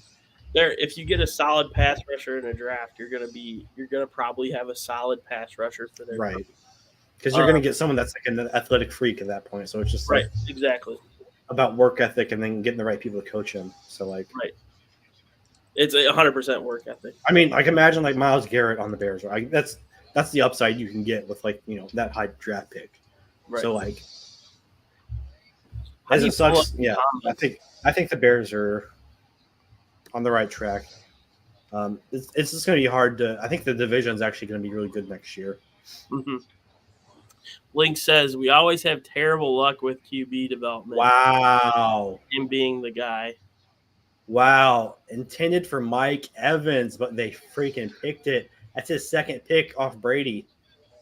If you get a solid pass rusher in a draft, you're gonna probably have a solid pass rusher for their right. Because you're going to get someone that's like an athletic freak at that point. So it's just exactly about work ethic and then getting the right people to coach him. So like, it's 100% work ethic. I mean, like imagine like Myles Garrett on the Bears. Right? That's the upside you can get with like that high draft pick. Right. So like, as it sucks, yeah. I think the Bears are on the right track. It's just going to be hard to. I think the division is actually going to be really good next year. Mm-hmm. Link says we always have terrible luck with QB development. Wow. Him being the guy. Wow. Intended for Mike Evans, but they freaking picked it. That's his second pick off Brady.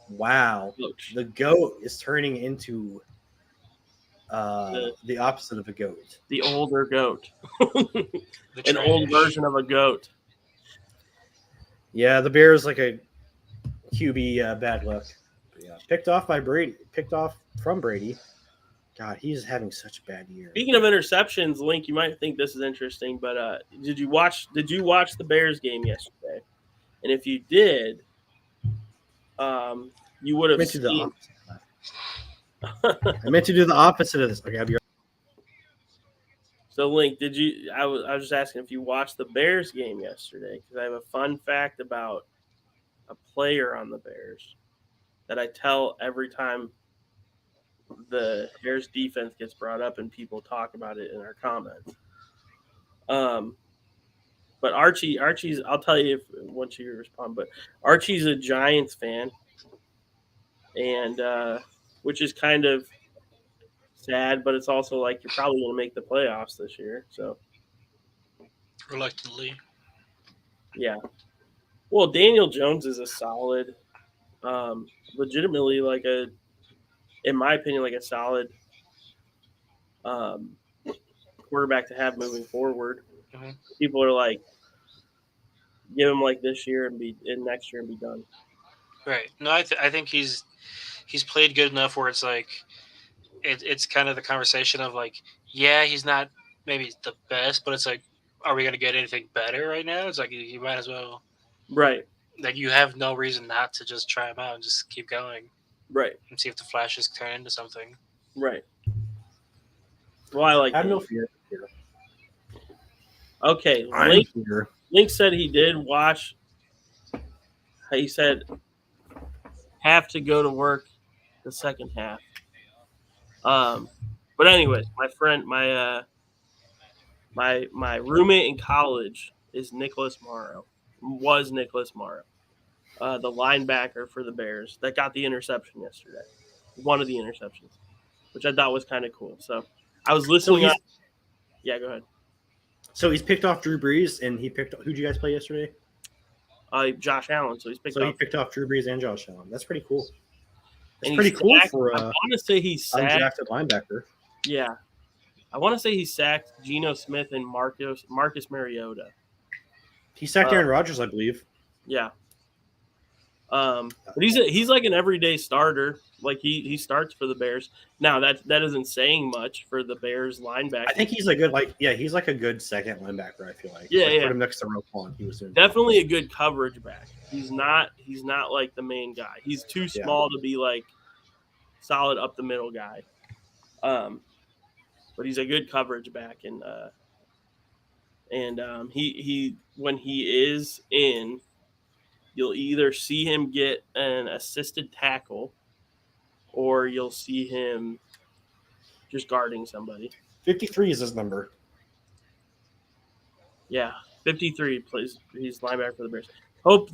Wow. Coach. The GOAT is turning into the opposite of a goat. The older goat. An old version of a goat. Yeah, the Bears like a QB bad luck. Yeah, picked off from Brady. God, he's having such a bad year. Speaking of interceptions, Link, you might think this is interesting, but did you watch the Bears game yesterday? And if you did, you would have seen. I meant to do the opposite of this. Okay, I'll be right. So, Link, did you? I was just asking if you watched the Bears game yesterday because I have a fun fact about a player on the Bears that I tell every time the Bears defense gets brought up and people talk about it in our comments. But Archie's. I'll tell you once you respond. But Archie's a Giants fan, and which is kind of sad, but it's also like you're probably going to make the playoffs this year. So reluctantly, yeah. Well, Daniel Jones is a solid, legitimately in my opinion, like a solid quarterback to have moving forward. Mm-hmm. People are like, give him like this year and next year and be done. Right. No, I think he's played good enough where it's like it's kind of the conversation of like, yeah, he's not maybe the best, but it's like, are we going to get anything better right now? It's like you might as well. Right. Like you have no reason not to just try him out and just keep going. Right. And see if the flashes turn into something. Right. Well, I have no fear. Okay. Link said he did watch. He said have to go to work the second half. But anyways, my friend, my roommate in college is Nicholas Morrow. Was Nicholas Morrow, the linebacker for the Bears that got the interception yesterday, one of the interceptions, which I thought was kind of cool. So I was listening. Yeah, go ahead. So he's picked off Drew Brees, and he picked. Who did you guys play yesterday? Josh Allen. So he's picked So he up. picked off Drew Brees and Josh Allen. That's pretty cool. That's And pretty he's cool sacked- for I a want to say he's sacked. undrafted linebacker. Yeah, I want to say he sacked Geno Smith and Marcus Mariota. He sacked Aaron Rodgers, I believe. Yeah. But he's like an everyday starter. Like he starts for the Bears. Now that isn't saying much for the Bears linebacker. I think he's a good he's like a good second linebacker, I feel like. Yeah, Like, yeah. Put him next to Roquan. He was doing Definitely a good coverage back. He's not like the main guy. He's too small to be like solid up the middle guy. But he's a good coverage back, and he when he is in, you'll either see him get an assisted tackle, or you'll see him just guarding somebody. 53 is his number. Yeah, 53 plays. He's linebacker for the Bears. Hope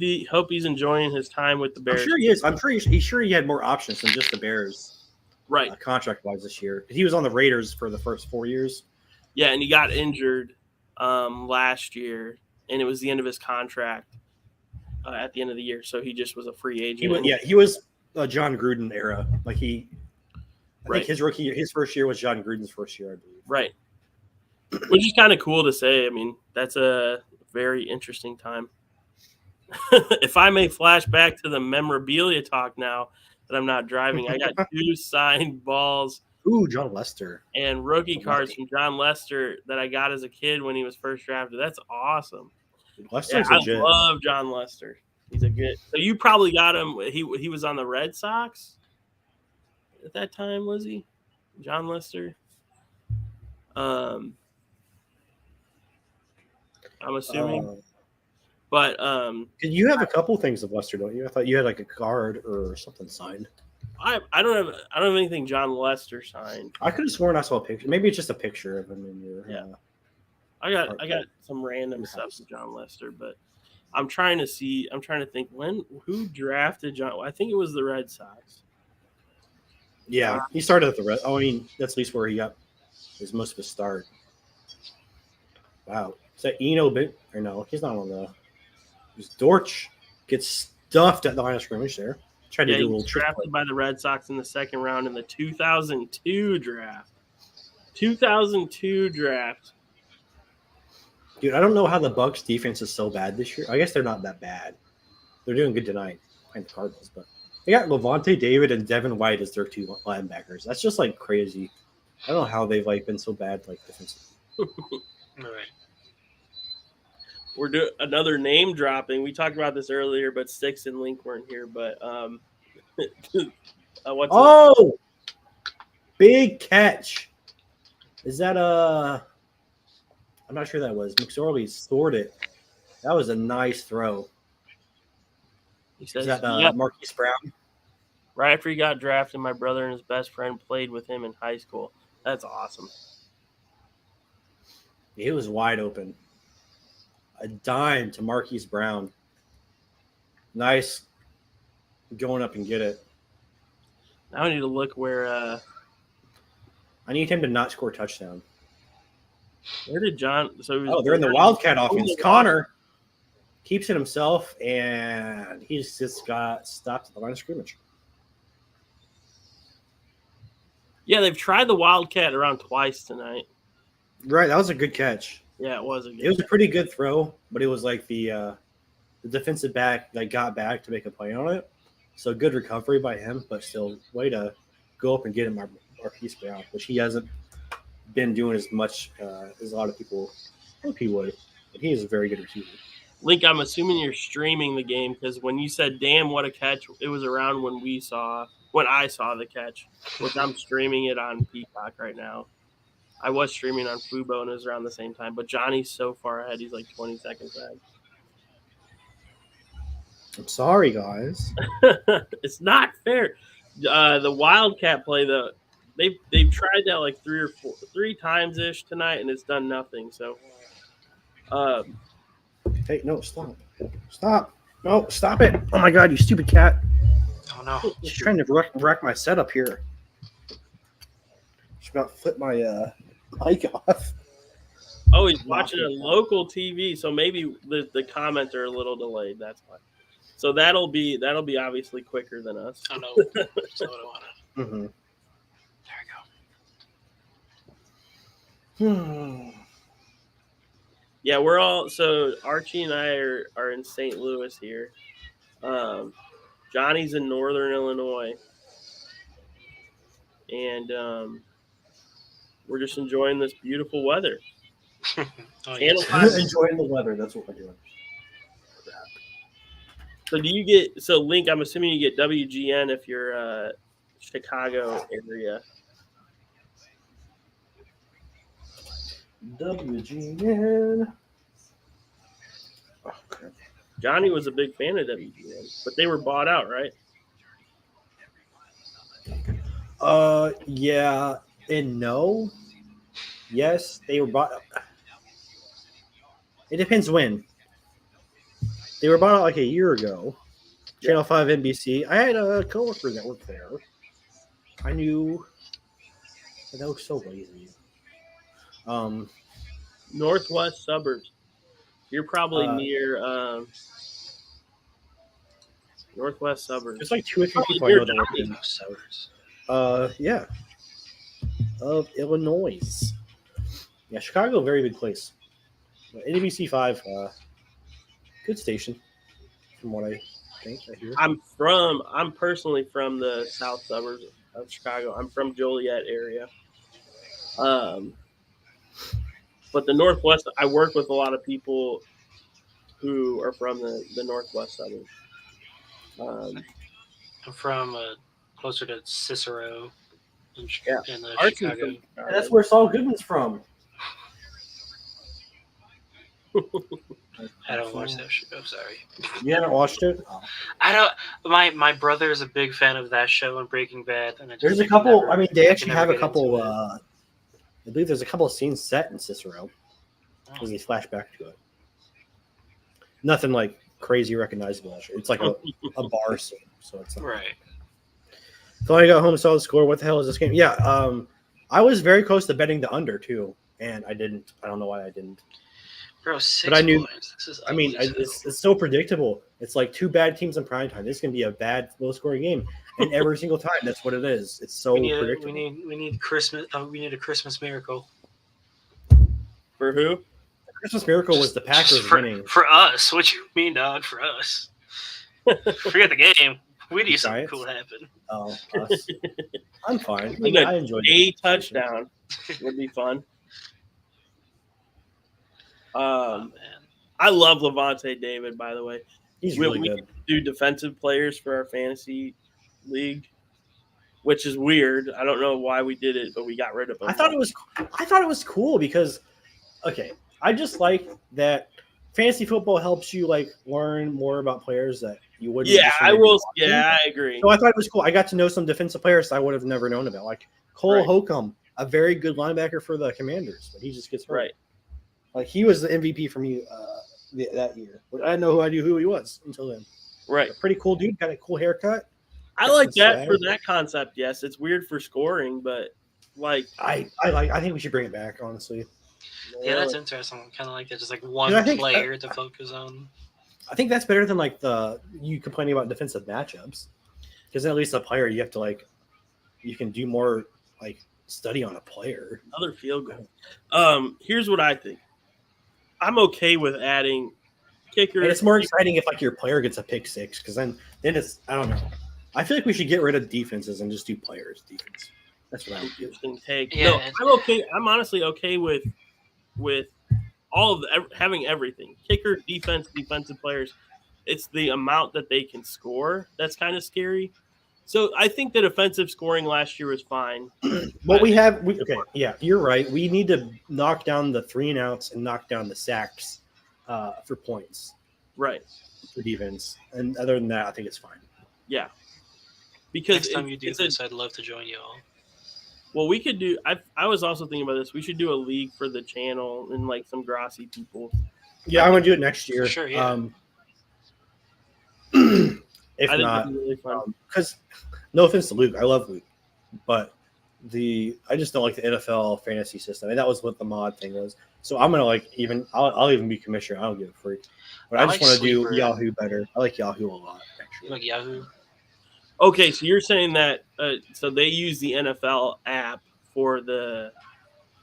he's enjoying his time with the Bears. I'm sure he is. I'm he's sure he had more options than just the Bears, Right. contract-wise this year. He was on the Raiders for the first 4 years. Yeah, and he got injured last year, and it was the end of his contract at the end of the year, so he just was a free agent. He was John Gruden era. Like I Right. think his first year was John Gruden's first year, I believe. Right. Which is kind of cool to say. I mean, that's a very interesting time. If I may flash back to the memorabilia talk now that I'm not driving, I got 2 signed balls Ooh, John Lester. and rookie cards from John Lester that I got as a kid when he was first drafted. That's awesome. Lester's I legit. love John Lester. He's a good. So you probably got him. He was on the Red Sox at that time, was he? John Lester. I'm assuming, but You have a couple things of Lester, don't you? I thought you had like a card or something signed. I don't have anything John Lester signed. I could have sworn I saw a picture. Maybe it's just a picture of him in your. Yeah. I got some random stuff from John Lester, but I'm trying to think who drafted John. I think it was the Red Sox. Yeah, he started at the Red. Oh, I mean, that's at least where he got most of his start. Wow, is that Eno? Or no, he's not on the. Dortch gets stuffed at the line of scrimmage there. Tried to do a little trick drafted by the Red Sox in the second round in the 2002 draft. 2002 draft. Dude, I don't know how the Bucs defense is so bad this year. I guess they're not that bad. They're doing good tonight playing the Cardinals, but they got Levante David and Devin White as their 2 linebackers. That's just like crazy. I don't know how they've been so bad defensively. All right. We're doing another name dropping. We talked about this earlier, but Sticks and Link weren't here. But big catch! Is that I'm not sure that was McSorley scored it. That was a nice throw. He says, Is that Marquise Brown? right after he got drafted, my brother and his best friend played with him in high school. That's awesome. It was wide open. A dime to Marquise Brown. Nice going up and get it. Now I need to look where I need him to not score a touchdown. where did John They're in the Wildcat offense. Connor keeps it himself, and he's just got stopped at the line of scrimmage. Yeah, they've tried the Wildcat around twice tonight. Right, that was a good catch. Yeah, it was a It was a pretty good throw, but it was like the defensive back got back to make a play on it. So good recovery by him, but still way to go up and get him Marquise Brown, which he hasn't been doing as much as a lot of people hope he would. But he is a very good receiver. Link, I'm assuming you're streaming the game because when you said "damn, what a catch," it was around when I saw the catch, which I'm streaming it on Peacock right now. I was streaming on Fubo and it was around the same time, but Johnny's so far ahead; he's like 20 seconds ahead. I'm sorry, guys. It's not fair. The Wildcat play, they've tried that like 3 times ish tonight, and it's done nothing. So, Hey, no, stop. No, stop it. Oh, my God, you stupid cat. Oh no. She's trying to wreck my setup here. She's about to flip my mic off. Oh, he's watching a local TV, so maybe the comments are a little delayed. That's why. So that'll be obviously quicker than us. Oh no, that's not what I wanted. Mm-hmm. There we go. Yeah, we're all so Archie and I are in St. Louis here. Johnny's in Northern Illinois, and we're just enjoying this beautiful weather. Oh, Channel yes. 5. Enjoying the weather. That's what we're doing. So do you get Link? I'm assuming you get WGN if you're Chicago area. WGN. Okay. Johnny was a big fan of WGN, but they were bought out, right? Yeah and no. Yes, they were bought. It depends when. They were bought out like a year ago. Channel 5 NBC. I had a coworker that worked there. I knew. That was so lazy. Northwest suburbs. You're probably near Northwest suburbs. There's like 2 or 3 people I near know that work in Those suburbs. yeah. Of Illinois. Yeah, Chicago, very big place. NBC 5, good station, from what I think I hear. I'm personally from the south suburbs of Chicago. I'm from Joliet area. But the Northwest, I work with a lot of people who are from the Northwest suburbs. I'm from closer to Cicero in Archie's Chicago. from- That's where Saul Goodman's from. I don't watch that show. I'm sorry. You haven't watched it? I don't. My brother is a big fan of that show and Breaking Bad, and There's a couple. never- I mean, they I actually can have never a get couple. into it. I believe there's a couple of scenes set in Cicero because they flash back to it. Nothing like crazy recognizable. It's like a bar scene, so it's not. Right. So I got home, saw the score. What the hell is this game? Yeah, I was very close to betting the under too, and I didn't. I don't know why I didn't. Bro, 6 But I knew- points. This is I mean, ugly as hell. it's so predictable. It's like 2 bad teams in prime time. This is gonna be a bad, low-scoring game, and every single time, that's what it is. It's so we need predictable. we need Christmas. We need a Christmas miracle. For who? The Christmas miracle was the Packers for, winning. for us. What you mean, dog? For us. Forget the game. We need something Giants? cool happen. Oh, us. I'm fine. We got I enjoyed A it. touchdown would be fun. Oh man. I love Levante David, by the way. He's We- really we good. do defensive players for our fantasy league, which is weird. I don't know why we did it, but we got rid of him. I thought it was cool because, okay, I just like that fantasy football helps you like learn more about players that you wouldn't. Yeah, just I maybe will. watch. Yeah, I agree. So I thought it was cool. I got to know some defensive players I would have never known about, like Cole Right. Holcomb, a very good linebacker for the Commanders, but he just gets hurt. Right. Like he was the MVP for me that year. But I didn't know who he was until then. Right. A pretty cool dude, got a cool haircut. I like That's that sad. for that concept. Yes, it's weird for scoring, but like, I think we should bring it back, honestly. Yeah, that's interesting. Kind of like that. Just like one Yeah, I think- player to focus on. I think that's better than like you complaining about defensive matchups, because at least a player you have to like, you can do more like study on a player. another field goal. Here's what I think. I'm okay with adding kicker. And it's more exciting if like your player gets a pick six, because then it's I don't know. I feel like we should get rid of defenses and just do players defense. That's what I would do. Interesting take. Yeah, No, it's- I'm okay. I'm honestly okay with all of having everything: kicker, defense, defensive players. It's the amount that they can score that's kind of scary. So I think that offensive scoring last year was fine. What we have, okay, yeah, you're right. We need to knock down the 3 and outs and knock down the sacks for points Right. for defense. And other than that, I think it's fine. Yeah. Because Next time you do it's a- this, I'd love to join y'all. well, we could do. I was also thinking about this. We should do a league for the channel and like some Grossi people. Yeah, I'm gonna do it next year. Sure, yeah. If I think not, it'd be really fun. because no offense to Luke, I love Luke, but I just don't like the NFL fantasy system, and that was what the mod thing was. So I'm gonna I'll even be commissioner. I don't give a freak, but I just like want to do Sleeper. Yahoo better. I like Yahoo a lot, You actually. like Yahoo? Okay, so you're saying that so they use the NFL app for the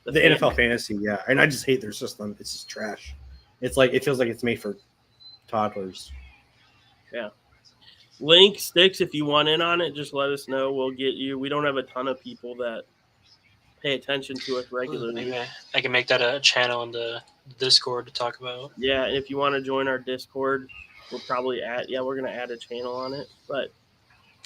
NFL fantasy, yeah, and I just hate their system. It's just trash. It's like it feels like it's made for toddlers. link sticks. If you want in on it, just let us know. We'll get you. We don't have a ton of people that pay attention to us regularly. Maybe I can make that a channel in the Discord to talk about. Yeah, and if you want to join our Discord, we're gonna add a channel on it. But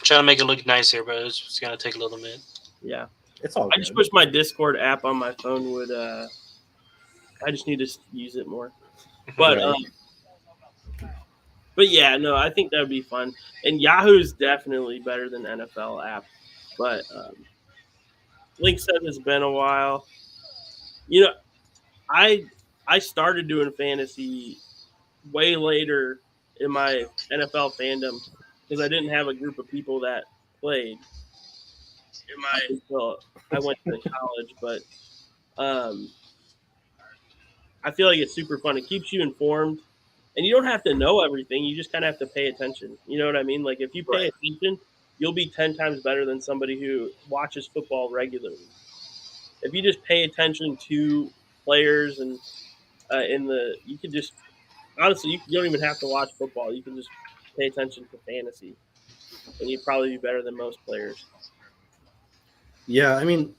Trying to make it look nicer, but it's gonna take a little bit. yeah, It's all I good. just wish my Discord app on my phone would. I just need to use it more. But Right. but yeah, no, I think that would be fun. And Yahoo's definitely better than NFL app. But Link said it's been a while. You know, I started doing fantasy way later in my NFL fandom because I didn't have a group of people that played until I went to college. But I feel like it's super fun. It keeps you informed, and you don't have to know everything. You just kind of have to pay attention. You know what I mean? Like if you pay attention, you'll be 10 times better than somebody who watches football regularly. If you just pay attention to players and you could just honestly, you don't even have to watch football. You can just pay attention to fantasy, and you'd probably be better than most players. Yeah, I mean,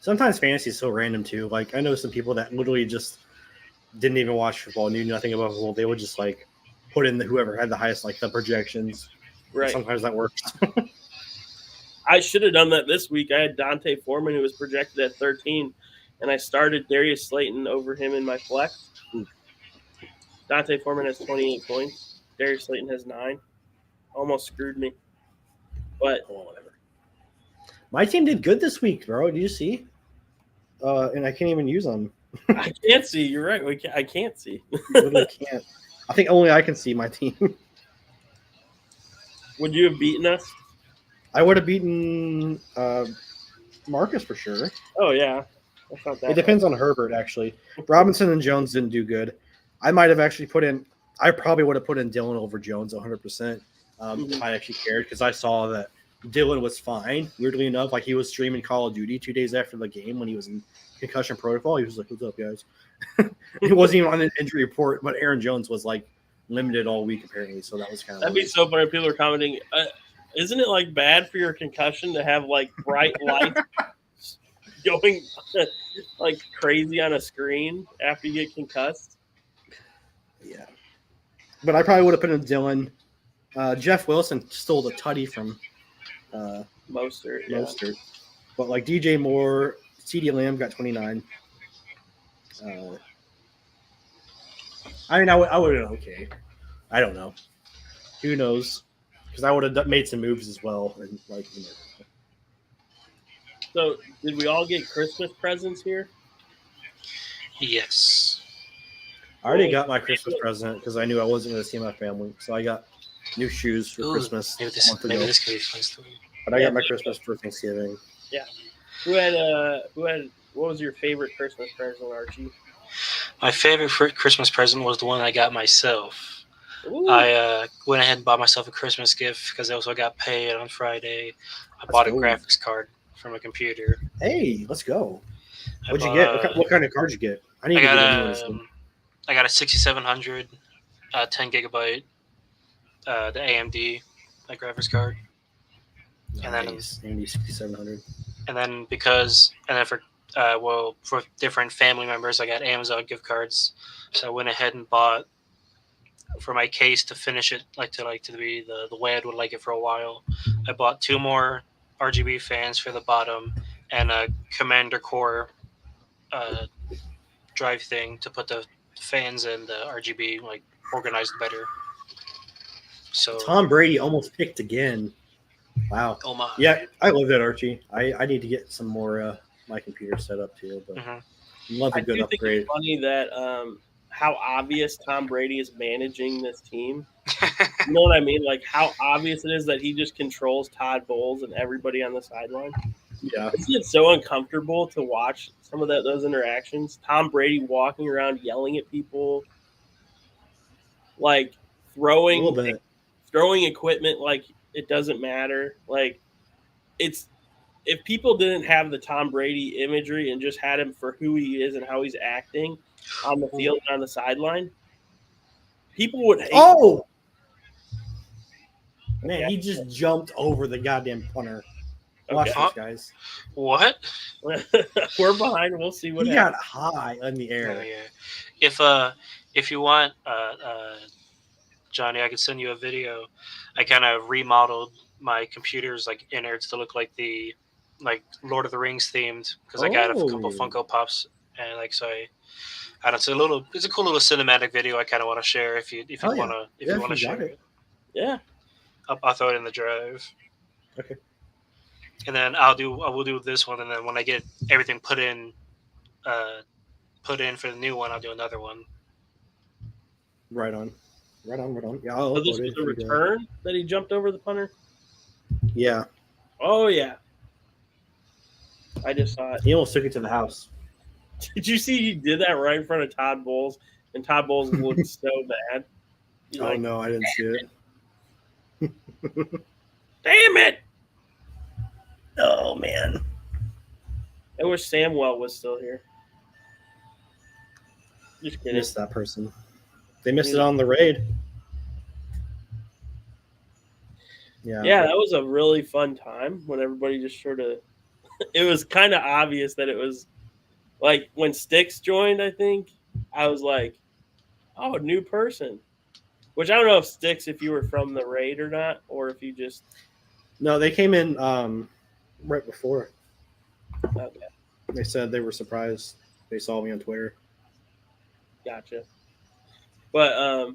sometimes fantasy is so random too. Like I know some people that literally just didn't even watch football, knew nothing about football. They would just like put in whoever had the highest the projections. Right. And sometimes that works. I should have done that this week. I had Dante Foreman, who was projected at 13, and I started Darius Slayton over him in my flex. Dante Foreman has 28 points. Darius Slayton has 9. Almost screwed me. But whatever. My team did good this week, bro. Did you see? And I can't even use them. I can't see. You're right. I can't see. Literally can't. I think only I can see my team. Would you have beaten us? I would have beaten Marcus for sure. Oh, yeah. That's not that It depends on Herbert, actually. Robinson and Jones didn't do good. I might have actually I probably would have put in Dylan over Jones 100% if I actually cared, because I saw that Dylan was fine. Weirdly enough, like he was streaming Call of Duty 2 days after the game when he was in concussion protocol. He was like, "What's up, guys?" He wasn't even on an injury report, but Aaron Jones was like limited all week apparently, so that was kind of That'd be so funny. People are commenting, isn't it like bad for your concussion to have like bright lights going like crazy on a screen after you get concussed? Yeah. But I probably would have put in Dylan. Jeff Wilson stole the tutty from Mostert. Mostert. But like DJ Moore, CeeDee Lamb got 29. I mean, I would have been okay. I don't know. Who knows? Because I would have made some moves as well. And So, did we all get Christmas presents here? Yes. I already got my Christmas present because I knew I wasn't going to see my family. So I got new shoes for Christmas Maybe a month ago. this could be a fun story. But I got my Christmas for Thanksgiving. Yeah. Who had what was your favorite Christmas present, Archie? My favorite Christmas present was the one I got myself. Ooh. I went ahead and bought myself a Christmas gift because I also got paid on Friday. I bought a graphics card for my computer. Hey, let's go. What'd you get? What kind of card did you get? I got a 6700, 10 gigabyte, the AMD graphics card. Nice. AMD 6700. And then for different family members, I got Amazon gift cards. So I went ahead and bought for my case to finish it, to be the way I would like it for a while. I bought 2 more RGB fans for the bottom and a Commander Core drive thing to put the fans and the RGB organized better. So Tom Brady almost picked again. Wow. Oh my. Yeah, I love that, Archie. I need to get some more my computer set up too, but love a good upgrade. Think it's funny that how obvious Tom Brady is managing this team. You know what I mean? Like how obvious it is that he just controls Todd Bowles and everybody on the sideline. Yeah. Isn't it so uncomfortable to watch some of those interactions? Tom Brady walking around yelling at people, like A little bit. throwing equipment like it doesn't matter. Like it's if people didn't have the Tom Brady imagery and just had him for who he is and how he's acting on the field and on the sideline, people would hate. Oh! Man, Okay. he just jumped over the goddamn punter. Watch Okay. this, guys. What? We're behind. We'll see what He happens. got high in the Oh, air. yeah. If you want, Johnny, I could send you a video. I kind of remodeled my computer's like innards to look like the Lord of the Rings themed because I got a couple Oh. Funko Pops and I don't know, it's a cool little cinematic video I kind of want to share if you Hell yeah. want to Yeah, if you share got it. Yeah. I'll throw it in the drive. Okay. And then I will do this one, and then when I get everything put in for the new one, I'll do another one. Right on. Yeah, I'll So this upload was it. the return that he jumped over the punter? Yeah. Oh, yeah. I just saw it. He almost took it to the house. Did you see he did that right in front of Todd Bowles? And Todd Bowles looked so bad. He's Oh, like, no, I didn't see it. damn it! Oh, man. I wish Samwell was still here. Just kidding. Missed that person. They missed it on the raid. Yeah. Yeah, that was a really fun time when everybody just sort of. It was kind of obvious that it was like when Styx joined, I think. I was like, oh, a new person. Which I don't know if Styx, if you were from the raid or not, or if you just. No, they came in right before. Okay, They said they were surprised. They saw me on Twitter. gotcha. But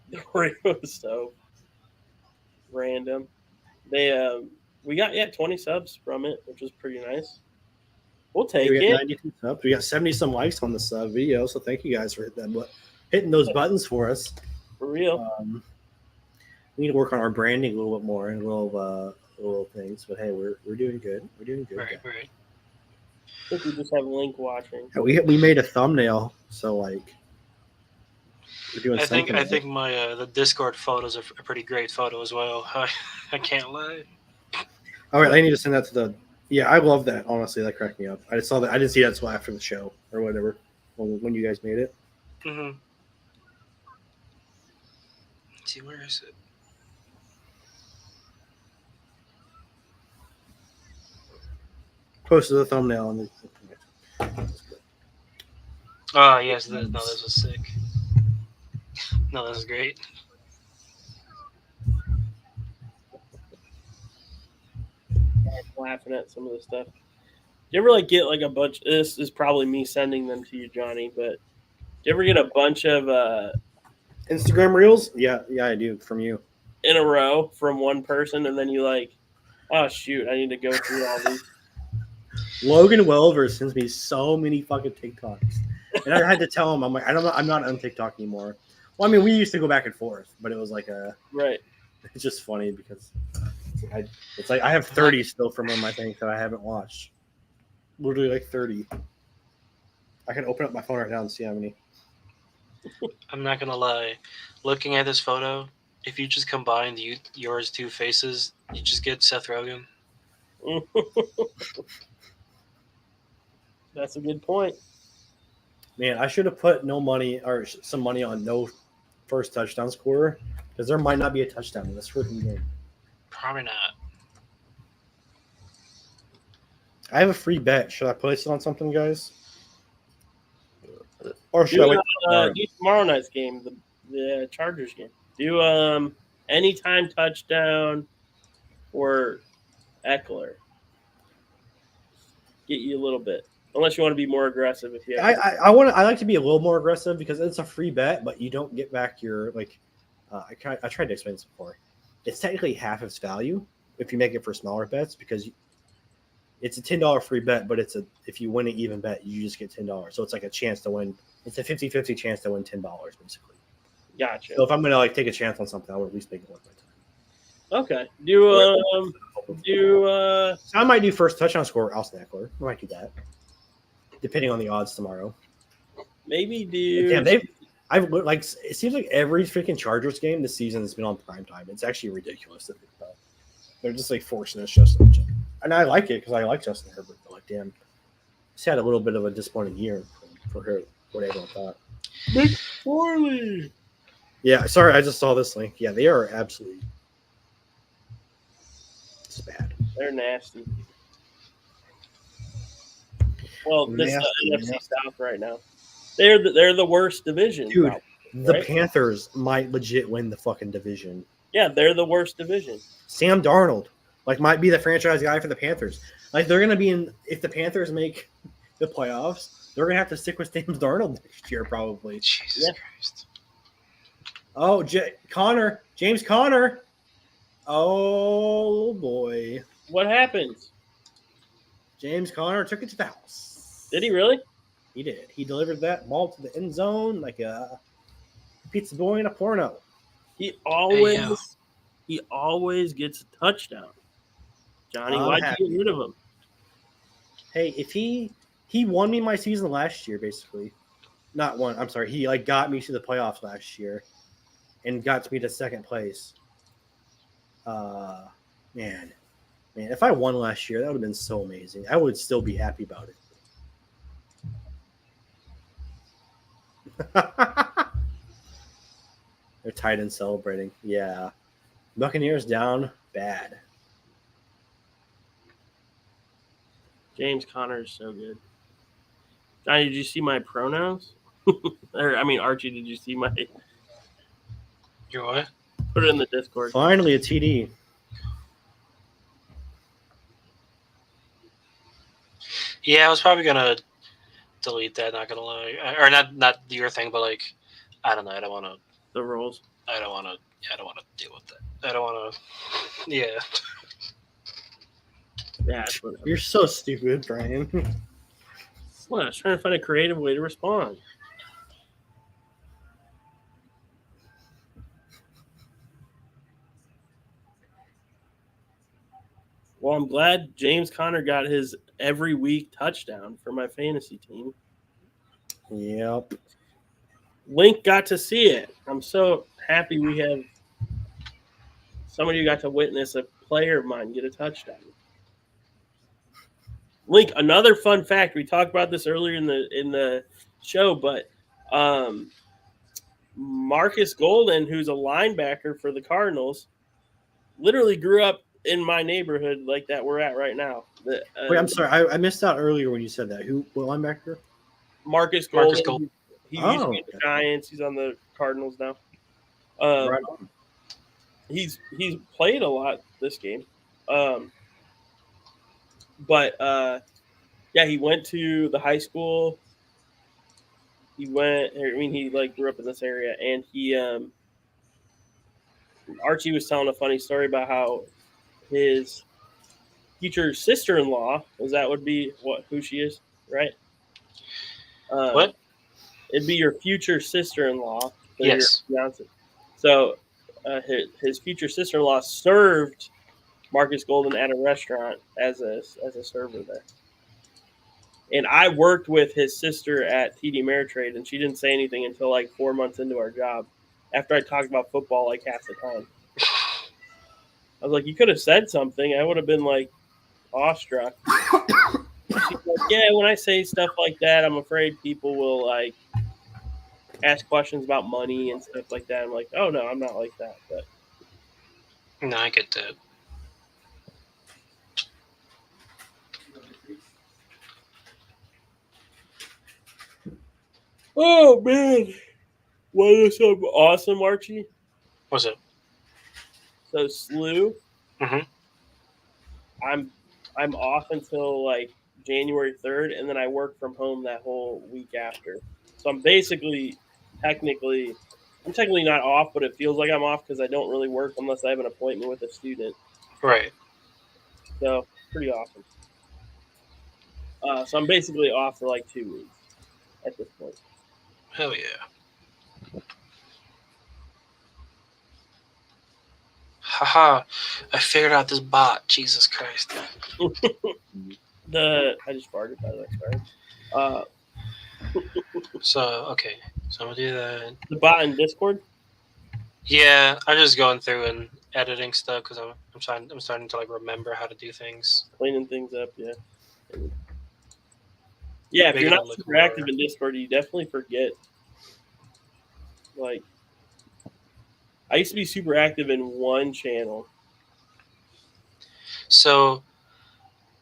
the raid was so random. We got 20 subs from it, which was pretty nice. We'll take We got it 92 subs. We got 70 some likes on this video, so thank you guys for hitting those buttons for us. for real. We need to work on our branding a little bit more and little things, but hey, we're doing good. We're doing good. Right. I think we just have Link watching. We made a thumbnail, so like we're doing something. I think my the Discord photos are a pretty great photo as well. I can't lie. All right, I need to send that to the. Yeah, I love that. Honestly, that cracked me up. I saw that. I didn't see that until after the show or whatever when you guys made it. Mm-hmm. Let's see, where is it? Posted the thumbnail on the. Oh yes, this was sick. No, this is great. I'm laughing at some of the stuff. Do you ever get like a bunch? This is probably me sending them to you, Johnny. But do you ever get a bunch of Instagram reels? Yeah, I do from you. in a row from one person, and then you oh shoot, I need to go through all these. Logan Welver sends me so many fucking TikToks, and I had to tell him, I'm like, I'm not on TikTok anymore. Well, I mean, we used to go back and forth, but it was like Right. it's just funny because it's like I have 30 still from my things that I haven't watched. Literally like 30. I can open up my phone right now and see how many. I'm not gonna lie. Looking at this photo, if you just combine yours two faces, you just get Seth Rogen. That's a good point. Man, I should have put no money or some money on no first touchdown scorer because there might not be a touchdown in this freaking game. Probably not. I have a free bet. Should I place it on something, guys? Or should I wait? Do tomorrow night's game, the Chargers game. Do anytime touchdown or Eckler. Get you a little bit. Unless you want to be more aggressive if you have I like to be a little more aggressive because it's a free bet, but you don't get back your I tried to explain this before. It's technically half its value if you make it for smaller bets because it's a $10 free bet, but if you win an even bet, you just get $10. So it's like a chance to win. It's a 50-50 chance to win $10 basically. Gotcha. So if I'm gonna take a chance on something, I would at least make it worth my time. Okay. Do Do I might do first touchdown score, also that quarter. I might do that, depending on the odds tomorrow. maybe But do damn, I've like it seems like every freaking Chargers game this season has been on prime time. It's actually ridiculous to think about. They're just like forcing us Justin, and I like it because I like Justin Herbert. But like, damn, he's had a little bit of a disappointing year for her. What everyone thought. poorly. Yeah, sorry, I just saw this link. Yeah, they are absolutely it's bad. They're nasty. Well, this is the NFC South right now. They're the worst division. Dude, probably, the right? Panthers might legit win the fucking division. Yeah, they're the worst division. Sam Darnold, like, might be the franchise guy for the Panthers. Like, they're gonna be in if the Panthers make the playoffs, they're gonna have to stick with Sam Darnold next year, probably. Jesus Christ. Oh, James Conner. Oh boy, What happens? James Conner took it to the house. Did he really? He did. He delivered that ball to the end zone like a pizza boy in a porno. He yo. always gets a touchdown. Johnny, I'm why'd happy. you get rid of him? Hey, if he won me my season last year, basically. Not one. I'm sorry. He like got me to the playoffs last year, and got me to second place. Man, if I won last year, that would have been so amazing. I would still be happy about it. They're tight and celebrating. Yeah, Buccaneers down bad. James Conner is so good. Johnny, did you see my pronouns? Archie, did you see my? Your what? Put it in the Discord. Finally, a TD. Yeah, I was probably gonna delete that. Not gonna lie, or not your thing, but like, I don't know. I don't want to. The rolls. I don't want to. Yeah, I don't want to deal with that. I don't want to. Yeah. Yeah, it's whatever. You're so stupid, Brian. Well, I was trying to find a creative way to respond. Well, I'm glad James Conner got his every week touchdown for my fantasy team. Yep. Link got to see it. I'm so happy we have somebody who got to witness a player of mine get a touchdown. Link, another fun fact. We talked about this earlier in the show, but Marcus Golden, who's a linebacker for the Cardinals, literally grew up in my neighborhood like that we're at right now. Wait, I'm sorry. I missed out earlier when you said that. What linebacker? Marcus Golden. Golden. He used to be the Giants. He's on the Cardinals now. Right on. He's played a lot this game. He went to the high school. He grew up in this area, and Archie was telling a funny story about how his future sister-in-law, would be who she is, right? What? It'd be your future sister-in-law. Yes. So his future sister-in-law served Marcus Golden at a restaurant as a server there. And I worked with his sister at TD Ameritrade, and she didn't say anything until like 4 months into our job, after I talked about football like half the time. I was like, you could have said something. I would have been like awestruck. She's like, yeah, when I say stuff like that, I'm afraid people will like ask questions about money and stuff like that. I'm like, oh no, I'm not like that. But No, I get that. oh man, what is so awesome, Archie? What's up? So SLU, Mhm. I'm off until like January 3rd, and then I work from home that whole week after. So I'm technically not off, but it feels like I'm off because I don't really work unless I have an appointment with a student. Right. So pretty awesome. So I'm basically off for like 2 weeks at this point. Hell yeah. Haha! I figured out this bot. Jesus Christ. I just farted, by the way. Sorry. So okay, so I'm gonna do that. The bot in Discord. Yeah, I'm just going through and editing stuff because I'm starting to like remember how to do things. Cleaning things up, yeah. Yeah, if Make you're it not look super more- active in Discord, you definitely forget. Like, I used to be super active in one channel. So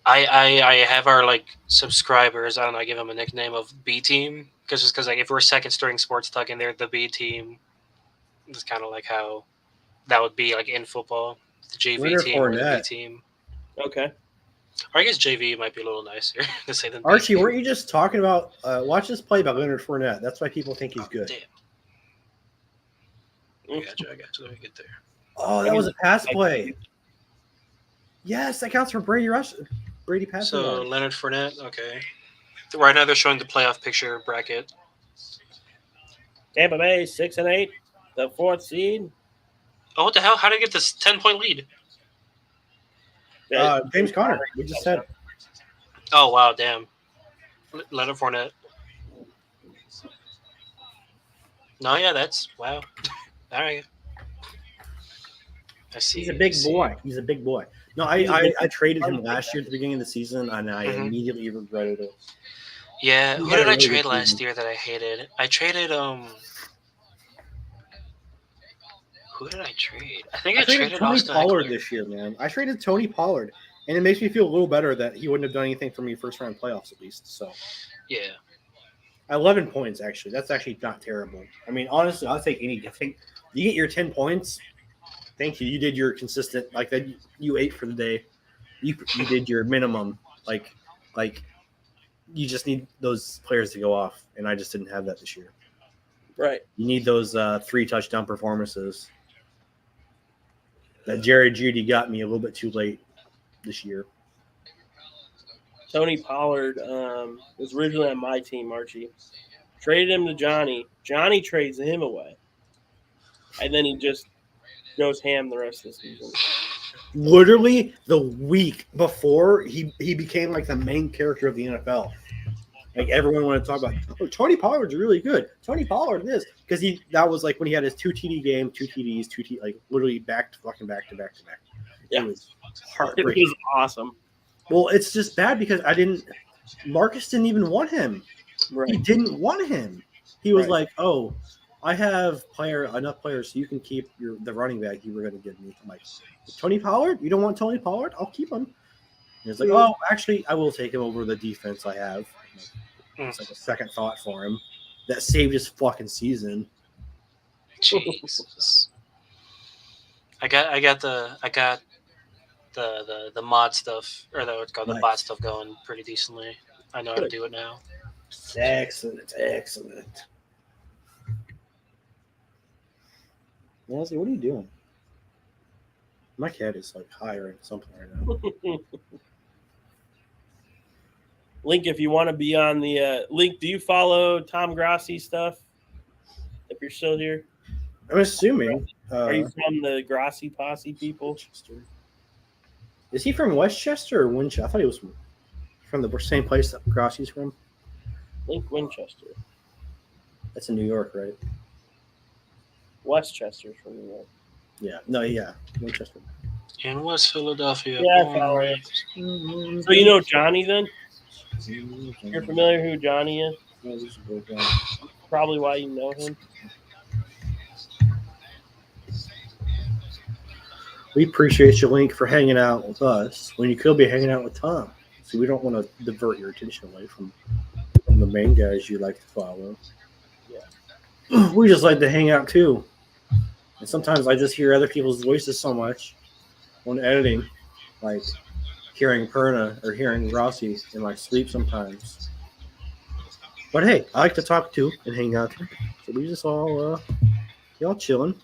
I have our like subscribers. I don't know. I give them a nickname of B Team because like if we're second string sports talk and they're the B Team, it's kind of like how that would be like in football, the JV Leonard team or the B Fournette. team. Okay. Or I guess JV might be a little nicer to say than B Archie, team. weren't you just talking about watch this play by Leonard Fournette? That's why people think he's good. Damn. I got you. Let me get there. Oh, that was a pass play. Yes, that counts for Brady pass. So Leonard Fournette, okay. Right now they're showing the playoff picture bracket. Tampa Bay 6-8, the 4th seed. Oh, what the hell? How did I get this 10-point lead? James Conner. We just said. Oh, wow, damn. Leonard Fournette. No, yeah, that's wow. All right. I see. He's a big boy. He's a big boy. No, I traded him last year at the beginning of the season, and I immediately regretted it. Yeah, He who had a did I really good trade last season. year that I hated? I traded Who did I trade? I think I traded Tony Austin Pollard Eckler. this year, man. I traded Tony Pollard, and it makes me feel a little better that he wouldn't have done anything for me first round playoffs at least. So Yeah. 11 points actually. That's actually not terrible. I mean, honestly, I'll take any. I think you get your 10 points. Thank you. You did your consistent like that. You ate for the day. You did your minimum. Like you just need those players to go off, and I just didn't have that this year. Right. You need those 3 touchdown performances. That Jerry Jeudy got me a little bit too late this year. Tony Pollard was originally on my team, Archie. Traded him to Johnny. Johnny trades him away. And then he just goes ham the rest of the season. Literally the week before he became like the main character of the NFL. Like everyone wanted to talk about, oh, Tony Pollard's really good. Tony Pollard is because that was like when he had his 2 TD game, 2 TDs, 2 T like literally back to back. Yeah. It was It heartbreaking. was awesome. Well, it's just bad because Marcus didn't even want him. Right. He didn't want him. He was Right. like, oh, I have enough players so you can keep the running back you were going to give me. I'm like, Tony Pollard? You don't want Tony Pollard? I'll keep him. And it's like, oh, actually, I will take him over the defense I have. It's like a second thought for him. That saved his fucking season. Jesus. I got the mod stuff or what's called the bot stuff going pretty decently. I know how to do it now. Excellent. Nancy, what are you doing? My cat is like hiring something right now. Link, if you want to be on the Link, do you follow Tom Grassi stuff? If you're still here, I'm assuming. are you from the Grassi posse people? Winchester. Is he from Westchester or Winchester? I thought he was from the same place that Grossi's from. Link Winchester. That's in New York, right? Westchester's from New York. Yeah. No, yeah. Winchester. In West Philadelphia. Yeah, I follow it. So you know Johnny then? You're familiar who Johnny is? Probably why you know him. We appreciate you, Link, for hanging out with us when you could be hanging out with Tom. So we don't want to divert your attention away from the main guys you like to follow. Yeah. We just like to hang out too. And sometimes I just hear other people's voices so much when editing, like hearing Perna or hearing Rossi in my sleep sometimes. But hey, I like to talk too and hang out too. So we just all chilling.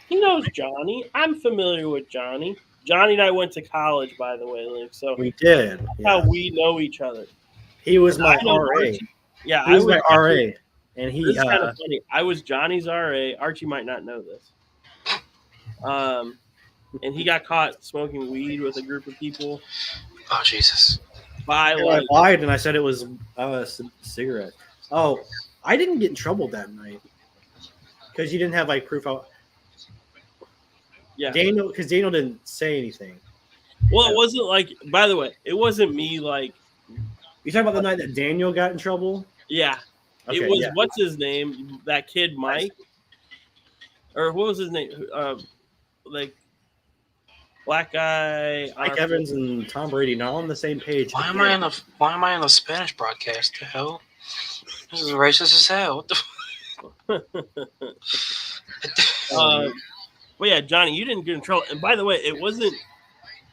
He knows Johnny. I'm familiar with Johnny. Johnny and I went to college, by the way, Link. So We did. that's Yeah. how we know each other. He was my I know RA. Archie. Yeah, He was I my was RA. And he This is kind of funny. I was Johnny's RA. Archie might not know this. And he got caught smoking weed with a group of people. Oh Jesus! By I like, lied and I said it was a cigarette. Oh, I didn't get in trouble that night because you didn't have like proof. yeah. Because Daniel didn't say anything. Well, it wasn't like. By the way, it wasn't me. Like, You talking about the night that Daniel got in trouble? yeah, Okay, it was yeah. what's his name? That kid Mike, or what was his name? Like black guy. Mike Evans and Tom Brady not on the same page. Why am I on the Spanish broadcast? The hell? This is racist as hell. But yeah, Johnny, you didn't get in trouble. And by the way, it wasn't.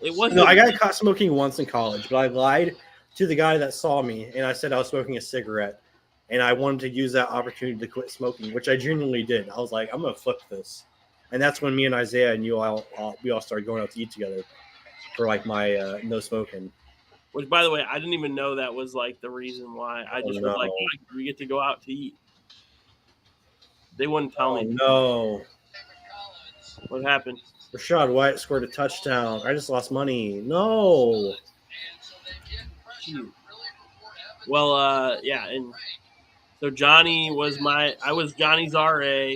No, I got caught smoking once in college, but I lied to the guy that saw me, and I said I was smoking a cigarette, and I wanted to use that opportunity to quit smoking, which I genuinely did. I was like, I'm gonna flip this, and that's when me and Isaiah and we all started going out to eat together for like my no smoking. Which, by the way, I didn't even know that was like the reason why. I just was like, oh, we get to go out to eat. They wouldn't tell me. No. What happened? Rashad White scored a touchdown. I just lost money. No. Well, yeah, and so Johnny was I was Johnny's RA,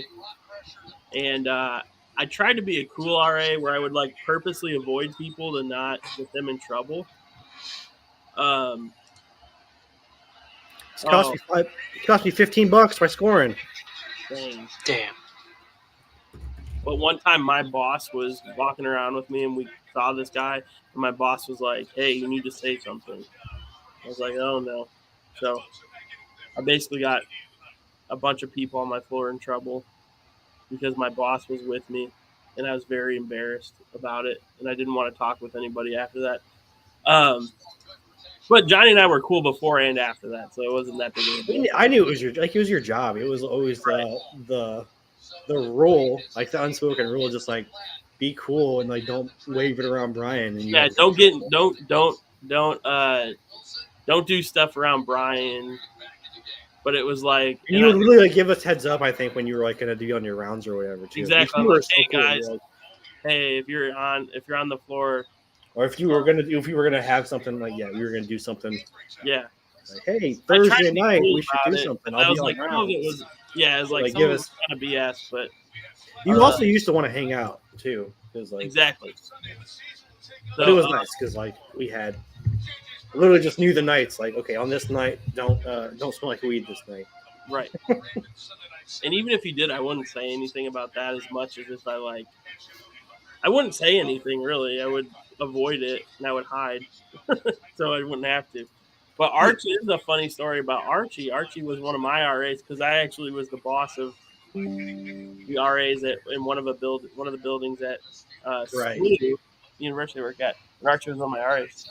and I tried to be a cool RA where I would like purposely avoid people to not get them in trouble. It cost me $15 by scoring. Dang. Damn. But one time my boss was walking around with me and we saw this guy and my boss was like, hey, you need to say something. I was like, oh no. So I basically got a bunch of people on my floor in trouble because my boss was with me and I was very embarrassed about it and I didn't want to talk with anybody after that. But Johnny and I were cool before and after that, so it wasn't that big of a deal. I knew it was your job. It was always the rule, like the unspoken rule, just like be cool and like don't wave it around Brian. And don't do stuff around Brian. But it was like you would really like give us heads up. I think when you were like going to be on your rounds or whatever. Too. Exactly. You were like, so hey cool, guys, like, hey if you're on the floor, or if you were gonna have something like you were gonna do something. Yeah. Like, hey, Thursday night we should do something. I was like, it was like give us kind of BS, but you also used to want to hang out too, like exactly. But it was nice because like we had literally just knew the nights. Like, okay, on this night, don't smell like weed this night. Right. And even if you did, I wouldn't say anything about that as much as if I wouldn't say anything really. I would avoid it and I would hide, so I wouldn't have to. But Archie is a funny story about Archie. Archie was one of my RAs because I actually was the boss of the RAs in one of the buildings at the university I work at. And Archie was one of my RAs.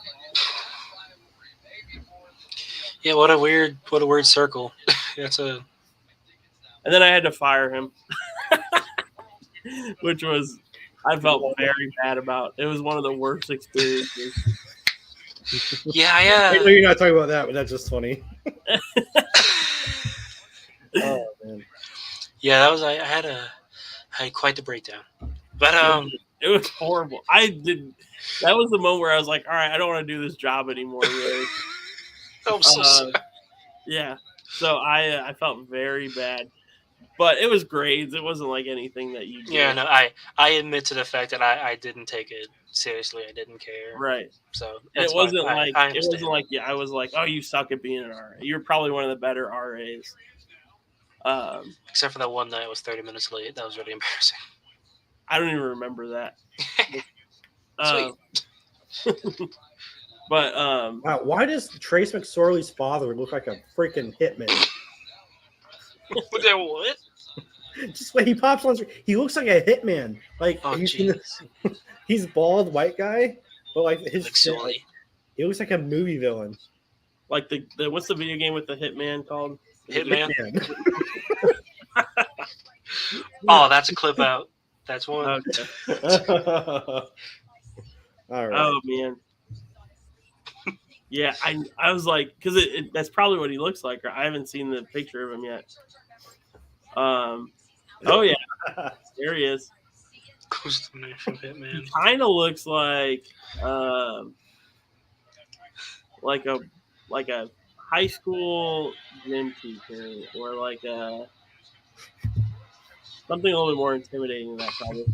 Yeah, what a weird circle. And then I had to fire him, which was I felt very bad about. It was one of the worst experiences. Yeah. I know you're not talking about that, but that's just funny. Oh man. Yeah, that was I had quite the breakdown. But it was horrible. That was the moment where I was like, all right, I don't want to do this job anymore, really. I'm so sorry. Yeah. So I felt very bad. But it was grades. It wasn't like anything that you did. Yeah, no, I admit to the fact that I didn't take it seriously. I didn't care. Right. So it wasn't I was like, oh, you suck at being an RA. You're probably one of the better RAs. Except for that one night I was 30 minutes late. That was really embarrassing. I don't even remember that. Sweet. But wow, why does Trace McSorley's father look like a freaking hitman? What? Just when he pops on, he looks like a hitman. Like he's bald, white guy, but like his silly. He looks like a movie villain. Like the what's the video game with the hitman called? Hitman. Oh, that's a clip out. That's one. Okay. All right. Oh man. Yeah, I was like, because that's probably what he looks like. I haven't seen the picture of him yet. Oh yeah, there he is. Ghost of National Hitman. Kind of looks like a high school gym teacher, or like a something a little bit more intimidating than that, probably.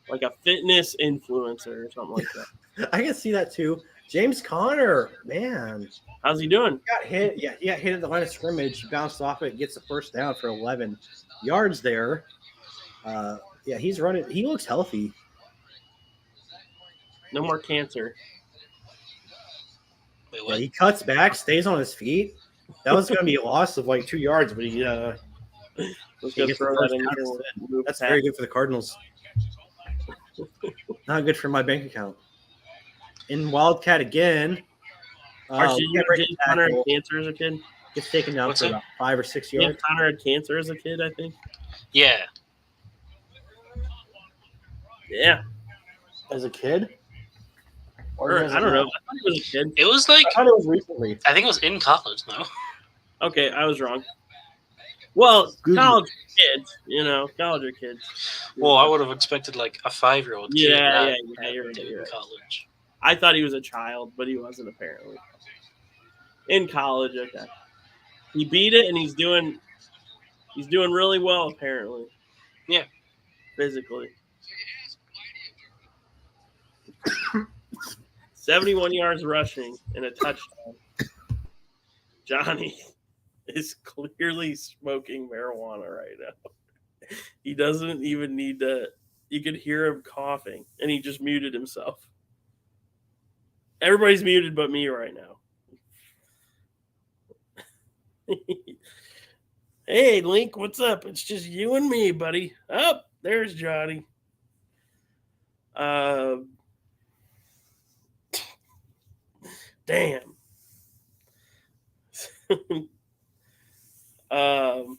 Like a fitness influencer or something like that. I can see that too. James Conner, man. How's he doing? Got hit. Yeah, he got hit at the line of scrimmage. He bounced off it, gets the first down for 11 yards there. Yeah, he's running. He looks healthy. No more cancer. Wait, Yeah, what? he cuts back, stays on his feet. That was going to be a loss of like 2 yards, but he Let's he go gets the throw first that in down here. instead. Move That's past. very good for the Cardinals. Not good for my bank account. In Wildcat again. Archie, We you got know break James the Conner had tackle. cancer as a kid? Gets taken down What's for that? about 5 or 6 James yards. Conner had cancer as a kid, I think. Yeah. Yeah. As a kid? Or, I don't know. I thought he was a kid. It was like, I thought it was recently. I think it was in college, though. Okay, I was wrong. Well, Google. college kids, college are kids. Well, I would have expected like a 5-year-old kid. Yeah, not yeah, you're right, dude you're in right. college. I thought he was a child, but he wasn't apparently. In college, okay. He beat it, and he's doing really well apparently. Yeah. Physically. 71 yards rushing and a touchdown. Johnny is clearly smoking marijuana right now. He doesn't even need to. You could hear him coughing, and he just muted himself. Everybody's muted but me right now. Hey, Link, what's up? It's just you and me, buddy. Oh, there's Johnny. Damn. Oh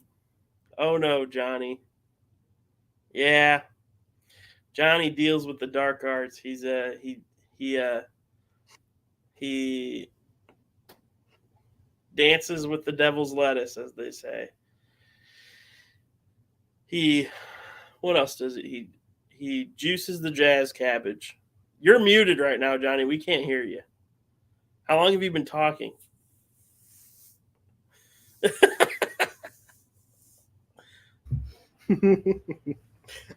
no, Johnny. Yeah. Johnny deals with the dark arts. He dances with the devil's lettuce, as they say. What else does it? He juices the jazz cabbage. You're muted right now, Johnny. We can't hear you. How long have you been talking?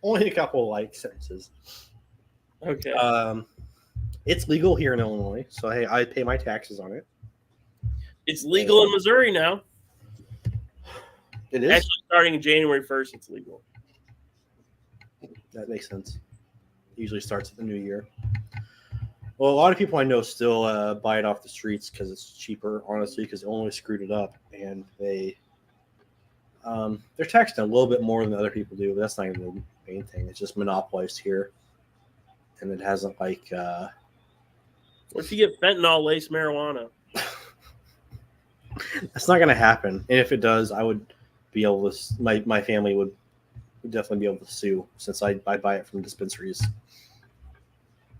Only a couple like sentences. Okay. It's legal here in Illinois, so hey, I pay my taxes on it. It's legal in Missouri now. It is. Actually, starting January 1st, it's legal. That makes sense. It usually starts at the new year. Well, a lot of people I know still buy it off the streets because it's cheaper, honestly, because Illinois screwed it up, and they're taxed a little bit more than other people do, but that's not even the main thing. It's just monopolized here, and it hasn't What if you get fentanyl-laced marijuana? That's not going to happen. And if it does, I would be able to. My family would definitely be able to sue since I buy it from dispensaries.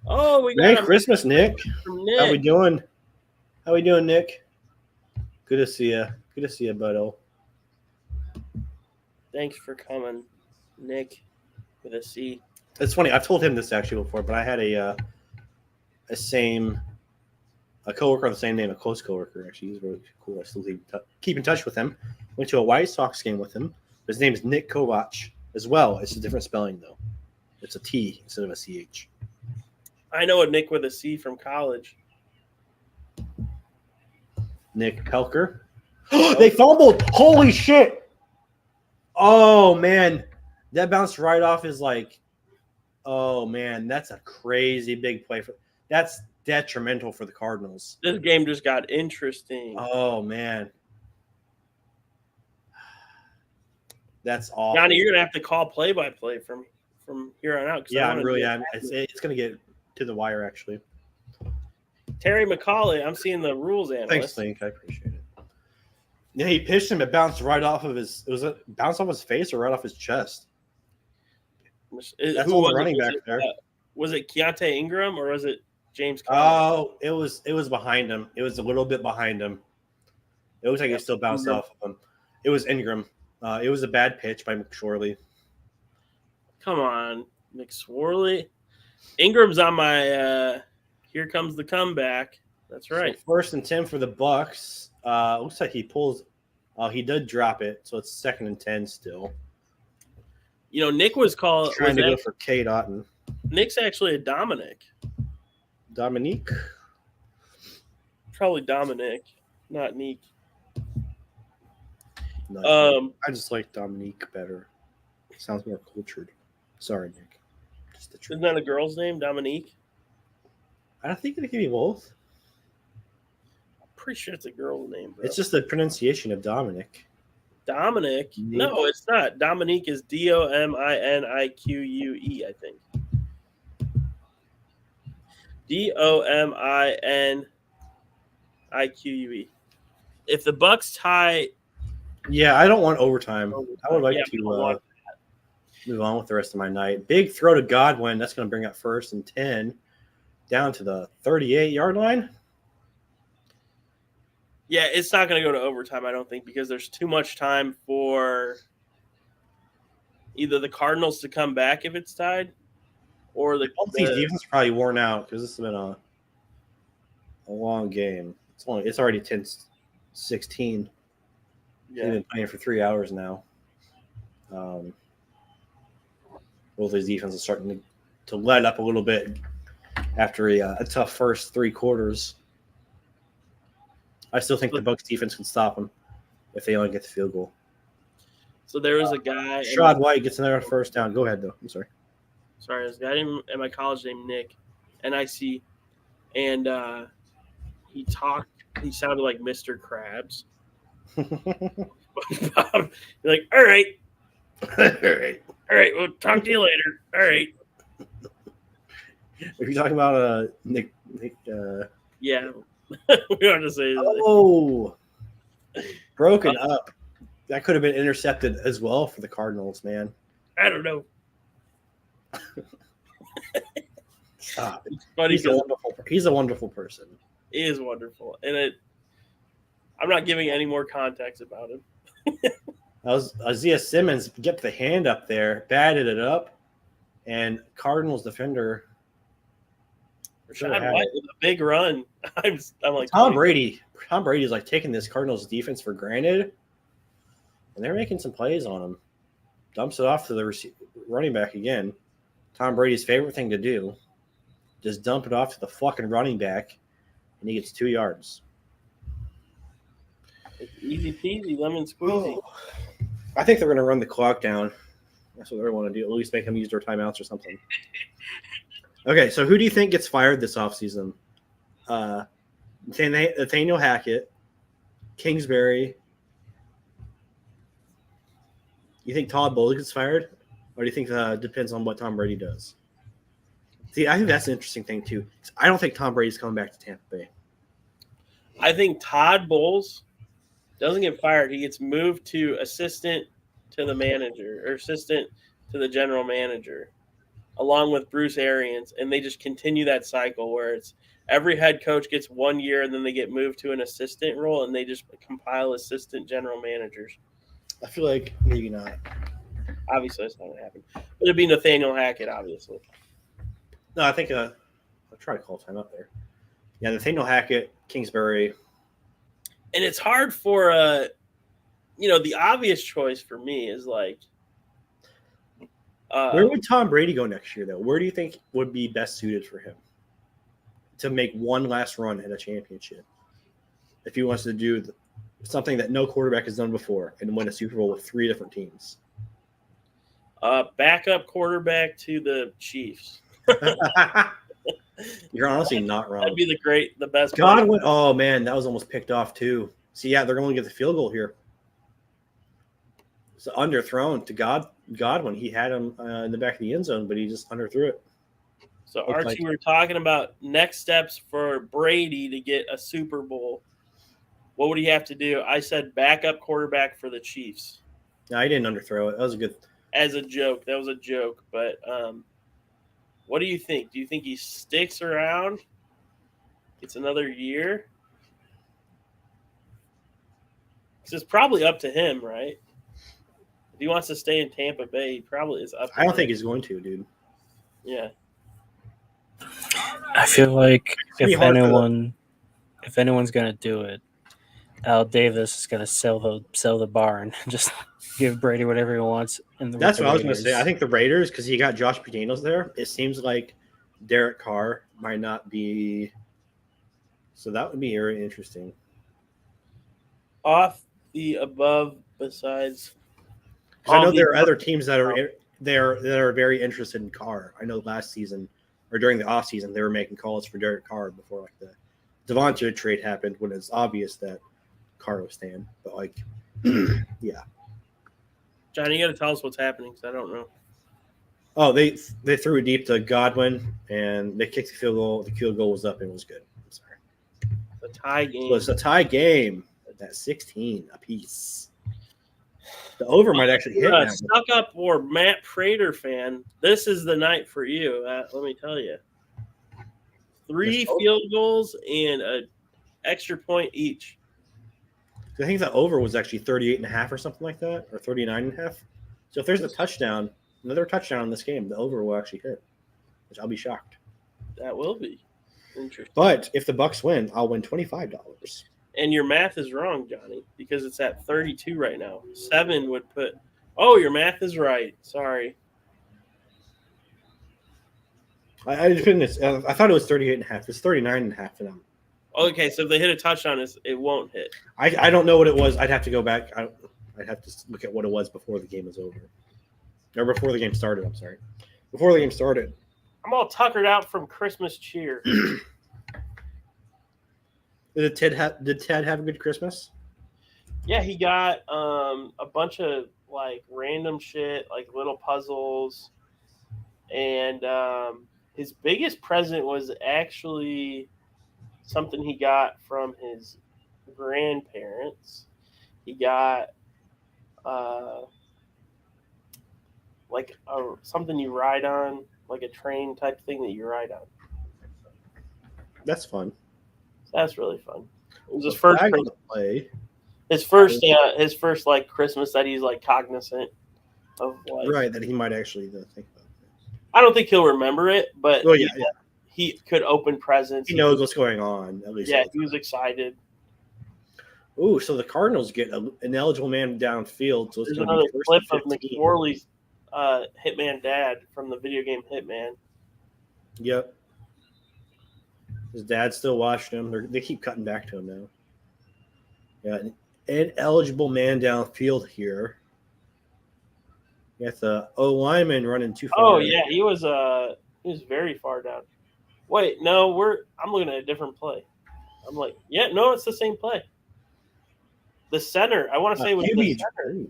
Oh, we got Merry a Christmas, Nick. from Nick. How we doing? How we doing, Nick? Good to see you. Good to see you, buddo. Thanks for coming, Nick, with a C. It's funny. I've told him this actually before, but I had a coworker of the same name, a close coworker. Actually, he's really cool. I still keep in touch with him. Went to a White Sox game with him. His name is Nick Kovac as well. It's a different spelling though. It's a T instead of a CH. I know a Nick with a C from college. Nick Pelker. They fumbled. Holy shit. Oh, man. That bounced right off his oh, man. That's a crazy big play. That's detrimental for the Cardinals. This game just got interesting. Oh, man. That's awful. Johnny, you're going to have to call play-by-play from here on out. Yeah, I'm really am. It's going to get to the wire, actually. Terry McCauley, I'm seeing the rules analyst. Thanks, Link. I appreciate it. Yeah, he pitched him. It bounced right off of his. It was a bounce off his face or right off his chest. That's all the running back there. Was it Keontae Ingram or was it James Conner? Oh, it was behind him. It was a little bit behind him. It looks like it still bounced off of him. It was Ingram. It was a bad pitch by McSorley. Come on. McSorley. Ingram's on my here comes the comeback. That's right. So 1st and 10 for the Bucks. Looks like he pulls. Oh, he did drop it, so it's 2nd and 10 still. You know, Nick was called. Trying to go for Kate Otten. Nick's actually a Dominic. Dominique. Probably Dominic, not Neek. No, I just like Dominique better. Sounds more cultured. Sorry, Nick. Just the truth. Isn't that a girl's name, Dominique? I don't think it can be both. I'm pretty sure it's a girl's name, bro. It's just the pronunciation of Dominic. Dominic? Nick. No, it's not. Dominique is Dominique, I think. Dominique. If the Bucks tie, Yeah, I don't want overtime. I would like Yeah, to we don't want move on with the rest of my night. Big throw to Godwin. That's going to bring up 1st and 10 down to the 38-yard line. yeah, it's not going to go to overtime, I don't think, because there's too much time for either the Cardinals to come back if it's tied, or the These defense are probably worn out because this has been a long game. It's already 10-16. yeah. They've been playing for 3 hours now. Both these defenses starting to let up a little bit after a tough first 3 quarters. I still think the Bucs defense can stop them if they only get the field goal. So there was a guy. Shad White gets another 1st down. Go ahead, though. I'm sorry. Sorry, there's a guy at my college named Nick, NIC, and he talked. He sounded like Mr. Krabs. You're like, all right, we'll talk to you later. All right. If you're talking about Nick Yeah, we don't have to say that. oh, broken up. That could have been intercepted as well for the Cardinals, man. I don't know. Stop. It's funny He's a wonderful person. he is wonderful, and I'm not giving any more context about him. Isaiah Simmons get the hand up there, batted it up, and Cardinals defender Rashad White with a big run. I'm like Tom Brady. Tom Brady's like taking this Cardinals defense for granted, and they're making some plays on him. Dumps it off to the running back again. Tom Brady's favorite thing to do. Just dump it off to the fucking running back, and he gets 2 yards. It's easy peasy, lemon squeezy. I think they're going to run the clock down. That's what they want to do. At least make them use their timeouts or something. Okay, so who do you think gets fired this offseason? Nathaniel Hackett, Kingsbury. You think Todd Bowles gets fired? Or do you think depends on what Tom Brady does? See, I think that's an interesting thing, too. I don't think Tom Brady's coming back to Tampa Bay. I think Todd Bowles doesn't get fired. He gets moved to assistant to the manager or assistant to the general manager, along with Bruce Arians, and they just continue that cycle where it's every head coach gets 1 year and then they get moved to an assistant role and they just compile assistant general managers. I feel like maybe not. Obviously, that's not going to happen. But it'd be Nathaniel Hackett, obviously. No, I think I'll try to call time up there. Yeah, Nathaniel Hackett, Kingsbury. And it's hard for the obvious choice for me is like where would Tom Brady go next year, though? Where do you think would be best suited for him to make one last run at a championship? If he wants to do something that no quarterback has done before and win a Super Bowl with 3 different teams. Backup quarterback to the Chiefs. You're honestly not wrong. That'd be the best. Godwin. Oh man, that was almost picked off too. See, yeah, they're going to get the field goal here. It's underthrown to Godwin. He had him in the back of the end zone, but he just underthrew it. So Archie, we're talking about next steps for Brady to get a Super Bowl. What would he have to do? I said backup quarterback for the Chiefs. No, I didn't underthrow it. That was a good. As a joke, that was a joke. But what do you think? Do you think he sticks around? It's another year. It's probably up to him, right? If he wants to stay in Tampa Bay, he probably is up to I don't him. think he's going to, dude. Yeah. I feel like pretty if hard for anyone's gonna do it, Al Davis is gonna sell the barn and just give Brady whatever he wants. That's what I was going to say. I think the Raiders, because you got Josh McDaniels there, it seems like Derek Carr might not be. So that would be very interesting. Off the above, besides, Because I know all the there are other teams that are very interested in Carr. I know last season or during the offseason, they were making calls for Derek Carr before like the Devontae trade happened when it's obvious that Carr was staying. But like, yeah. Johnny, you got to tell us what's happening because I don't know. Oh, they threw it deep to Godwin and they kicked the field goal. The field goal was up and it was good. I'm sorry. The tie game. So it's a tie game at 16 apiece. The over might actually hit now. Stuck up or Matt Prater fan. This is the night for you. Let me tell you. 3 field goals and an extra point each. I think the over was actually 38.5 or something like that, or 39.5. So if there's a touchdown, another touchdown in this game, the over will actually hit, which I'll be shocked. That will be interesting. But if the Bucks win, I'll win $25. And your math is wrong, Johnny, because it's at 32 right now. 7 would put. Oh, your math is right. Sorry. I thought it was 38.5. It's 39.5 and Okay, so if they hit a touchdown, it won't hit. I don't know what it was. I'd have to go back. I'd have to look at what it was before the game was over. Or before the game started, I'm sorry. Before the game started. I'm all tuckered out from Christmas cheer. Did Ted have a good Christmas? Yeah, he got a bunch of like random shit, like little puzzles. And his biggest present was actually something he got from his grandparents. He got like something you ride on, like a train type thing that you ride on. That's fun. That's really fun. It was his first play. His first like Christmas that he's like cognizant of, like, right, that he might actually think about. I don't think he'll remember it, but he could open presents. He knows what's going on. At least, he was excited. Ooh, so the Cardinals get an eligible man downfield. So there's another clip of McSorley's Hitman dad from the video game Hitman. Yep. His dad's still watching him. They keep cutting back to him now. Yeah, an eligible man downfield here. You got the lineman running too far. Oh yeah, he was very far down. Wait, no, I'm looking at a different play. I'm like, yeah, no, it's the same play. The center, I want to say was the center.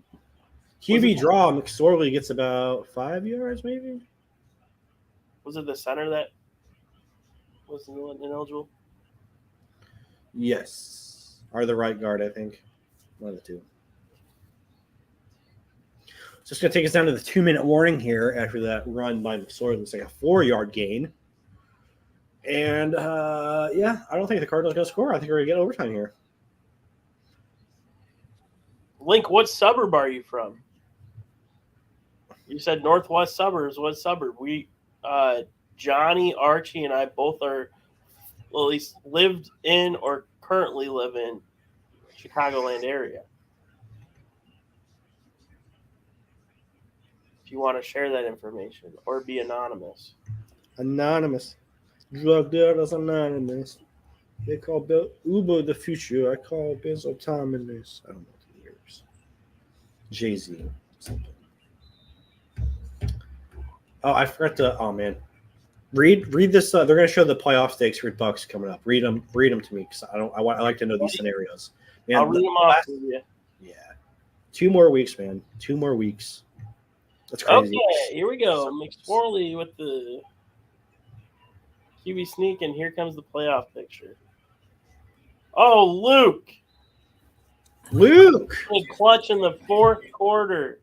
QB draw, McSorley gets about 5 yards, maybe. Was it the center that was ineligible? Yes, or the right guard, I think. One of the two. So it's going to take us down to the 2-minute warning here after that run by McSorley. Looks like a 4-yard gain. And, I don't think the Cardinals are going to score. I think we're going to get overtime here. Link, what suburb are you from? You said northwest suburbs. What suburb? We, Johnny, Archie, and I both are, well, at least lived in or currently live in Chicagoland area. If you want to share that information or be anonymous. Anonymous. Drug dealers anonymous. They call Uber the future. I call Benzo Autonomous. I don't know what the years. Jay-Z. Something. Oh, I forgot to. Oh man, read this. They're going to show the playoff stakes for Bucks coming up. Read them to me because I like to know these scenarios. Man, I'll read them off to you. Yeah, 2 more weeks, man. 2 more weeks. That's crazy. Okay, here we go. McSorley with the QB sneak, and here comes the playoff picture. Oh, Luke! Clutch in the 4th quarter.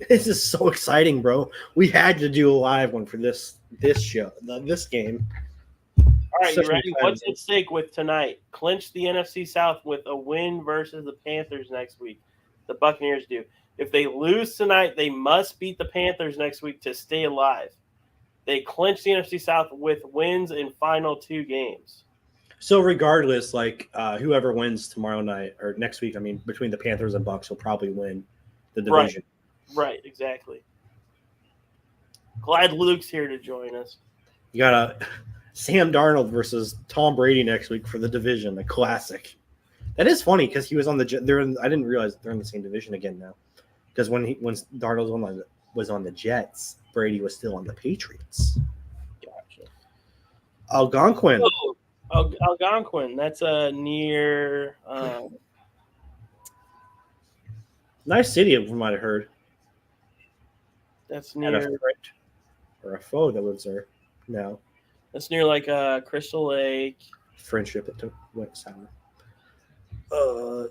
This is so exciting, bro. We had to do a live one for this show, this game. All right, you ready? What's at stake with tonight? Clinch the NFC South with a win versus the Panthers next week. The Buccaneers do. If they lose tonight, they must beat the Panthers next week to stay alive. They clinched the NFC South with wins in final 2 games. So regardless, like whoever wins tomorrow night or next week, I mean, between the Panthers and Bucks, will probably win the division. Right, exactly. Glad Luke's here to join us. You got Sam Darnold versus Tom Brady next week for the division, a classic. That is funny because he was on the. I didn't realize they're in the same division again now. Because when Darnold was on the Jets, Brady was still on the Patriots. Gotcha. Algonquin. Oh, Algonquin. That's near. Nice city, from what I heard. That's Had near. a friend or a foe that lives there now. That's near like Crystal Lake. Friendship that went sour.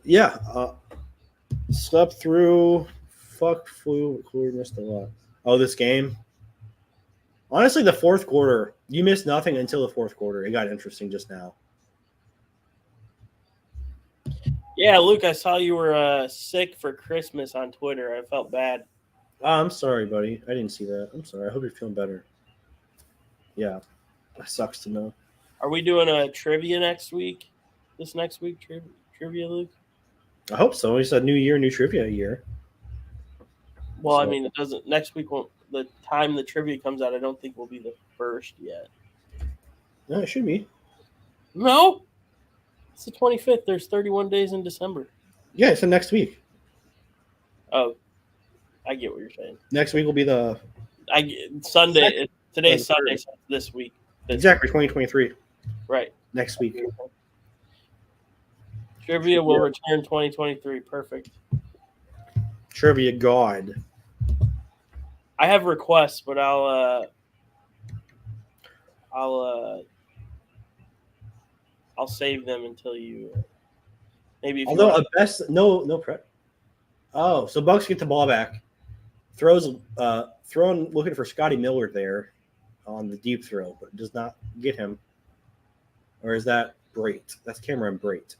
Yeah. Slept through. Fuck, flew, missed a lot. Oh, this game. Honestly, the fourth quarter, you missed nothing until the fourth quarter. It got interesting just now. Yeah, Luke, I saw you were sick for Christmas on Twitter. I felt bad. I'm sorry, buddy. I didn't see that. I'm sorry. I hope you're feeling better. Yeah. That sucks to know. Are we doing a trivia next week? This next week, trivia, Luke? I hope so. He said new year, new trivia year. Well, I So- mean, it doesn't. Next week, the time the trivia comes out, I don't think will be the first yet. No, it should be. No, it's the 25th. There's 31 days in December. Yeah, it's the next week. Oh, I get what you're saying. Next week will be the Sunday. Today's the Sunday. third. So it's this week. exactly 2023. Right. Next week. Trivia will return 2023. Perfect. Trivia God. I have requests, but I'll save them until you. Maybe if you Although want- a best no prep. Oh, so Bucks get the ball back. Throws throwing looking for Scotty Miller there on the deep throw, but does not get him. Or is that Brait? That's Cameron Brait.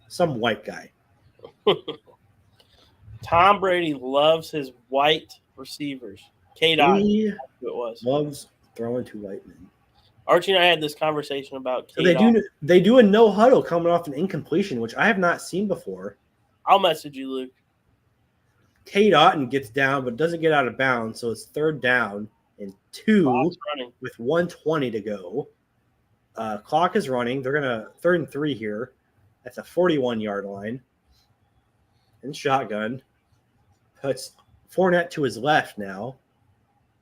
Some white guy. Tom Brady loves his white receivers. K-Dot, He it was. loves throwing to white men. Archie and I had this conversation about So K-Dot. they do a no huddle coming off an incompletion, which I have not seen before. I'll message you, Luke. Kate Otten gets down, but doesn't get out of bounds, so it's third down and 2 Clock's running. with 1:20 to go. Clock is running. They're gonna 3rd and 3 here. That's a 41-yard line. And shotgun puts Fournette to his left now.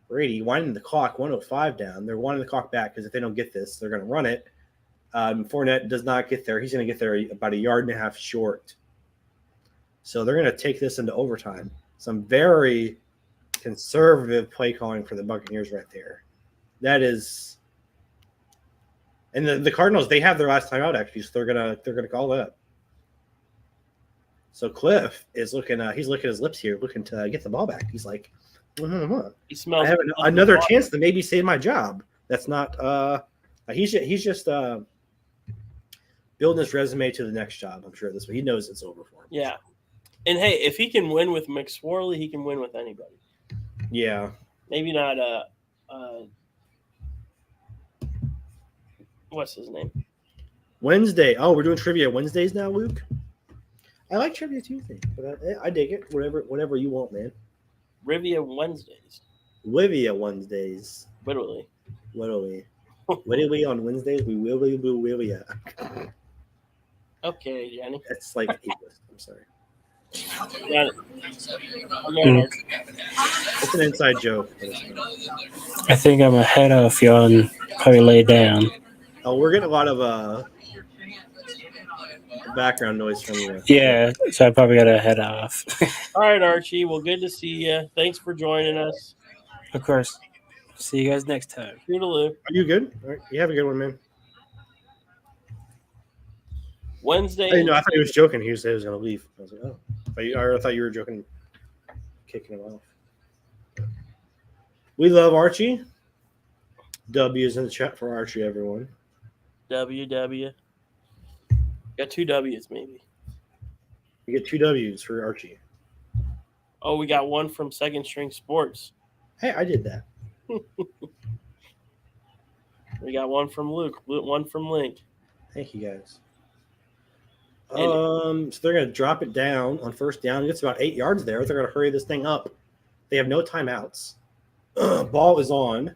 Brady winding the clock, 1:05 down. They're winding the clock back because if they don't get this, they're going to run it. Fournette does not get there. He's going to get there about a yard and a half short. So they're going to take this into overtime. Some very conservative play calling for the Buccaneers right there. That is, and the Cardinals, they have their last time out actually, so they're gonna call that. So Cliff is looking. He's licking his lips here, looking to get the ball back. He's like, He smells. I have another chance to maybe save my job. That's not. He's just building his resume to the next job. I'm sure this way he knows it's over for him. Yeah. And hey, if he can win with McSorley, he can win with anybody. Yeah. Maybe not. What's his name? Wednesday. Oh, we're doing trivia Wednesdays now, Luke. I like trivia Tuesday, but I dig it. Whatever you want, man. Rivia Wednesdays. Livia Wednesdays. Literally. Literally on Wednesdays, we will Livia. Okay, Jenny. That's like English. I'm sorry. Got it. I got it. It's an inside joke. But it's not. I think I'm ahead of y'all and probably lay down. Oh, we're getting a lot of background noise from you. Yeah, so I probably gotta head off. All right, Archie. Well, good to see you. Thanks for joining us. Of course. See you guys next time. Toodaloo. Are you good? All right. You have a good one, man. Wednesday. I thought he was joking. He said he was going to leave. I was like, oh. I thought you were joking, kicking him off. We love Archie. W is in the chat for Archie, everyone. WW. Got 2 W's, maybe. You get 2 W's for Archie. Oh, we got one from Second String Sports. Hey, I did that. We got one from Luke, one from Link. Thank you guys. And- So they're going to drop it down on first down. It's about 8 yards there. They're going to hurry this thing up. They have no timeouts. Ball is on.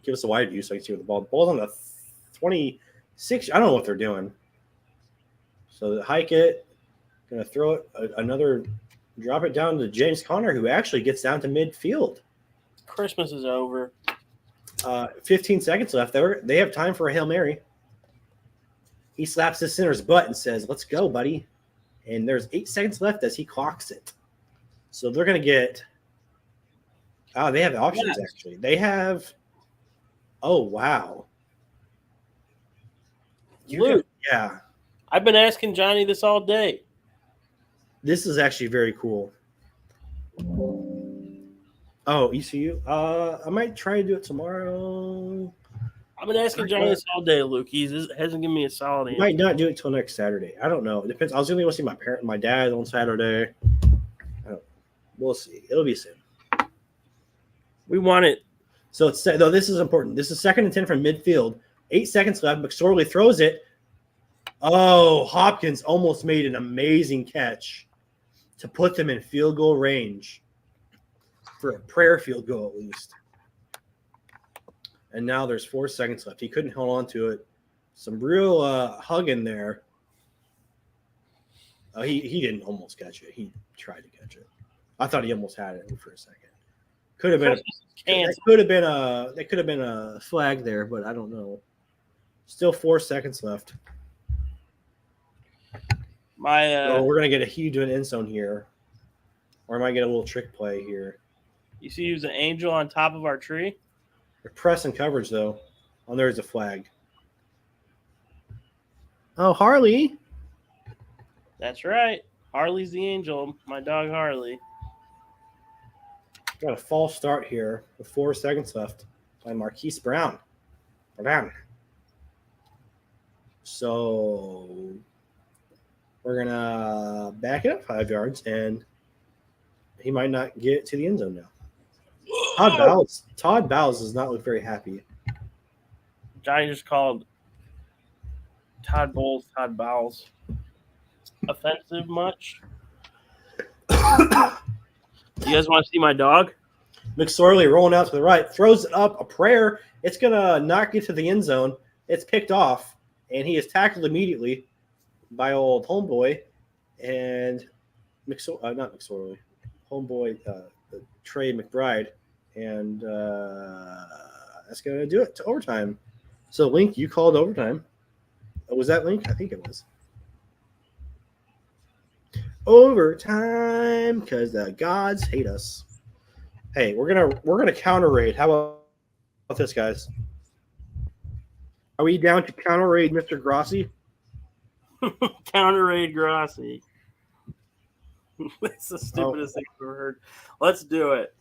Give us a wide view so I can see where the ball's on the 26. I don't know what they're doing. So they hike it. Going to throw it drop it down to James Conner, who actually gets down to midfield. Christmas is over. 15 seconds left. They have time for a Hail Mary. He slaps the center's butt and says, "Let's go, buddy." And there's 8 seconds left as he clocks it. So they're going to get – they have options, actually. They have – oh, wow. Luke, yeah. I've been asking Johnny this all day. This is actually very cool. Oh, ECU? I might try to do it tomorrow. I've been asking Johnny this all day, Luke. He hasn't given me a solid answer. Might not do it till next Saturday. I don't know. It depends. I was going to go see my dad on Saturday. We'll see. It'll be soon. We want it. So this is important. This is 2nd and 10 from midfield. 8 seconds left. McSorley throws it. Oh, Hopkins almost made an amazing catch to put them in field goal range for a prayer field goal at least. And now there's 4 seconds left. He couldn't hold on to it. Some real hugging there. He didn't almost catch it. He tried to catch it. I thought he almost had it for a second. Could have been. There could have been a flag there, but I don't know. Still 4 seconds left. We're gonna get a huge end zone here, or I might get a little trick play here. You see, who's an angel on top of our tree? They're pressing coverage though. Oh, there's a flag. Oh, Harley. That's right. Harley's the angel. My dog Harley. Got a false start here with 4 seconds left by Marquise Brown. So we're going to back it up 5 yards, and he might not get to the end zone now. Todd Bowles does not look very happy. Johnny just called Todd Bowles. Offensive much? You guys want to see my dog? McSorley rolling out to the right, throws it up a prayer. It's going to not get to the end zone. It's picked off, and he is tackled immediately by old homeboy and not McSorley, homeboy Trey McBride, and that's going to do it to overtime. So, Link, you called overtime. Was that Link? I think it was. Overtime because the gods hate us. Hey, we're gonna counter raid. How about this, guys? Are we down to counter raid, Mr. Grossi? Counter raid Grossi. That's the stupidest thing I've ever heard. Let's do it.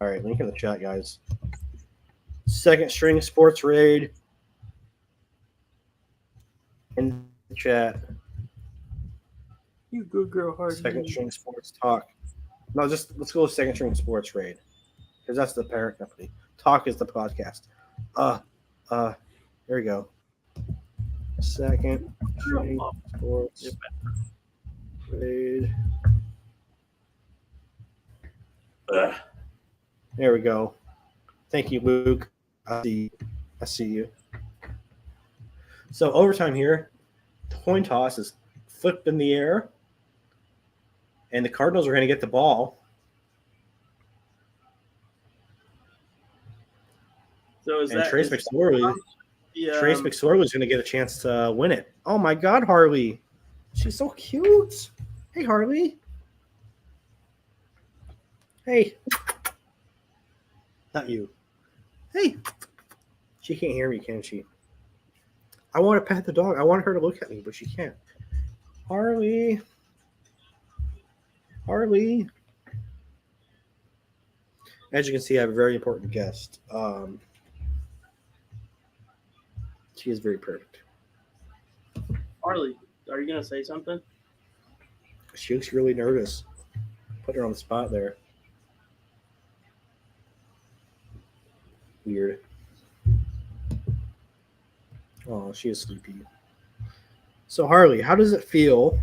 All right, link in the chat, guys. Second String Sports Raid in the chat. You good girl, Hardy. Second String Sports Talk. No, let's go with Second String Sports Raid because that's the parent company. Talk is the podcast. There we go. Second String Sports Raid. There we go. Thank you, Luke. I see you. So overtime here. Coin toss is flipped in the air. And the Cardinals are going to get the ball. So is and that Trace McSorley? Trace McSorley is going to get a chance to win it. Oh my God, Harley! She's so cute. Hey, Harley. Hey. Not you. Hey. She can't hear me, can she? I want to pet the dog. I want her to look at me, but she can't. Harley. Harley. As you can see, I have a very important guest. She is very perfect. Harley, are you gonna say something? She looks really nervous. Put her on the spot there. Weird. Oh, she is sleepy. So Harley, how does it feel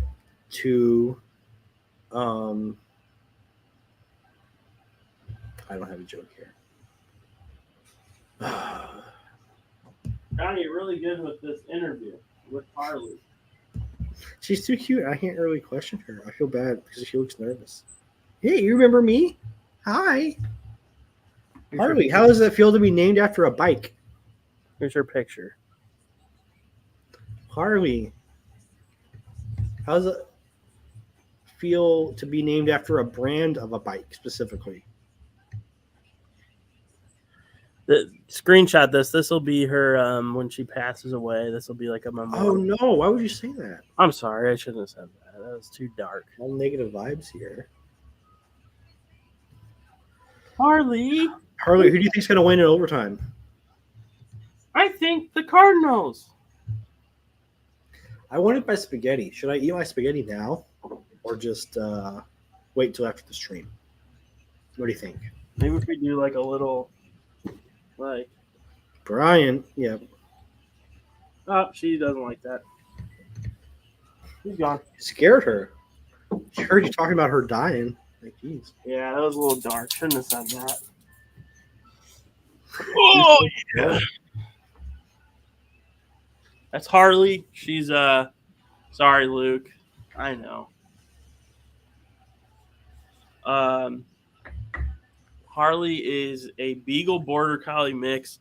to I don't have a joke here. Johnny, you're really good with this interview with Harley. She's too cute. I can't really question her. I feel bad because she looks nervous. Hey, you remember me? Hi. Harley, how does it feel to be named after a bike? Here's her picture. Harley, how does it feel to be named after a brand of a bike specifically? Screenshot this. This will be her when she passes away. This will be like a memorial. Oh no! Why would you say that? I'm sorry. I shouldn't have said that. That was too dark. All negative vibes here. Harley, Harley, who do you think's going to win in overtime? I think the Cardinals. I wanted my spaghetti. Should I eat my spaghetti now or just wait till after the stream? What do you think? Maybe if we do like a little, like, Brian, yeah. oh, she doesn't like that. She's gone. Scared her. She heard you talking about her dying. Like, jeez. Yeah, that was a little dark. Shouldn't have said that. Oh, yeah. That's Harley. She's sorry, Luke. I know. Harley is a Beagle Border Collie mix.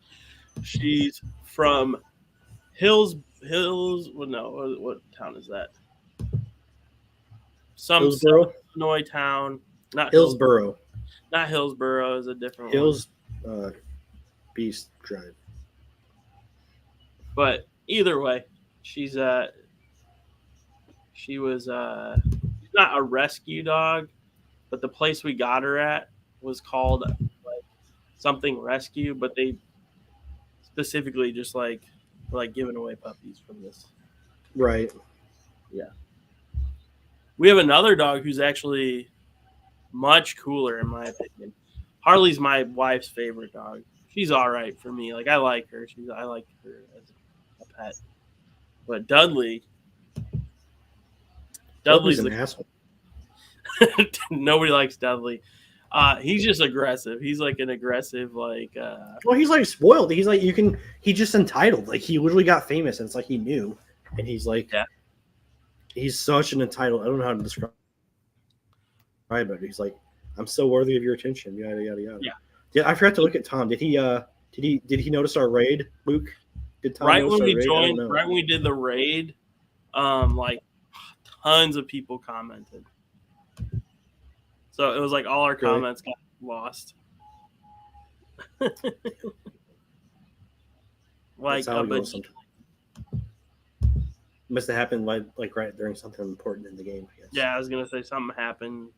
She's from Hills. Well, no, what town is that? Some Hillsboro? Illinois town. Not Hillsboro. Not Hillsboro. Is a different Hills Beast Drive. But either way, she was she's not a rescue dog, but the place we got her at was called like something rescue, but they specifically just like giving away puppies from this. Right. Yeah. We have another dog who's actually much cooler in my opinion. Harley's my wife's favorite dog. She's all right for me. Like I like her. I like her as a pet. But Dudley's an asshole. Nobody likes Dudley. He's just aggressive. He's like an aggressive, like. Well, he's like spoiled. He's like he's just entitled. Like he literally got famous, and it's like he knew, and he's like, yeah. He's such an entitled. I don't know how to describe it. He's like, I'm so worthy of your attention. Yada yada yada. Yeah. I forgot to look at Tom. Did he notice our raid, Luke? Did Tom right notice when we our raid? joined, right when we did the raid, like tons of people commented. So it was like all our comments got lost. Like, but must have happened like right during something important in the game, I guess. Yeah, I was gonna say something happened,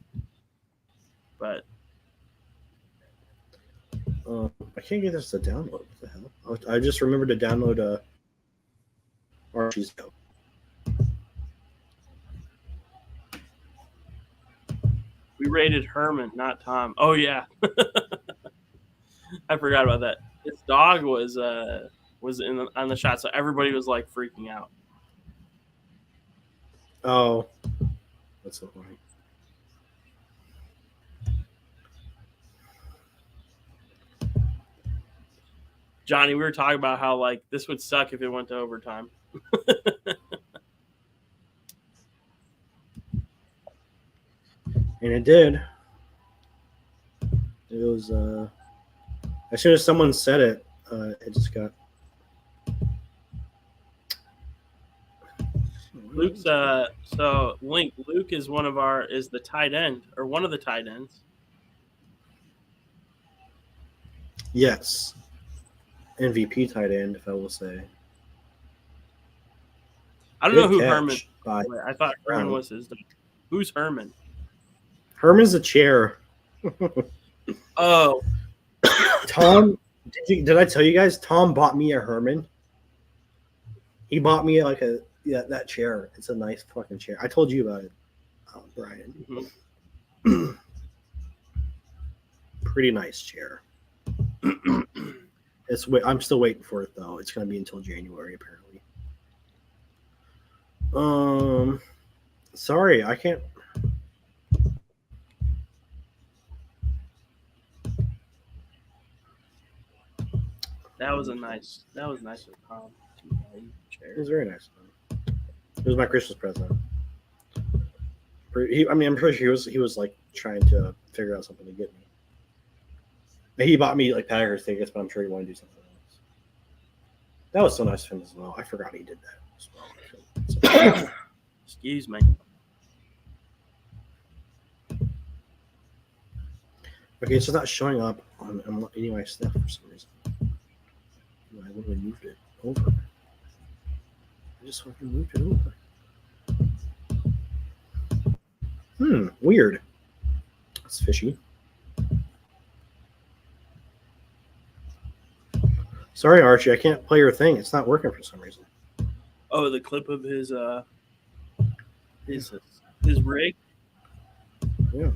but I can't get this to download. What the hell? I just remembered to download Archie's Go. We rated Herman, not Tom. Oh yeah, I forgot about that. His dog was on the shot, so everybody was like freaking out. Oh, that's so funny. Johnny, we were talking about how like this would suck if it went to overtime. And it did. It was as soon as someone said it, it just got Luke's so Link. Luke is is the tight end or one of the tight ends. Yes. MVP tight end, if I will say. I don't know who Herman. I thought Herman was his. Who's Herman? Herman's the chair. Oh, Tom. Did I tell you guys? Tom bought me a Herman. He bought me like Yeah, that chair. It's a nice fucking chair. I told you about it, Brian. Mhm. Pretty nice chair. I'm still waiting for it though. It's gonna be until January apparently. Sorry, I can't. That was nice of Tom. It Chair. was very nice. It was my Christmas present. I'm pretty sure he was like trying to figure out something to get me. He bought me like Packers tickets, but I'm sure he wanted to do something else. That was so nice of him as well. I forgot he did that as well. So, Excuse me. okay, it's just not showing up on any of my stuff for some reason. I literally moved it over. I just fucking moved it over. Weird. That's fishy. Sorry, Archie, I can't play your thing. It's not working for some reason. Oh, the clip of his rig. Yeah.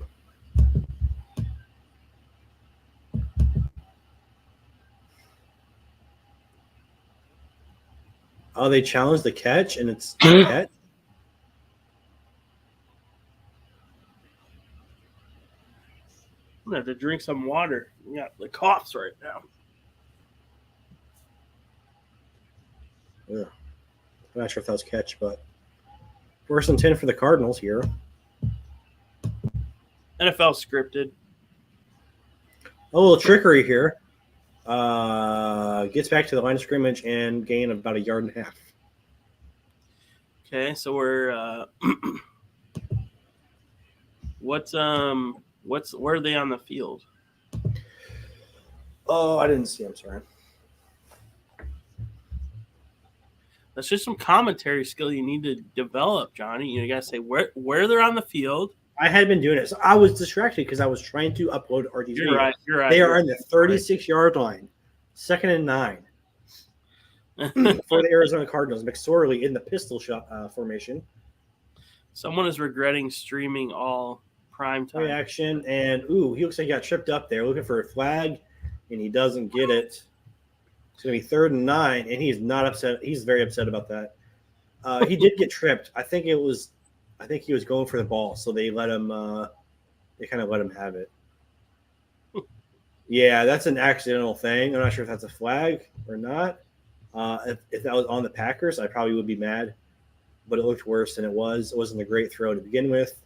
Oh, they challenged the catch, and it's the catch. I'm gonna have to drink some water. You got the coughs right now. Yeah. I'm not sure if that was catch, but 1st and 10 for the Cardinals here. NFL scripted. A little trickery here. Gets back to the line of scrimmage and gain of about 1.5 yards. Okay, so we're where are they on the field? Oh, I didn't see. I'm sorry. That's just some commentary skill you need to develop, Johnny. You gotta say where they're on the field. I had been doing it. So I was distracted because I was trying to upload RT's You're video. right. You're right. They are on the 36-yard line. 2nd and 9 for the Arizona Cardinals. McSorley in the pistol shot formation. Someone is regretting streaming all prime time. Reaction, and he looks like he got tripped up there looking for a flag, and he doesn't get it. It's going to be 3rd and 9, and he's not upset. He's very upset about that. He did get tripped. I think he was going for the ball, so they let him. They kind of let him have it. Yeah, that's an accidental thing. I'm not sure if that's a flag or not. If that was on the Packers, I probably would be mad, but it looked worse than it was. It wasn't a great throw to begin with.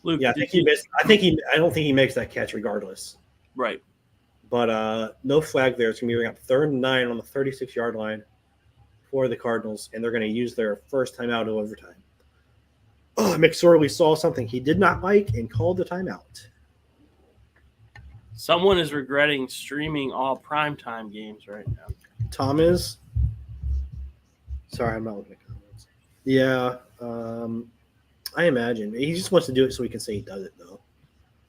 Luke, Yeah, I think he missed. I don't think he makes that catch regardless. Right. But no flag there. It's going to be up 3rd and 9 on the 36-yard line for the Cardinals, and they're going to use their first timeout of overtime. McSorley saw something he did not like and called the timeout. Someone is regretting streaming all primetime games right now. Tom is. Sorry, I'm not looking at comments. Yeah, I imagine he just wants to do it so he can say he does it. Though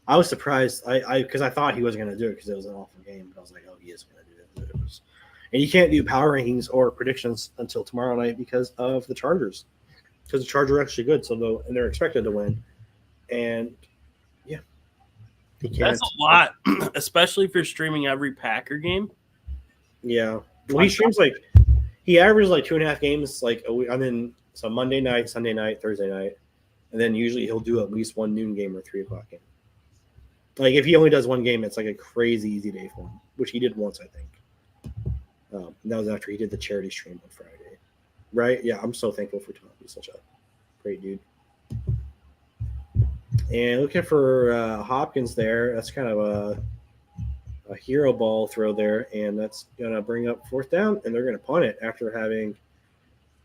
I was surprised, because I thought he wasn't going to do it because it was an awful game. But I was like, oh, he is going to do it. And you can't do power rankings or predictions until tomorrow night because of the Chargers. Because the Chargers are actually good, and they're expected to win. And yeah, that's a lot, especially if you're streaming every Packer game. Yeah, well, he averages like 2.5 games like a week, and then so Monday night, Sunday night, Thursday night, and then usually he'll do at least one noon game or 3 o'clock game. Like if he only does one game, it's like a crazy easy day for him, which he did once, I think. And that was after he did the charity stream on Friday. Right? Yeah, I'm so thankful for Tom. He's such a great dude. And looking for Hopkins there. That's kind of a hero ball throw there, and that's going to bring up 4th down, and they're going to punt it after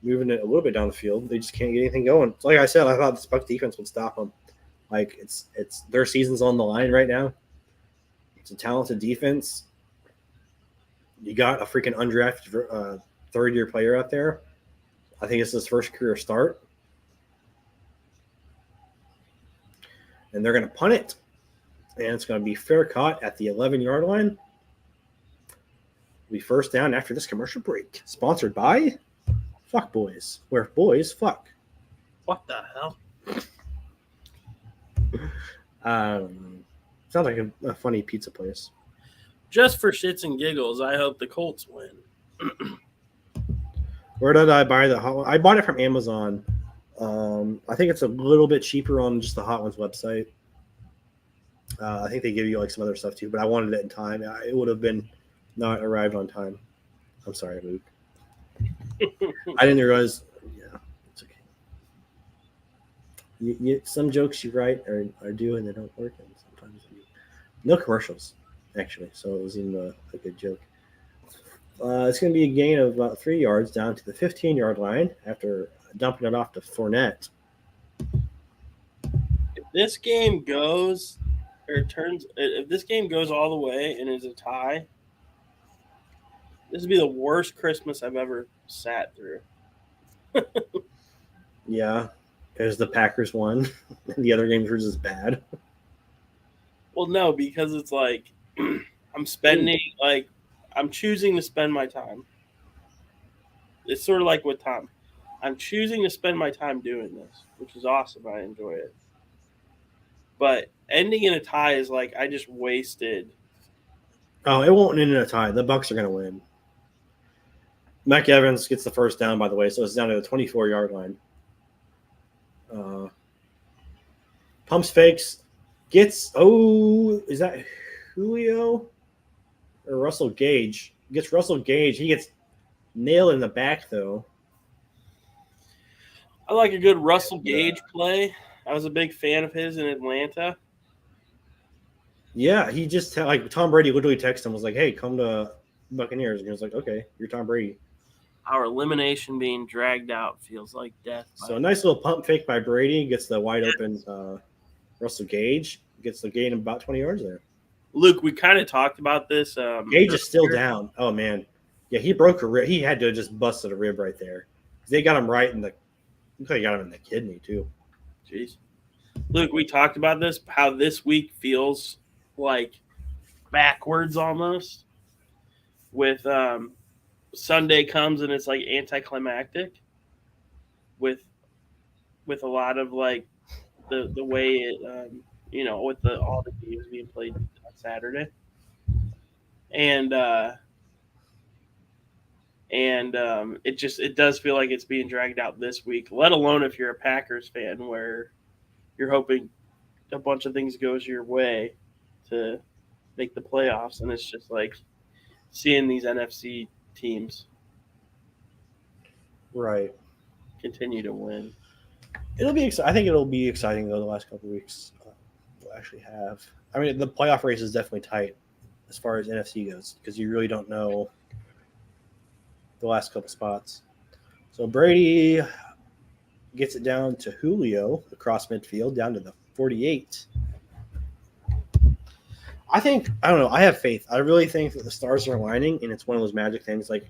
moving it a little bit down the field. They just can't get anything going. Like I said, I thought this Bucs defense would stop them. Like it's their season's on the line right now. It's a talented defense. You got a freaking undrafted 3rd-year player out there. I think it's his first career start. And they're going to punt it. And it's going to be fair caught at the 11-yard line. be first down after this commercial break. Sponsored by Fuck Boys, where boys fuck. What the hell? Sounds like a funny pizza place. Just for shits and giggles, I hope the Colts win. Where did I buy the Hot One? I bought it from Amazon. I think it's a little bit cheaper on just the Hot Ones website. I think they give you like some other stuff too, but I wanted it in time. It would have been not arrived on time. I'm sorry, Luke. I didn't realize. Yeah, it's okay. Some jokes you write are due and they don't work, and sometimes no commercials actually. So it was even a good joke. It's going to be a gain of about 3 yards down to the 15-yard line after dumping it off to Fournette. If this game goes if this game goes all the way and is a tie, this would be the worst Christmas I've ever sat through. Yeah, because the Packers won. The other games were just bad. Well, no, because it's like I'm choosing to spend my time. It's sort of like with Tom. I'm choosing to spend my time doing this, which is awesome. I enjoy it. But ending in a tie is like I just wasted. Oh, it won't end in a tie. The Bucks are going to win. Mike Evans gets the first down, by the way, so it's down to the 24-yard line. Pumps fakes. Is that Julio or Russell Gage? Gets Russell Gage. He gets nailed in the back, though. I like a good Russell Gage play. I was a big fan of his in Atlanta. Yeah, he just like Tom Brady literally texted him, was like, "Hey, come to Buccaneers," and he was like, "Okay, you're Tom Brady." Our elimination being dragged out feels like death. So a nice little pump fake by Brady gets the wide open Russell Gage, gets the gain of about 20 yards there. Luke, we kind of talked about this. Gage is still down. Oh man, yeah, he broke a rib. He had to just busted a rib right there. They got him right in the. They got him in the kidney too. Jeez, Luke, we talked about this. How this week feels like backwards almost. With Sunday comes and it's like anticlimactic. With a lot of like the way it with all the games being played on Saturday, and it does feel like it's being dragged out this week. Let alone if you're a Packers fan, where you're hoping a bunch of things goes your way to make the playoffs, and it's just like seeing these NFC teams Right. continue to win. It'll be. I think it'll be exciting though. The last couple of weeks we'll actually have. I mean, the playoff race is definitely tight as far as NFC goes because you really don't know the last couple spots. So Brady gets it down to Julio across midfield, down to the 48. I don't know. I have faith. I really think that the stars are aligning, and it's one of those magic things. Like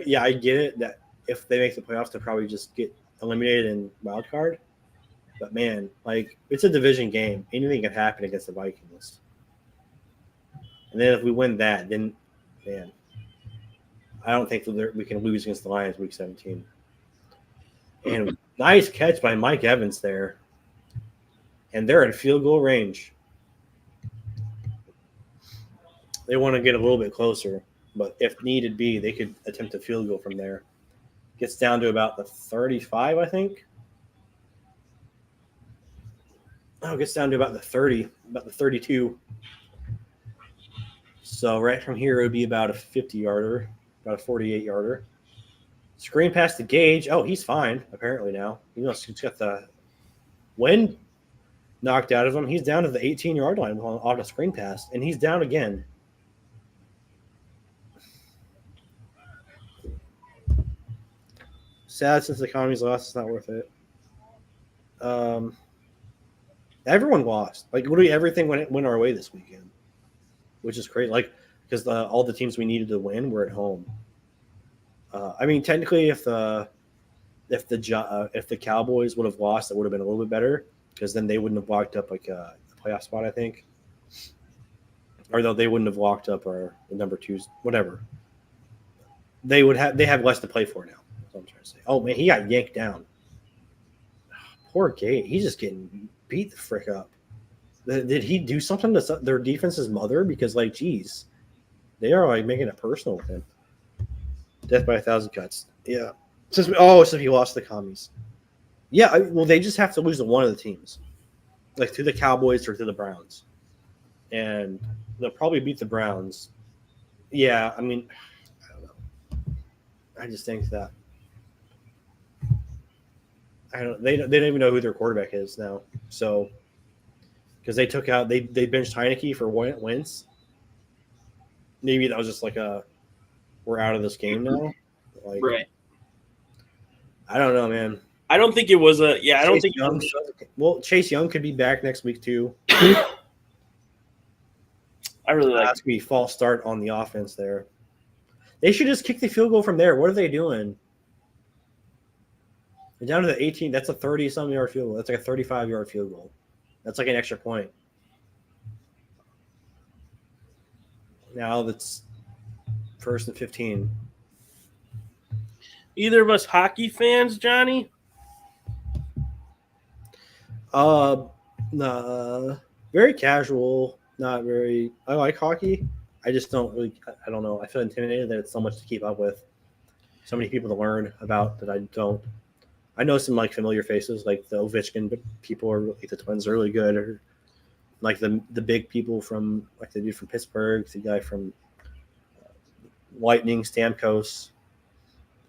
yeah, I get it that if they make the playoffs, they'll probably just get eliminated in wild card. But man, like it's a division game. Anything can happen against the Vikings. And then if we win that, then man, I don't think that we can lose against the Lions week 17. And nice catch by Mike Evans there. And they're in field goal range. They want to get a little bit closer, but if needed be, they could attempt a field goal from there. Gets down to about the 35, I think. Oh, it gets down to about the 30, about the 32. So right from here, it would be about a 50-yarder, about a 48-yarder. Screen pass to Gage. Oh, he's fine, apparently now. He's got the wind knocked out of him. He's down to the 18-yard line on a screen pass, and he's down again. Sad since the economy's lost. It's not worth it. Everyone lost. Like literally everything went our way this weekend, which is crazy. Like because all the teams we needed to win were at home. I mean, technically, if the Cowboys would have lost, it would have been a little bit better because then they wouldn't have locked up like a playoff spot, I think. or though they wouldn't have locked up or the number 2s, whatever. They have less to play for now. That's what I'm trying to say. Oh man, he got yanked down. Poor Gate. He's just getting beat the frick up. Did he do something to their defense's mother? Because like, geez, they are like making it personal with him. Death by 1,000 cuts. Yeah. Since he lost the commies. Yeah. Well, they just have to lose to one of the teams, like to the Cowboys or to the Browns, and they'll probably beat the Browns. Yeah. I mean, I don't know. I just think that they don't even know who their quarterback is now. So because they benched Heineke for Wentz. Maybe that was just like we're out of this game now. Like, Right. I don't know, man. I don't think it was a – yeah, I don't think – Well, Chase Young could be back next week too. I really like That's going to be a false start on the offense there. They should just kick the field goal from there. What are they doing? They're down to the 18. That's a 30-something yard field goal. That's like a 35-yard field goal. That's like an extra point. Now that's 1st and 15. Either of us hockey fans, Johnny? Very casual. Not very. I like hockey. I just don't really. I don't know. I feel intimidated that it's so much to keep up with. So many people to learn about that I don't. I know some like familiar faces, like the Ovechkin, but people are like the Twins are really good, or like the big people from like the dude from Pittsburgh, the guy from Lightning, Stamkos.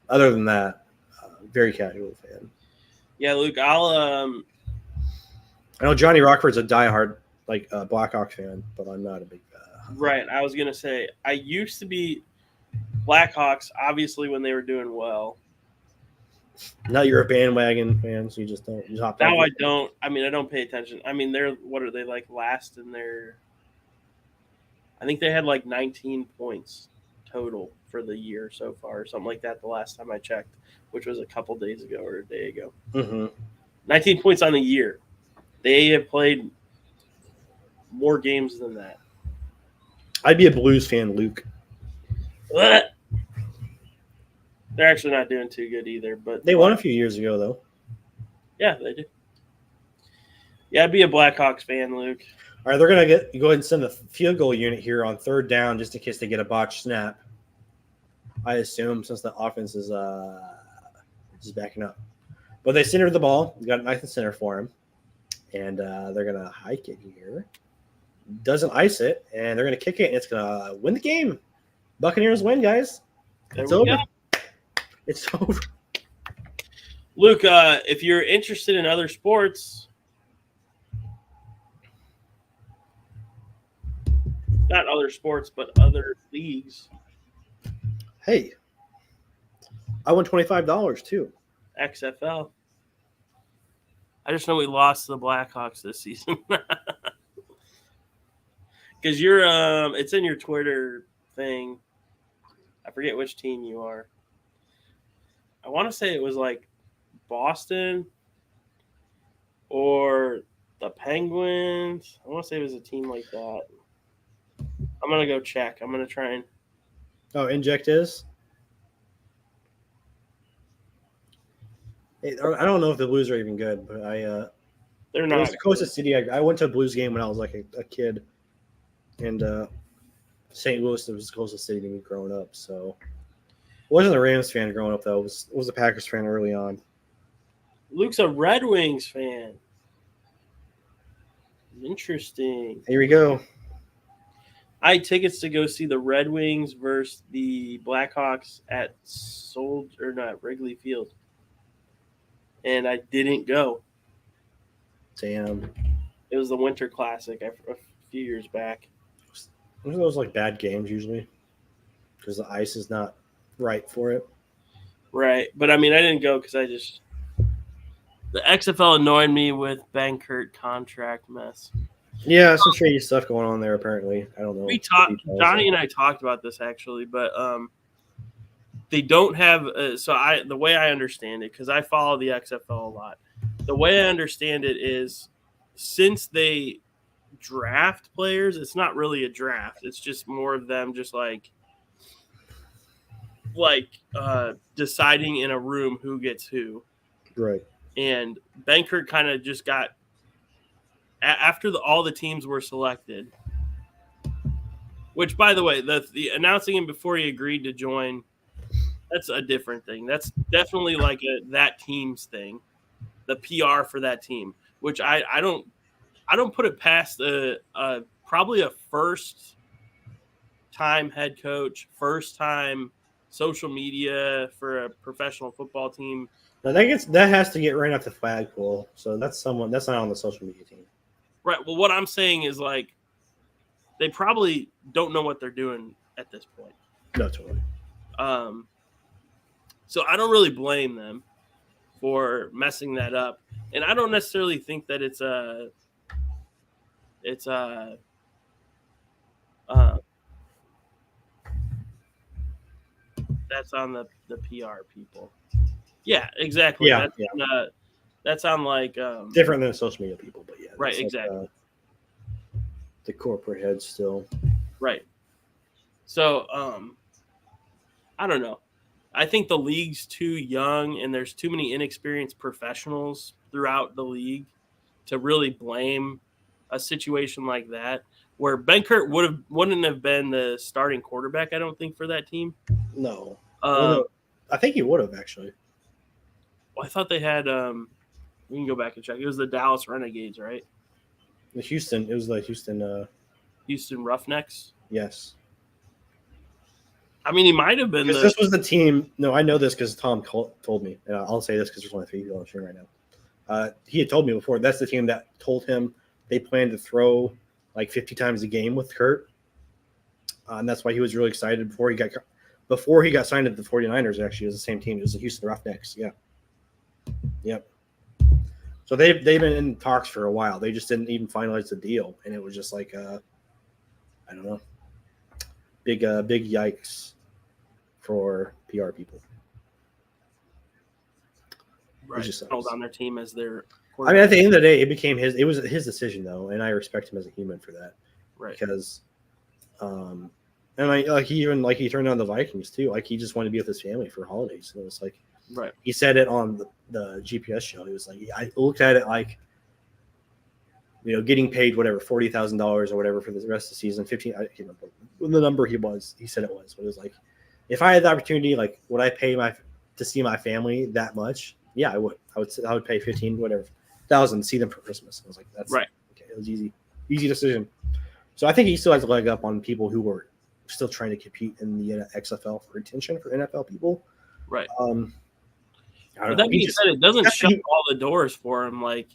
Other than that, very casual fan. Yeah, Luke, I know Johnny Rockford's a diehard like Blackhawks fan, but I'm not a big. Right, I was gonna say I used to be Blackhawks, obviously when they were doing well. Now you're a bandwagon fan, so you just don't. You hop Now on. I don't. I mean, I don't pay attention. I mean, what are they like last in their? I think they had like 19 points total for the year so far, or something like that. The last time I checked, which was a couple days ago or a day ago. Mm-hmm. 19 points on the year. They have played more games than that. I'd be a Blues fan, Luke. What? They're actually not doing too good either. But They won a few years ago, though. Yeah, they do. Yeah, I'd be a Blackhawks fan, Luke. All right, they're gonna go ahead and send the field goal unit here on 3rd down, just in case they get a botched snap. I assume since the offense is backing up, but they centered the ball. We got a nice center for him, and they're gonna hike it here. Doesn't ice it, and they're gonna kick it, and it's gonna win the game. Buccaneers win, guys. It's over. It's over. Luke, if you're interested in other sports, not other sports, but other leagues. Hey, I won $25 too. XFL. I just know we lost to the Blackhawks this season. Because you're it's in your Twitter thing. I forget which team you are. I want to say it was like Boston or the Penguins. I want to say it was a team like that. I'm going to go check. I'm going to try and Oh, Inject is? I don't know if the Blues are even good, but they're it not. was the closest city. I went to a Blues game when I was like a kid, and St. Louis was the closest city to me growing up. So I wasn't a Rams fan growing up, though. I was a Packers fan early on. Luke's a Red Wings fan. Interesting. Here we go. I had tickets to go see the Red Wings versus the Blackhawks at Wrigley Field. And I didn't go. Damn. It was the Winter Classic a few years back. Those are those like bad games usually because the ice is not right for it. Right. But, I mean, I didn't go because the XFL annoyed me with Bankert contract mess. Yeah, some shady stuff going on there apparently. I don't know. Johnny and I talked about this actually, but they don't have the way I understand it, because I follow the XFL a lot. The way I understand it is since they draft players. It's not really a draft. It's just more of them just like deciding in a room who gets who. Right. And Benkert kind of just got after all the teams were selected. Which, by the way, the announcing him before he agreed to join, that's a different thing. That's definitely like that team's thing, the PR for that team. Which I don't put it past probably a first time head coach, first time social media for a professional football team. Now that has to get ran off the flagpole. So that's not on the social media team. Right. Well, what I'm saying is like they probably don't know what they're doing at this point. No, totally. So I don't really blame them for messing that up, and I don't necessarily think that it's that's on the PR people. Yeah, exactly. Yeah, That's on like different than social media people, but yeah, right, like, exactly. The corporate heads still. Right. So I don't know. I think the league's too young and there's too many inexperienced professionals throughout the league to really blame a situation like that. Where Benkert wouldn't have been the starting quarterback, I don't think, for that team. No. No. I think he would have actually. Well, I thought they had we can go back and check. It was the Dallas Renegades, right? It was the Houston Houston Roughnecks. Yes. I mean, he might have been. This was the team. No, I know this because Tom told me. And I'll say this because there's only 3 people on the stream right now. He had told me before. That's the team that told him they planned to throw like 50 times a game with Kurt. And that's why he was really excited before he got signed to the 49ers. Actually, it was the same team. It was the Houston Roughnecks. Yeah. Yep. So they've been in talks for a while. They just didn't even finalize the deal, and it was just like I don't know, big yikes for PR people. Right. Just held on their team as their. I mean, at the end of the day, it was his decision though, and I respect him as a human for that. Right. Because, and he turned on the Vikings too. Like he just wanted to be with his family for holidays. And it was like, right. He said it on the GPS show. He was like, I looked at it like, getting paid whatever $40,000 or whatever for the rest of the season. 15. I can't remember the number he said it was. But it was like, if I had the opportunity, like, would I pay to see my family that much? Yeah, I would. I would pay 15 whatever thousand to see them for Christmas. I was like, that's right. Okay, it was easy decision. So I think he still has a leg up on people who were still trying to compete in the XFL for attention for NFL people. Right. I don't know. That being said, it doesn't shut all the doors for him. Like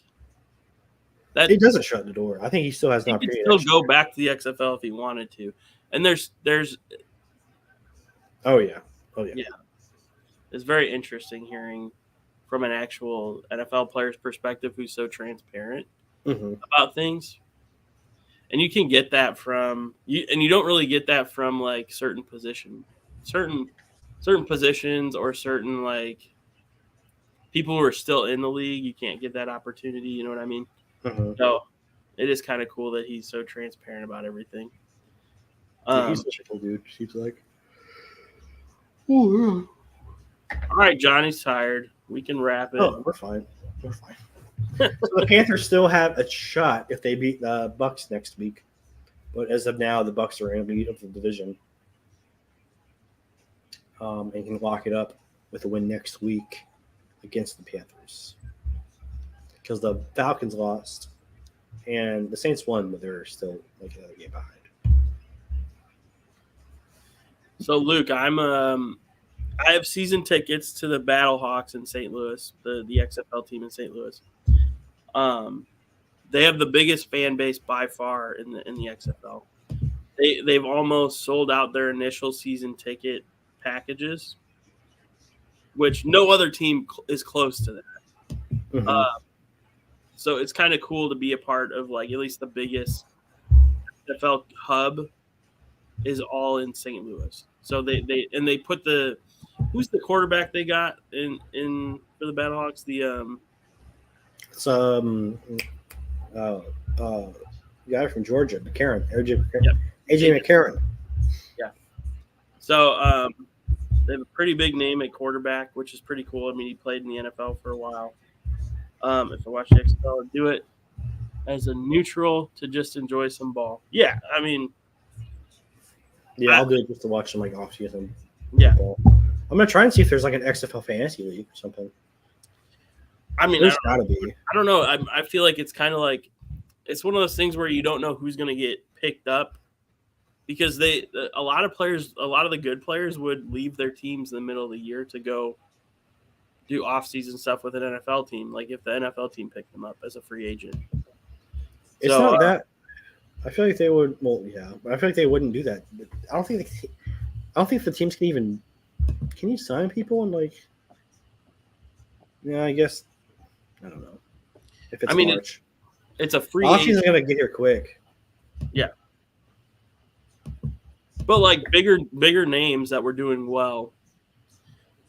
that, it doesn't shut the door. I think he still has an opportunity. He could still go back to the XFL if he wanted to. And there's. Oh yeah. Yeah. It's very interesting hearing from an actual NFL player's perspective who's so transparent about things. And you can get that from you, and you don't really get that from like certain positions or certain like people who are still in the league. You can't get that opportunity. You know what I mean? So it is kind of cool that he's so transparent about everything. He's such a cool dude. He's like, all right, Johnny's tired. We can wrap it. Oh, we're fine. So the Panthers still have a shot if they beat the Bucs next week, but as of now, the Bucs are in the lead of the division, and can lock it up with a win next week against the Panthers because the Falcons lost and the Saints won, but they're still like another game behind. So, Luke, I have season tickets to the Battlehawks in St. Louis, the XFL team in St. Louis. They have the biggest fan base by far in the XFL. They've almost sold out their initial season ticket packages, which no other team is close to that. So it's kind of cool to be a part of like at least the biggest NFL hub is all in St. Louis. So they put who's the quarterback they got in for the Battlehawks? guy from Georgia, McCarron, AJ Yep. McCarron. So they have a pretty big name at quarterback, which is pretty cool. I mean, he played in the NFL for a while. If I watch the XFL, I'd do it as a neutral to just enjoy some ball. Yeah, I mean, Yeah, I'll do it just to watch some like off-season yeah. football. I'm gonna try and see if there's like an XFL fantasy league or something. I mean, There's gotta be. I don't know. I feel like it's kind of like it's one of those things where you don't know who's going to get picked up because a lot of the good players would leave their teams in the middle of the year to go do off-season stuff with an NFL team. Like if the NFL team picked them up as a free agent. It's So, not that. I feel like they would. Well, yeah, but I feel like they wouldn't do that. I don't think the teams can even. Can you sign people and like? Yeah, I guess. I don't know. If it's March, it's a free off season's agent. gonna get here quick. Yeah. But like bigger names that were doing well,